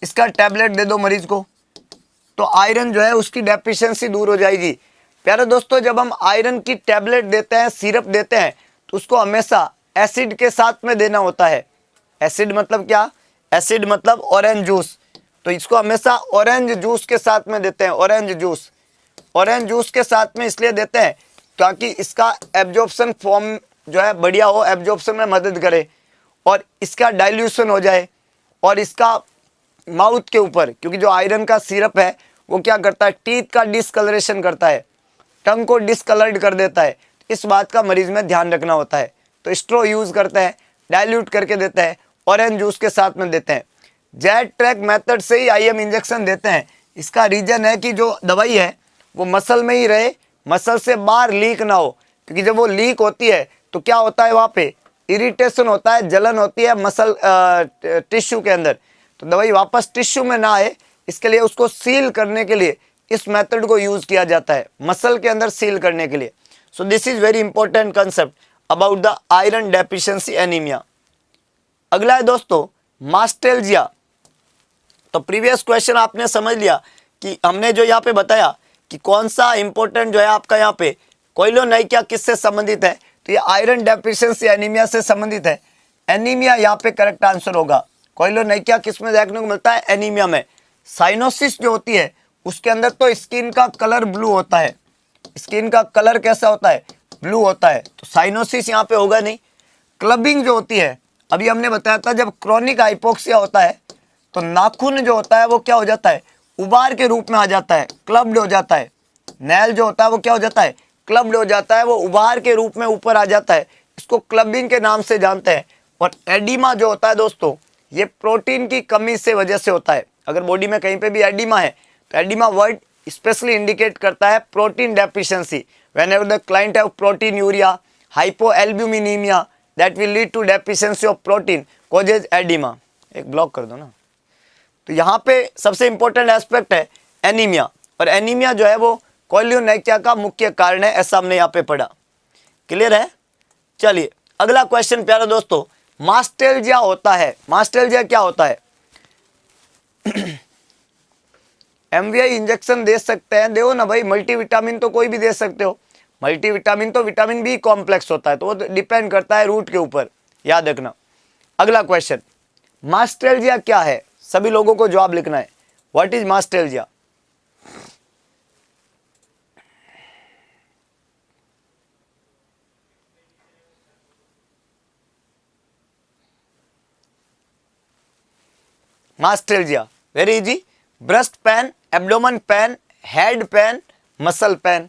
इसका टैबलेट दे दो मरीज को, तो आयरन जो है उसकी डेफिशिएंसी दूर हो जाएगी। प्यारे दोस्तों जब हम आयरन की टैबलेट देते हैं, सिरप देते हैं, तो उसको हमेशा एसिड के साथ में देना होता है। एसिड मतलब क्या, एसिड मतलब ऑरेंज जूस, तो इसको हमेशा ऑरेंज जूस के साथ में देते हैं, ऑरेंज जूस। ऑरेंज जूस के साथ में इसलिए देते हैं ताकि इसका एब्जॉर्प्शन फॉर्म जो है बढ़िया हो, एब्जॉर्प्शन में मदद करे और इसका डाइल्यूशन हो जाए। और इसका माउथ के ऊपर, क्योंकि जो आयरन का सिरप है वो क्या करता है, टीथ का डिस्कलरेशन करता है, टंग को डिस्कलर्ड कर देता है। इस बात का मरीज में ध्यान रखना होता है। तो स्ट्रो यूज करते हैं, डाइल्यूट करके देते हैं, ऑरेंज जूस के साथ में देते हैं। जेड ट्रैक मेथड से ही आईएम इंजेक्शन देते हैं। इसका रीजन है कि जो दवाई है वो मसल में ही रहे, मसल से बाहर लीक ना हो, क्योंकि जब वो लीक होती है तो क्या होता है, वहाँ पे इरिटेशन होता है, जलन होती है मसल टिश्यू के अंदर, तो दवाई वापस टिश्यू में ना आए, इसके लिए उसको सील करने के लिए इस मेथड को यूज किया जाता है, मसल के अंदर सील करने के लिए। So this is very important concept about the iron deficiency anaemia. अगला है दोस्तों मास्टेल्जिया। तो प्रीवियस क्वेश्चन आपने समझ लिया कि हमने जो यहाँ पे बताया कि कौन सा इंपॉर्टेंट जो है आपका यहाँ पे कोइलोनाइकिया किससे संबंधित है, तो ये आयरन डेफिशिएंसी एनीमिया से संबंधित है। एनीमिया यहाँ पे करेक्ट आंसर होगा। कोइलोनाइकिया किस में देखने को मिलता है, एनीमिया में। साइनोसिस जो होती है उसके अंदर तो स्किन का कलर ब्लू होता है, स्किन का कलर कैसा होता है, ब्लू होता है, तो साइनोसिस यहाँ पे होगा नहीं। क्लबिंग जो होती है, अभी हमने बताया था जब क्रोनिक हाइपोक्सिया होता है तो नाखून जो होता है वो क्या हो जाता है, उबार के रूप में आ जाता है, क्लब्ड हो जाता है। नेल जो होता है वो क्या हो जाता है, क्लब्ड हो जाता है, वो उबार के रूप में ऊपर आ जाता है, इसको क्लबिंग के नाम से जानते हैं। और एडिमा जो होता है दोस्तों, ये प्रोटीन की कमी से वजह से होता है। अगर बॉडी में कहीं पे भी एडिमा है तो एडिमा वर्ड स्पेशली इंडिकेट करता है protein deficiency. Whenever the client have proteinuria, hypoalbuminaemia that will lead to deficiency of protein causes oedema. एक ब्लॉक कर दो ना। तो यहाँ पे सबसे इंपॉर्टेंट एस्पेक्ट है एनीमिया, और एनीमिया जो है वो कोइलोनाइकिया का मुख्य कारण है, ऐसा हमने यहाँ पे पढ़ा। क्लियर है। चलिए अगला क्वेश्चन प्यारे दोस्तों, मास्टेल्जिया होता है, मास्टेल्जिया क्या होता है। एमवीआई इंजेक्शन दे सकते हैं, दो ना भाई, मल्टीविटामिन तो कोई भी दे सकते हो। मल्टीविटामिन तो विटामिन बी कॉम्प्लेक्स होता है, तो वो डिपेंड करता है रूट के ऊपर, याद रखना। अगला क्वेश्चन, मास्टेल्जिया क्या है, सभी लोगों को जवाब लिखना है। What is mastalgia. Mastalgia very easy, breast pain, abdomen pain, head pain, muscle pain,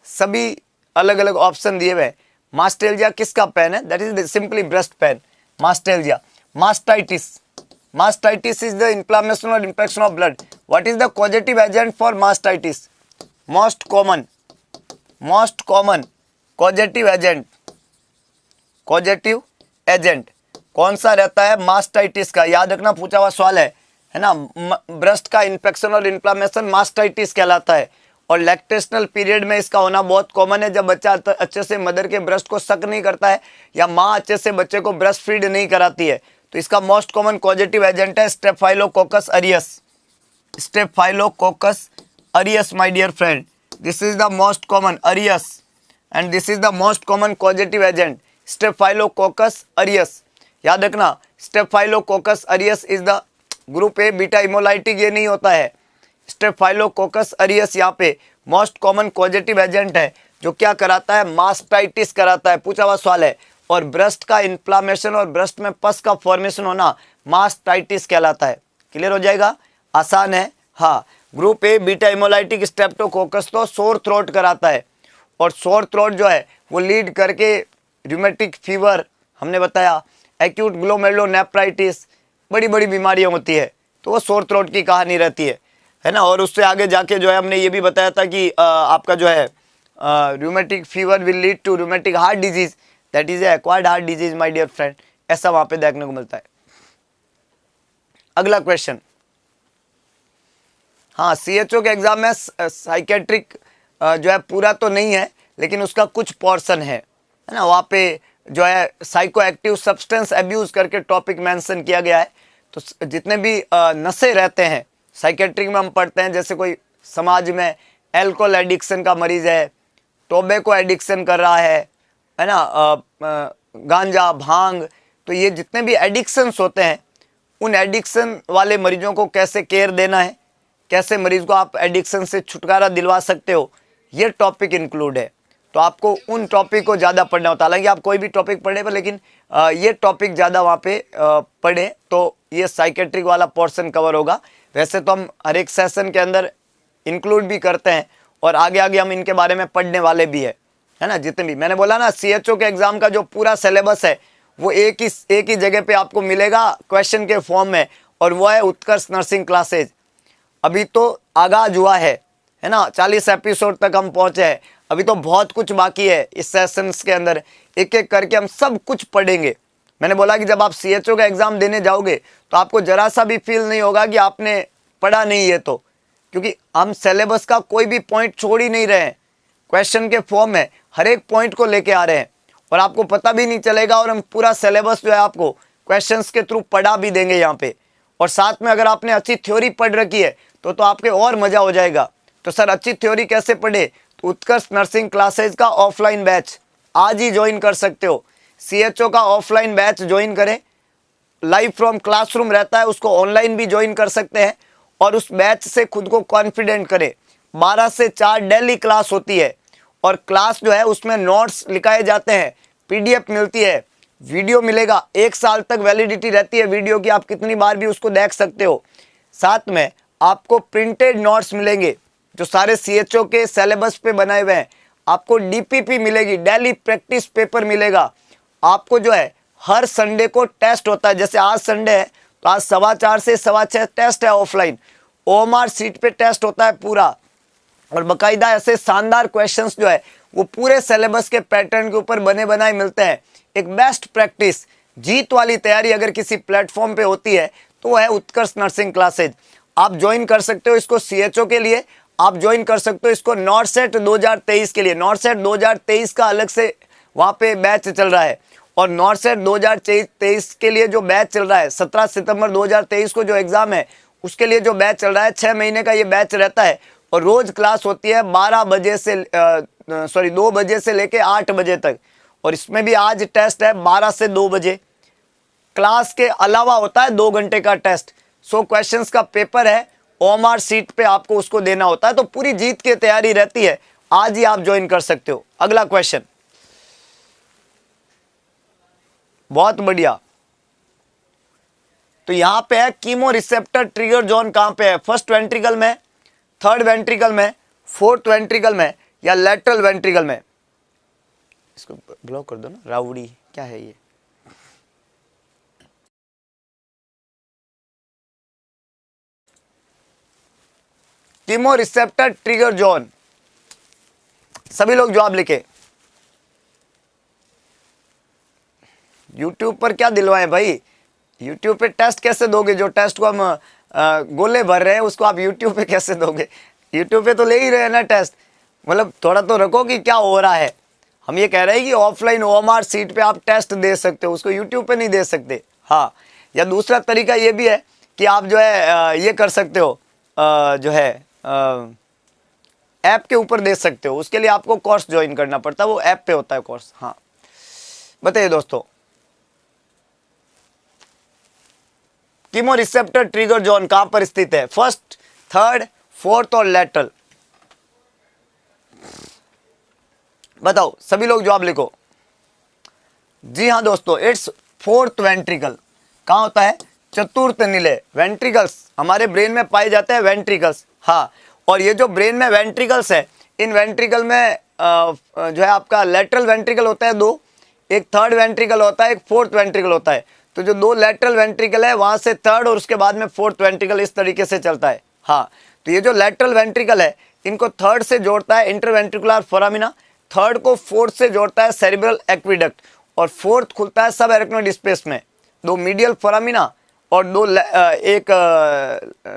सभी अलग अलग ऑप्शन दिए हुए। मास्टेल्जिया किसका पेन है, that is simply breast pain. Mastalgia, mastitis, mastitis is the inflammation or infection of blood. What is the causative agent for mastitis, most common causative agent, causative agent कौन सा रहता है मास्टाइटिस का, याद रखना, पूछा हुआ सवाल है ना। ब्रेस्ट का इन्फेक्शन और इन्फ्लेमेशन मास्टाइटिस कहलाता है, और लैक्टेशनल पीरियड में इसका होना बहुत कॉमन है, जब बच्चा अच्छे से मदर के ब्रेस्ट को सक नहीं करता है या माँ अच्छे से बच्चे को ब्रेस्ट फीड नहीं कराती है, तो इसका मोस्ट कॉमन कॉजेटिव एजेंट है Streptococcus aureus. Streptococcus aureus my dear friend, this is the most common aureus, and this is the most common causative agent Streptococcus aureus. याद रखना, Staphylococcus aureus is the group A, beta haemolytic ये नहीं होता है। Staphylococcus aureus यहाँ पे most common causative agent है जो क्या कराता है, मास्टाइटिस कराता है, पूछा हुआ सवाल है। और ब्रेस्ट का इन्फ्लामेशन और ब्रेस्ट में पस का फॉर्मेशन होना मास्टाइटिस कहलाता है। क्लियर हो जाएगा, आसान है। हाँ, ग्रुप ए बीटा इमोलाइटिक स्ट्रेप्टोकोकस तो सोर थ्रोट कराता है, और सोर थ्रोट जो है वो लीड करके रूमेटिक फीवर हमने बताया, एक्यूट ग्लोमेरुलोनेफ्राइटिस, बड़ी बड़ी बीमारियां होती है, तो वो सोर थ्रोट की कहानी रहती है ना। और उससे आगे जाके जो है हमने ये भी बताया था कि आपका जो है rheumatic fever will lead to rheumatic heart disease, that is acquired heart disease my dear friend, ऐसा वहां पे देखने को मिलता है। अगला क्वेश्चन, हाँ सीएचओ के एग्जाम में साइकेट्रिक जो है पूरा तो नहीं है, लेकिन उसका कुछ पोर्शन है ना, वहाँ पे जो है साइको एक्टिव सब्सटेंस एब्यूज करके टॉपिक मेंशन किया गया है। तो जितने भी नशे रहते हैं साइकेट्रिक में हम पढ़ते हैं, जैसे कोई समाज में एल्कोहल एडिक्शन का मरीज है, टोबैको एडिक्शन कर रहा है ना, गांजा भांग, तो ये जितने भी एडिक्शंस होते हैं उन एडिक्शन वाले मरीजों को कैसे केयर देना है, कैसे मरीज को आप एडिक्शन से छुटकारा दिलवा सकते हो, ये टॉपिक इंक्लूड है। तो आपको उन टॉपिक को ज़्यादा पढ़ना होता है, हालांकि आप कोई भी टॉपिक पढ़े पर लेकिन ये टॉपिक ज़्यादा वहाँ पे पढ़े तो ये साइकेट्रिक वाला पोर्शन कवर होगा। वैसे तो हम हर एक सेशन के अंदर इंक्लूड भी करते हैं और आगे आगे हम इनके बारे में पढ़ने वाले भी है ना। जितने भी मैंने बोला ना, सीएचओ के एग्जाम का जो पूरा सिलेबस है वो एक ही जगह पे आपको मिलेगा क्वेश्चन के फॉर्म में, और वो है उत्कर्ष नर्सिंग क्लासेज। अभी तो आगाज हुआ है ना, 40 एपिसोड तक हम पहुंचे हैं, अभी तो बहुत कुछ बाकी है इस सेशंस के अंदर, एक एक करके हम सब कुछ पढ़ेंगे। मैंने बोला कि जब आप सीएचओ का एग्जाम देने जाओगे तो आपको जरा सा भी फील नहीं होगा कि आपने पढ़ा नहीं है, तो क्योंकि हम सिलेबस का कोई भी पॉइंट छोड़ ही नहीं रहे हैं, क्वेश्चन के फॉर्म में हर एक पॉइंट को लेके आ रहे हैं, और आपको पता भी नहीं चलेगा, और हम पूरा सिलेबस जो है आपको क्वेश्चंस के थ्रू पढ़ा भी देंगे यहाँ पे। और साथ में अगर आपने अच्छी थ्योरी पढ़ रखी है तो आपके और मजा हो जाएगा। तो सर अच्छी थ्योरी कैसे पढ़े, तो उत्कर्ष नर्सिंग क्लासेज का ऑफलाइन बैच आज ही ज्वाइन कर सकते हो। सीएचओ का ऑफलाइन बैच ज्वाइन करें, लाइव फ्रॉम क्लासरूम रहता है, उसको ऑनलाइन भी ज्वाइन कर सकते हैं, और उस बैच से खुद को कॉन्फिडेंट करें। 12 से 4 डेली क्लास होती है, और क्लास जो है उसमें नोट्स लिखाए जाते हैं, पीडीएफ मिलती है, वीडियो मिलेगा, 1 साल तक वैलिडिटी रहती है वीडियो की, आप कितनी बार भी उसको देख सकते हो। साथ में आपको प्रिंटेड नोट्स मिलेंगे जो सारे सीएचओ के सिलेबस पे बनाए हुए हैं, आपको डीपीपी मिलेगी, डेली प्रैक्टिस पेपर मिलेगा, आपको जो है हर संडे को टेस्ट होता है, जैसे आज संडे है तो आज 4:15 से 6:15 टेस्ट है ऑफलाइन, ओएमआर सीट पे टेस्ट होता है पूरा, और बकायदा ऐसे शानदार क्वेश्चंस जो है वो पूरे सिलेबस के पैटर्न के ऊपर बने बनाए मिलते हैं। एक बेस्ट प्रैक्टिस जीत वाली तैयारी अगर किसी प्लेटफॉर्म पे होती है तो है उत्कर्ष नर्सिंग क्लासेज। आप ज्वाइन कर सकते हो इसको सीएचओ के लिए, आप ज्वाइन कर सकते हो इसको नॉर्सेट 2023 के लिए। नॉर्सेट 2023 का अलग से वहाँ पे बैच चल रहा है, और नॉर्सेट 2023 के लिए जो बैच चल रहा है 17 सितंबर 2023 को जो एग्जाम है उसके लिए जो बैच चल रहा है, 6 महीने का ये बैच रहता है, और रोज क्लास होती है 2 बजे से लेके 8 बजे तक, और इसमें भी आज टेस्ट है 12 से 2 बजे। क्लास के अलावा होता है 2 घंटे का टेस्ट, 100 क्वेश्चंस का पेपर है, ओएमआर सीट पे आपको उसको देना होता है, तो पूरी जीत की तैयारी रहती है, आज ही आप ज्वाइन कर सकते हो। अगला क्वेश्चन, बहुत बढ़िया, तो यहां पे है कीमो रिसेप्टर ट्रिगर जोन कहां पे है, फर्स्ट वेंट्रिकल में, थर्ड वेंट्रिकल में, फोर्थ वेंट्रिकल में, या लेटरल वेंट्रिकल में। इसको ब्लॉक कर दो ना, राउडी क्या है ये। कीमो रिसेप्टर ट्रिगर जोन, सभी लोग जवाब लिखे। YouTube पर क्या दिलवाए भाई, YouTube पे टेस्ट कैसे दोगे, जो टेस्ट को हम गोले भर रहे हैं उसको आप YouTube पे कैसे दोगे। YouTube पे तो ले ही रहे हैं ना टेस्ट, मतलब थोड़ा तो रखो कि क्या हो रहा है। हम ये कह रहे हैं कि ऑफलाइन ओएमआर सीट पे आप टेस्ट दे सकते हो, उसको YouTube पे नहीं दे सकते। हाँ, या दूसरा तरीका ये भी है कि आप जो है ये कर सकते हो, जो है ऐप के ऊपर दे सकते हो, उसके लिए आपको कोर्स ज्वाइन करना पड़ता है, वो ऐप पे होता है कोर्स। हाँ बताइए दोस्तों, कीमो रिसेप्टर ट्रिगर जोन कहां पर स्थित है? फर्स्ट, थर्ड, फोर्थ और लेटरल? बताओ, सभी लोग जवाब लिखो। जी हाँ दोस्तों, इट्स फोर्थ वेंट्रिकल। कहां होता है? चतुर्थ निलय। वेंट्रिकल्स हमारे ब्रेन में पाए जाते हैं, वेंट्रिकल्स। हाँ, और ये जो ब्रेन में वेंट्रिकल्स है, इन वेंट्रिकल में जो है आपका लेटरल वेंट्रिकल होता है दो, एक थर्ड वेंट्रिकल होता है, एक फोर्थ वेंट्रिकल होता है। तो जो दो लेटरल वेंट्रिकल है वहां से थर्ड और उसके बाद में फोर्थ वेंट्रिकल इस तरीके से चलता है। हाँ, तो ये जो लेटरल वेंट्रिकल है इनको थर्ड से जोड़ता है इंटरवेंट्रिकुलर फोरामिना, थर्ड को फोर्थ से जोड़ता है सेरिब्रल एक्विडक्ट, और फोर्थ खुलता है सब एरेक्नोइड स्पेस में। दो मीडियल फोरामिना और एक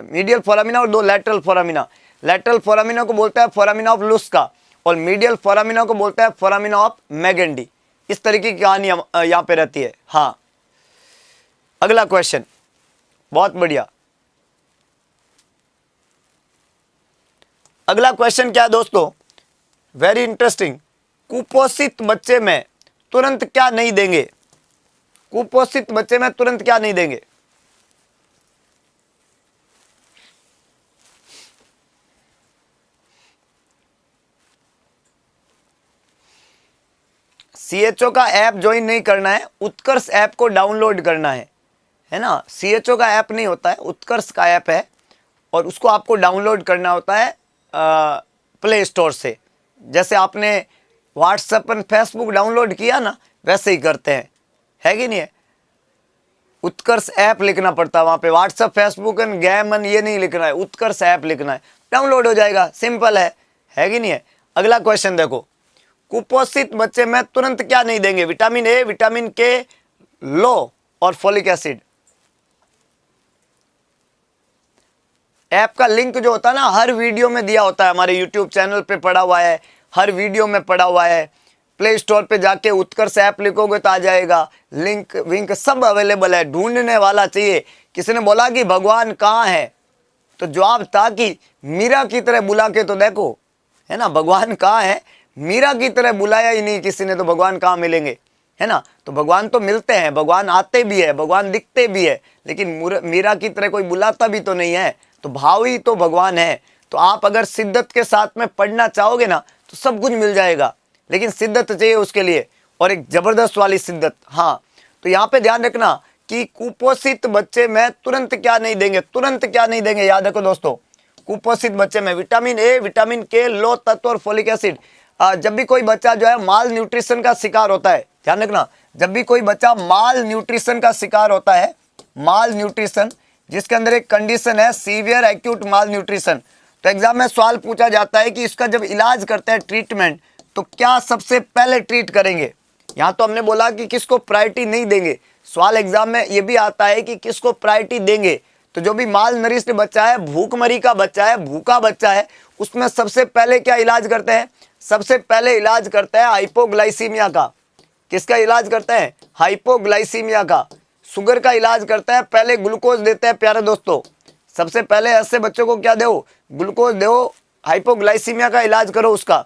मीडियल फोरामिना और दो लेटरल फोरामिना। लेटरल फोरामिना को बोलता है फोरामिना ऑफ लुस्का और मीडियल फोरामिना को बोलता है फोरामिना ऑफ मैगेंडी। इस तरीके की कहानी यहाँ पे रहती है। हाँ, अगला क्वेश्चन, बहुत बढ़िया। अगला क्वेश्चन क्या है दोस्तों? Very interesting. कुपोषित बच्चे में तुरंत क्या नहीं देंगे? कुपोषित बच्चे में तुरंत क्या नहीं देंगे? CHO का ऐप ज्वाइन नहीं करना है, उत्कर्ष ऐप को डाउनलोड करना है ना। CHO का ऐप नहीं होता है, उत्कर्ष का ऐप है और उसको आपको डाउनलोड करना होता है प्ले स्टोर से। जैसे आपने व्हाट्सएप और फेसबुक डाउनलोड किया ना, वैसे ही करते हैं, है कि नहीं है? उत्कर्ष ऐप लिखना पड़ता है वहां पे, व्हाट्सएप फेसबुक एंड गेम ये नहीं लिखना है, उत्कर्ष ऐप लिखना है, डाउनलोड हो जाएगा, सिंपल है कि नहीं है? अगला क्वेश्चन देखो, कुपोषित बच्चे में तुरंत क्या नहीं देंगे? विटामिन ए, विटामिन के, लो और फोलिक एसिड। ऐप का लिंक जो होता है ना, हर वीडियो में दिया होता है, हमारे यूट्यूब चैनल पे पड़ा हुआ है, हर वीडियो में पड़ा हुआ है। प्ले स्टोर पे जाके उत्कर्ष ऐप लिखोगे तो आ जाएगा, लिंक विंक सब अवेलेबल है। ढूंढने वाला चाहिए। किसी ने बोला कि भगवान कहाँ है, तो जवाब था कि मीरा की तरह बुला के तो देखो, है ना। भगवान कहाँ है, मीरा की तरह बुलाया ही नहीं किसी ने, तो भगवान कहाँ मिलेंगे, है ना। तो भगवान तो मिलते हैं, भगवान आते भी है, भगवान दिखते भी है, लेकिन मीरा की तरह कोई बुलाता भी तो नहीं है। तो भाव ही तो भगवान है। तो आप अगर शिद्दत के साथ में पढ़ना चाहोगे ना तो सब कुछ मिल जाएगा, लेकिन शिद्दत चाहिए उसके लिए, और एक जबरदस्त वाली शिद्दत। हाँ, तो यहाँ पे ध्यान रखना कि कुपोषित बच्चे में तुरंत क्या नहीं देंगे, तुरंत क्या नहीं देंगे, याद रखो दोस्तों। कुपोषित बच्चे में विटामिन ए, विटामिन के, लो तत्व और फोलिक एसिड। जब भी कोई बच्चा जो है माल न्यूट्रिशन का शिकार होता है, ध्यान रखना, जब भी कोई बच्चा माल न्यूट्रिशन का शिकार होता है, माल न्यूट्रिशन जिसके अंदर एक कंडीशन है सीवियर एक्यूट माल न्यूट्रिशन, तो एग्जाम में सवाल पूछा जाता है कि इसका जब इलाज करते हैं, ट्रीटमेंट, तो क्या सबसे पहले ट्रीट करेंगे। यहाँ तो हमने बोला कि किसको प्रायोरिटी नहीं देंगे, सवाल एग्जाम में ये भी आता है कि किसको प्रायोरिटी देंगे। तो जो भी माल नरिश्ड बच्चा है, भूखमरी का बच्चा है, भूखा बच्चा है, उसमें सबसे पहले क्या इलाज करते हैं? सबसे पहले इलाज करते हैं हाइपोग्लाइसीमिया का। किसका इलाज करते हैं? हाइपोग्लाइसीमिया का। शुगर का इलाज करता है, पहले ग्लूकोज देते हैं प्यारे दोस्तों। सबसे पहले ऐसे बच्चों को क्या दो? ग्लूकोज दो, हाइपोग्लाइसीमिया का इलाज करो उसका,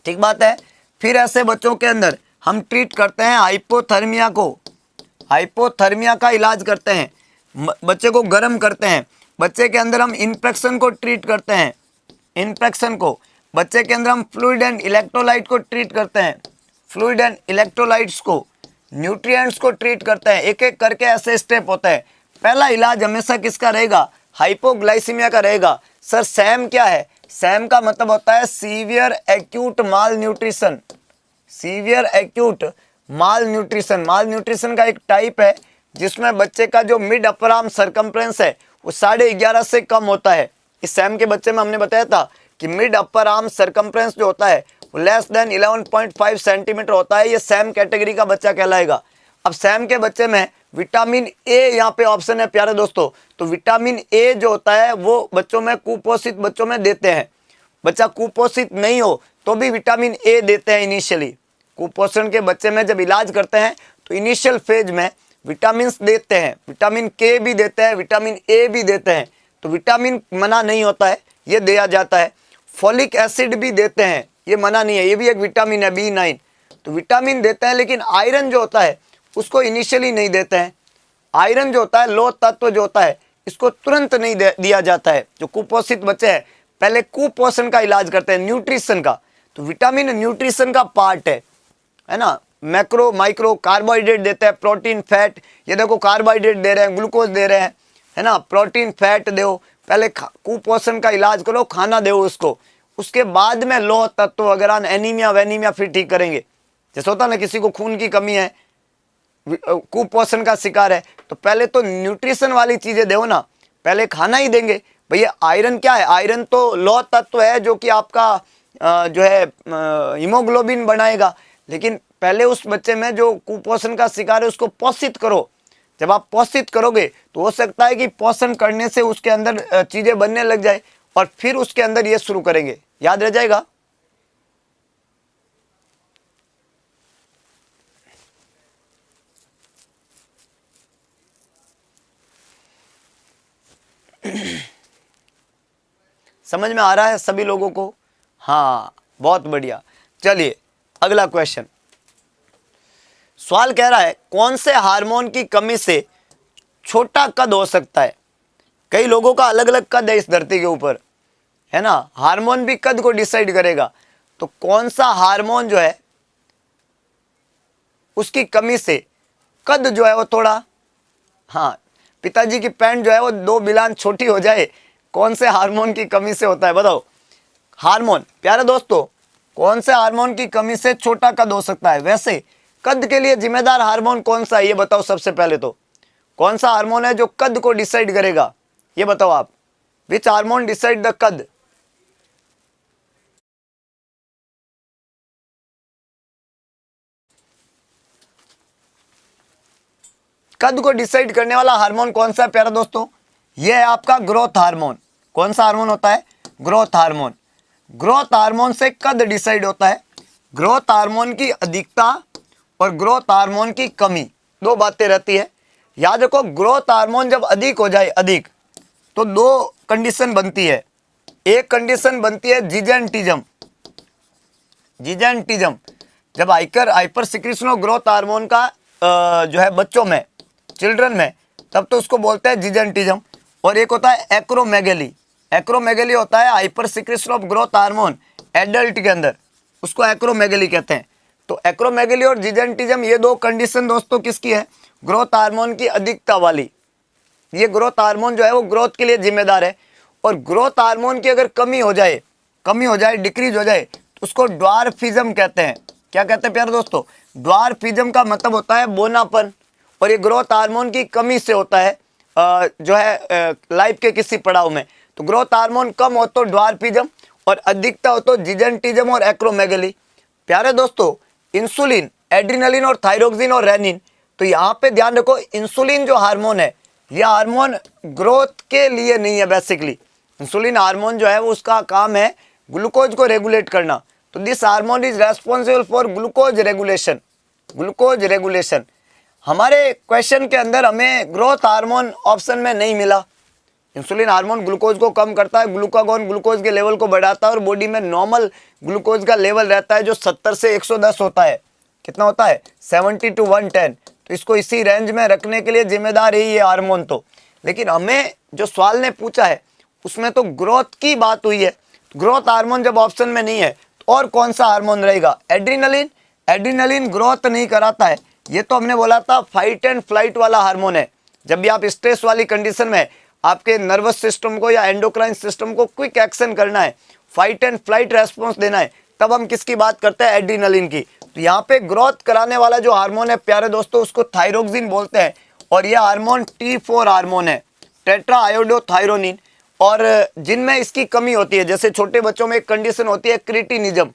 ठीक बात है। फिर ऐसे बच्चों के अंदर हम ट्रीट करते हैं हाइपोथर्मिया को, हाइपोथर्मिया का इलाज करते हैं, बच्चे को गर्म करते हैं। बच्चे के अंदर हम इन्फेक्शन को ट्रीट करते हैं, इन्फेक्शन को। बच्चे के अंदर हम फ्लूइड एंड इलेक्ट्रोलाइट को ट्रीट करते हैं, फ्लूइड एंड इलेक्ट्रोलाइट्स को, न्यूट्रिएंट्स को ट्रीट करते हैं। एक एक करके ऐसे स्टेप होते हैं। पहला इलाज हमेशा किसका रहेगा? हाइपोग्लाइसीमिया का रहेगा। सर सैम क्या है? सैम का मतलब होता है सीवियर एक्यूट माल न्यूट्रिशन, सीवियर एक्यूट माल न्यूट्रिशन। माल न्यूट्रिशन का एक टाइप है जिसमें बच्चे का जो मिड अपर आर्म सरकमफ्रेंस है वो 11.5 से कम होता है। इस सैम के बच्चे में हमने बताया था कि मिड अपर आर्म सरकमफ्रेंस जो होता है वो लेस देन 11.5 सेंटीमीटर होता है। ये सैम कैटेगरी का बच्चा कहलाएगा। अब सैम के बच्चे में विटामिन ए यहाँ पे ऑप्शन है प्यारे दोस्तों। तो विटामिन ए जो होता है वो बच्चों में, कुपोषित बच्चों में देते हैं। बच्चा कुपोषित नहीं हो तो भी विटामिन ए देते हैं इनिशियली। कुपोषण के बच्चे में जब इलाज करते हैं तो इनिशियल फेज में विटामिन देते हैं, विटामिन के भी देते हैं, विटामिन ए भी देते हैं। तो विटामिन मना नहीं होता है, ये दिया जाता है। फोलिक एसिड भी देते हैं, ये मना नहीं है, ये भी एक विटामिन है, B9। तो विटामिन देते हैं, लेकिन आयरन जो होता है उसको इनिशियली नहीं देते हैं। आयरन जो होता है, लोह तत्व जो होता है, इसको तुरंत नहीं दिया जाता है। जो कुपोषित बच्चे हैं पहले कुपोषण का इलाज करते हैं, न्यूट्रिशन का। तो विटामिन न्यूट्रिशन का पार्ट है ना। मैक्रो माइक्रो कार्बोहाइड्रेट देते हैं, प्रोटीन फैट। ये देखो कार्बोहाइड्रेट दे रहे हैं, ग्लूकोज दे रहे हैं, है ना, प्रोटीन फैट दो। पहले कुपोषण का इलाज करो, खाना दो उसको, उसके बाद में लोह तत्व वगैरह, एनीमिया वेनीमिया फिर ठीक करेंगे। जैसे होता ना किसी को खून की कमी है, कुपोषण का शिकार है, तो पहले तो न्यूट्रिशन वाली चीजें दो ना, पहले खाना ही देंगे। भैया आयरन क्या है? आयरन तो लौह तत्व है जो कि आपका जो है हीमोग्लोबिन बनाएगा। लेकिन पहले उस बच्चे में जो कुपोषण का शिकार है उसको पोषित करो। जब आप पोषित करोगे तो हो सकता है कि पोषण करने से उसके अंदर चीजें बनने लग जाए और फिर उसके अंदर ये शुरू करेंगे। याद रह जाएगा। समझ में आ रहा है सभी लोगों को? हाँ, बहुत बढ़िया। चलिए अगला क्वेश्चन। सवाल कह रहा है कौन से हार्मोन की कमी से छोटा कद हो सकता है? कई लोगों का अलग अलग कद है इस धरती के ऊपर, है ना। हार्मोन भी कद को डिसाइड करेगा। तो कौन सा हार्मोन जो है उसकी कमी से कद जो है वो थोड़ा, हाँ, पिताजी की पैंट जो है वो 2 बिलान छोटी हो जाए, कौन से हार्मोन की कमी से होता है? बताओ। हार्मोन, प्यारे दोस्तों, कौन से हार्मोन की कमी से छोटा कद हो सकता है? वैसे कद के लिए जिम्मेदार हार्मोन कौन सा है ये बताओ। सबसे पहले तो कौन सा हार्मोन है जो कद को डिसाइड करेगा, ये बताओ आप। विच हार्मोन डिसाइड द कद? कद को डिसाइड करने वाला हार्मोन कौन सा है प्यारे दोस्तों? ये है आपका ग्रोथ हार्मोन। कौन सा हार्मोन होता है? Growth hormone. ग्रोथ हार्मोन से कद डिसाइड होता है। ग्रोथ हार्मोन की अधिकता और ग्रोथ हार्मोन की कमी, 2 बातें रहती है। याद रखो, ग्रोथ हार्मोन जब अधिक हो जाए, अधिक, तो 2 कंडीशन बनती है। एक कंडीशन बनती है जिजेंटिज्म। जिजेंटिज्म जब hyper secretion of growth hormone का जो है बच्चों में, चिल्ड्रन में, तब तो उसको बोलते हैं जिजेंटिज्म। और एक होता है एक्रोमेगेली। एक्रोमेगेली होता है hyper secretion of growth hormone adult के अंदर, उसको एक्रोमेगेली कहते हैं। तो एक्रोमेगेली और जिजेंटिज्म ये 2 कंडीशन दोस्तों किसकी है? ग्रोथ हार्मोन की अधिकता वाली। ये ग्रोथ हार्मोन जो है वो ग्रोथ के लिए जिम्मेदार है। और ग्रोथ हार्मोन की अगर कमी हो जाए, डिक्रीज हो जाए, तो उसको ड्वार्फिज्म कहते हैं। क्या कहते हैं प्यारे दोस्तों? ड्वार्फिज्म का मतलब होता है बोनापन। और ये ग्रोथ हार्मोन की कमी से होता है जो है लाइफ के किसी पड़ाव में। तो ग्रोथ हार्मोन कम हो तो ड्वार्फिज्म और अधिकता हो तो जिजेंटिज्म और एक्रोमेगेली। प्यारे दोस्तों, इंसुलिन, एड्रिनलिन और थायरोक्सिन और रेनिन, तो यहाँ पे ध्यान रखो, इंसुलिन जो हार्मोन है ये हार्मोन ग्रोथ के लिए नहीं है। बेसिकली इंसुलिन हार्मोन जो है वो उसका काम है ग्लूकोज को रेगुलेट करना। तो this hormone is responsible for glucose regulation. Glucose regulation हमारे क्वेश्चन के अंदर हमें ग्रोथ हार्मोन ऑप्शन में नहीं मिला। इंसुलिन हार्मोन ग्लूकोज को कम करता है, ग्लूकागॉन ग्लूकोज के लेवल को बढ़ाता है और बॉडी में नॉर्मल ग्लूकोज का लेवल रहता है जो 70 से 110 होता है। कितना होता है? 70 to 110। तो इसको इसी रेंज में रखने के लिए जिम्मेदार है ये हार्मोन। तो लेकिन हमें जो सवाल ने पूछा है उसमें तो ग्रोथ की बात हुई है। ग्रोथ हार्मोन जब ऑप्शन में नहीं है तो और कौन सा हार्मोन रहेगा? एड्रिनलिन। एड्रिनलिन ग्रोथ नहीं कराता है। ये तो हमने बोला था फाइट एंड फ्लाइट वाला हार्मोन है। जब भी आप स्ट्रेस वाली कंडीशन में आपके नर्वस सिस्टम को या एंडोक्राइन सिस्टम को क्विक एक्शन करना है, फाइट एंड फ्लाइट रेस्पॉन्स देना है, तब हम किसकी बात करते हैं? एड्रिनलिन की। तो यहाँ पे ग्रोथ कराने वाला जो हार्मोन है प्यारे दोस्तों उसको थायरोक्सिन बोलते हैं। और यह हार्मोन T4 हार्मोन है, टेट्रा आयोडोथायरोनिन। और जिनमें इसकी कमी होती है, जैसे छोटे बच्चों में एक कंडीशन होती है क्रिटिनिज्म।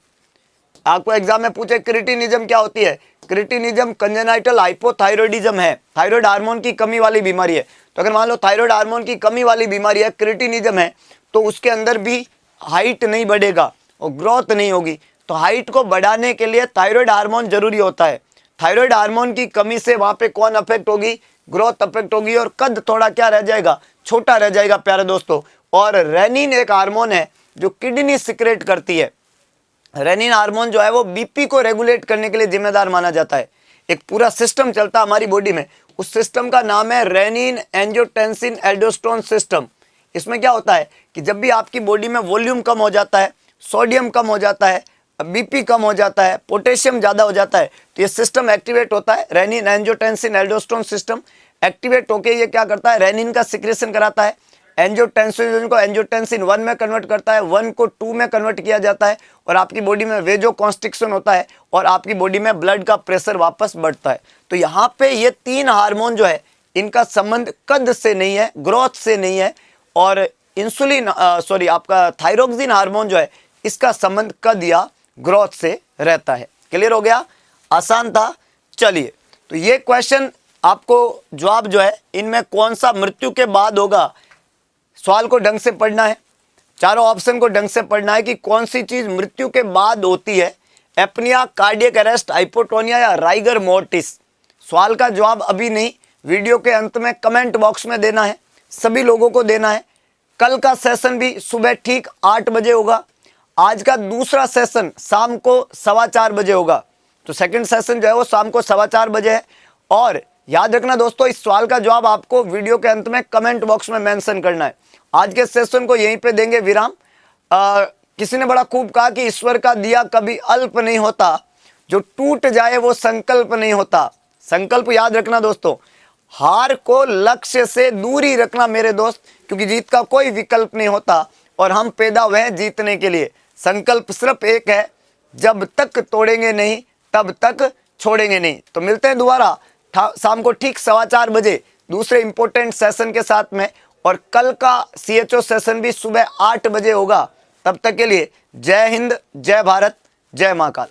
आपको एग्जाम में पूछे क्रिटिनिज्म क्या होती है? क्रिटिनिज्म कंजेनाइटल हाइपोथायरॉयडिज्म है, थायराइड हार्मोन की कमी वाली बीमारी है। तो अगर मान लो थायराइड हार्मोन की कमी वाली बीमारी है, क्रिटिनिज्म है, तो उसके अंदर भी हाइट नहीं बढ़ेगा और ग्रोथ नहीं होगी। तो हाइट को बढ़ाने के लिए थायराइड हार्मोन जरूरी होता है। थायराइड हार्मोन की कमी से वहां पे कौन अफेक्ट होगी? ग्रोथ अफेक्ट होगी और कद थोड़ा क्या रह जाएगा? छोटा रह जाएगा प्यारे दोस्तों। और रेनिन एक हार्मोन है जो किडनी सिक्रेट करती है। रेनिन हार्मोन जो है वो बीपी को रेगुलेट करने के लिए जिम्मेदार माना जाता है। एक पूरा सिस्टम चलता है हमारी बॉडी में, उस सिस्टम का नाम है रेनिन एंजियोटेंसिन एल्डोस्टेरोन सिस्टम। इसमें क्या होता है कि जब भी आपकी बॉडी में वॉल्यूम कम हो जाता है, सोडियम कम हो जाता है, बीपी कम हो जाता है, पोटेशियम ज़्यादा हो जाता है, तो ये सिस्टम एक्टिवेट होता है। Renin angiotensin aldosterone system activate होकर ये क्या करता है, रेनिन का सिक्रेशन कराता है, एंजियोटेंसिन को एंजियोटेंसिन 1 में कन्वर्ट करता है, 1 को 2 में कन्वर्ट किया जाता है, और आपकी बॉडी में वेजो कॉन्स्ट्रिक्शन होता है और आपकी बॉडी में ब्लड का प्रेशर वापस बढ़ता है। तो यहाँ पे ये 3 हार्मोन जो है इनका संबंध कद से नहीं है, ग्रोथ से नहीं है, और इंसुलिन आपका थायरोक्सिन हार्मोन जो है इसका संबंध कद या ग्रोथ से रहता है। क्लियर हो गया, आसान था। चलिए, तो ये क्वेश्चन आपको जवाब जो है इनमें कौन सा मृत्यु के बाद होगा, सवाल को ढंग से पढ़ना है, चारों ऑप्शन को ढंग से पढ़ना है कि कौन सी चीज मृत्यु के बाद होती है, एपनिया, कार्डियक अरेस्ट, हाइपोटोनिया या राइगर मोर्टिस। सवाल का जवाब अभी नहीं, वीडियो के अंत में कमेंट बॉक्स में देना है, सभी लोगों को देना है। कल का सेशन भी सुबह ठीक 8 बजे होगा, आज का दूसरा सेशन शाम को 4:15 बजे होगा। तो सेकंड सेशन जो है वो शाम को 4:15 बजे है। और याद रखना दोस्तों, इस सवाल का जवाब आपको वीडियो के अंत में कमेंट बॉक्स में मेंशन करना है। आज के सेशन को यहीं पे देंगे विराम। किसी ने बड़ा खूब कहा कि ईश्वर का दिया कभी अल्प नहीं होता, जो टूट जाए वो संकल्प नहीं होता। संकल्प याद रखना दोस्तों, हार को लक्ष्य से दूर ही रखना मेरे दोस्त, क्योंकि जीत का कोई विकल्प नहीं होता और हम पैदा हुए हैं जीतने के लिए। संकल्प सिर्फ एक है, जब तक तोड़ेंगे नहीं तब तक छोड़ेंगे नहीं। तो मिलते हैं दोबारा शाम को ठीक 4:15 बजे दूसरे इंपॉर्टेंट सेशन के साथ में, और कल का CHO सेशन भी सुबह 8 बजे होगा। तब तक के लिए जय हिंद, जय भारत, जय महाकाल।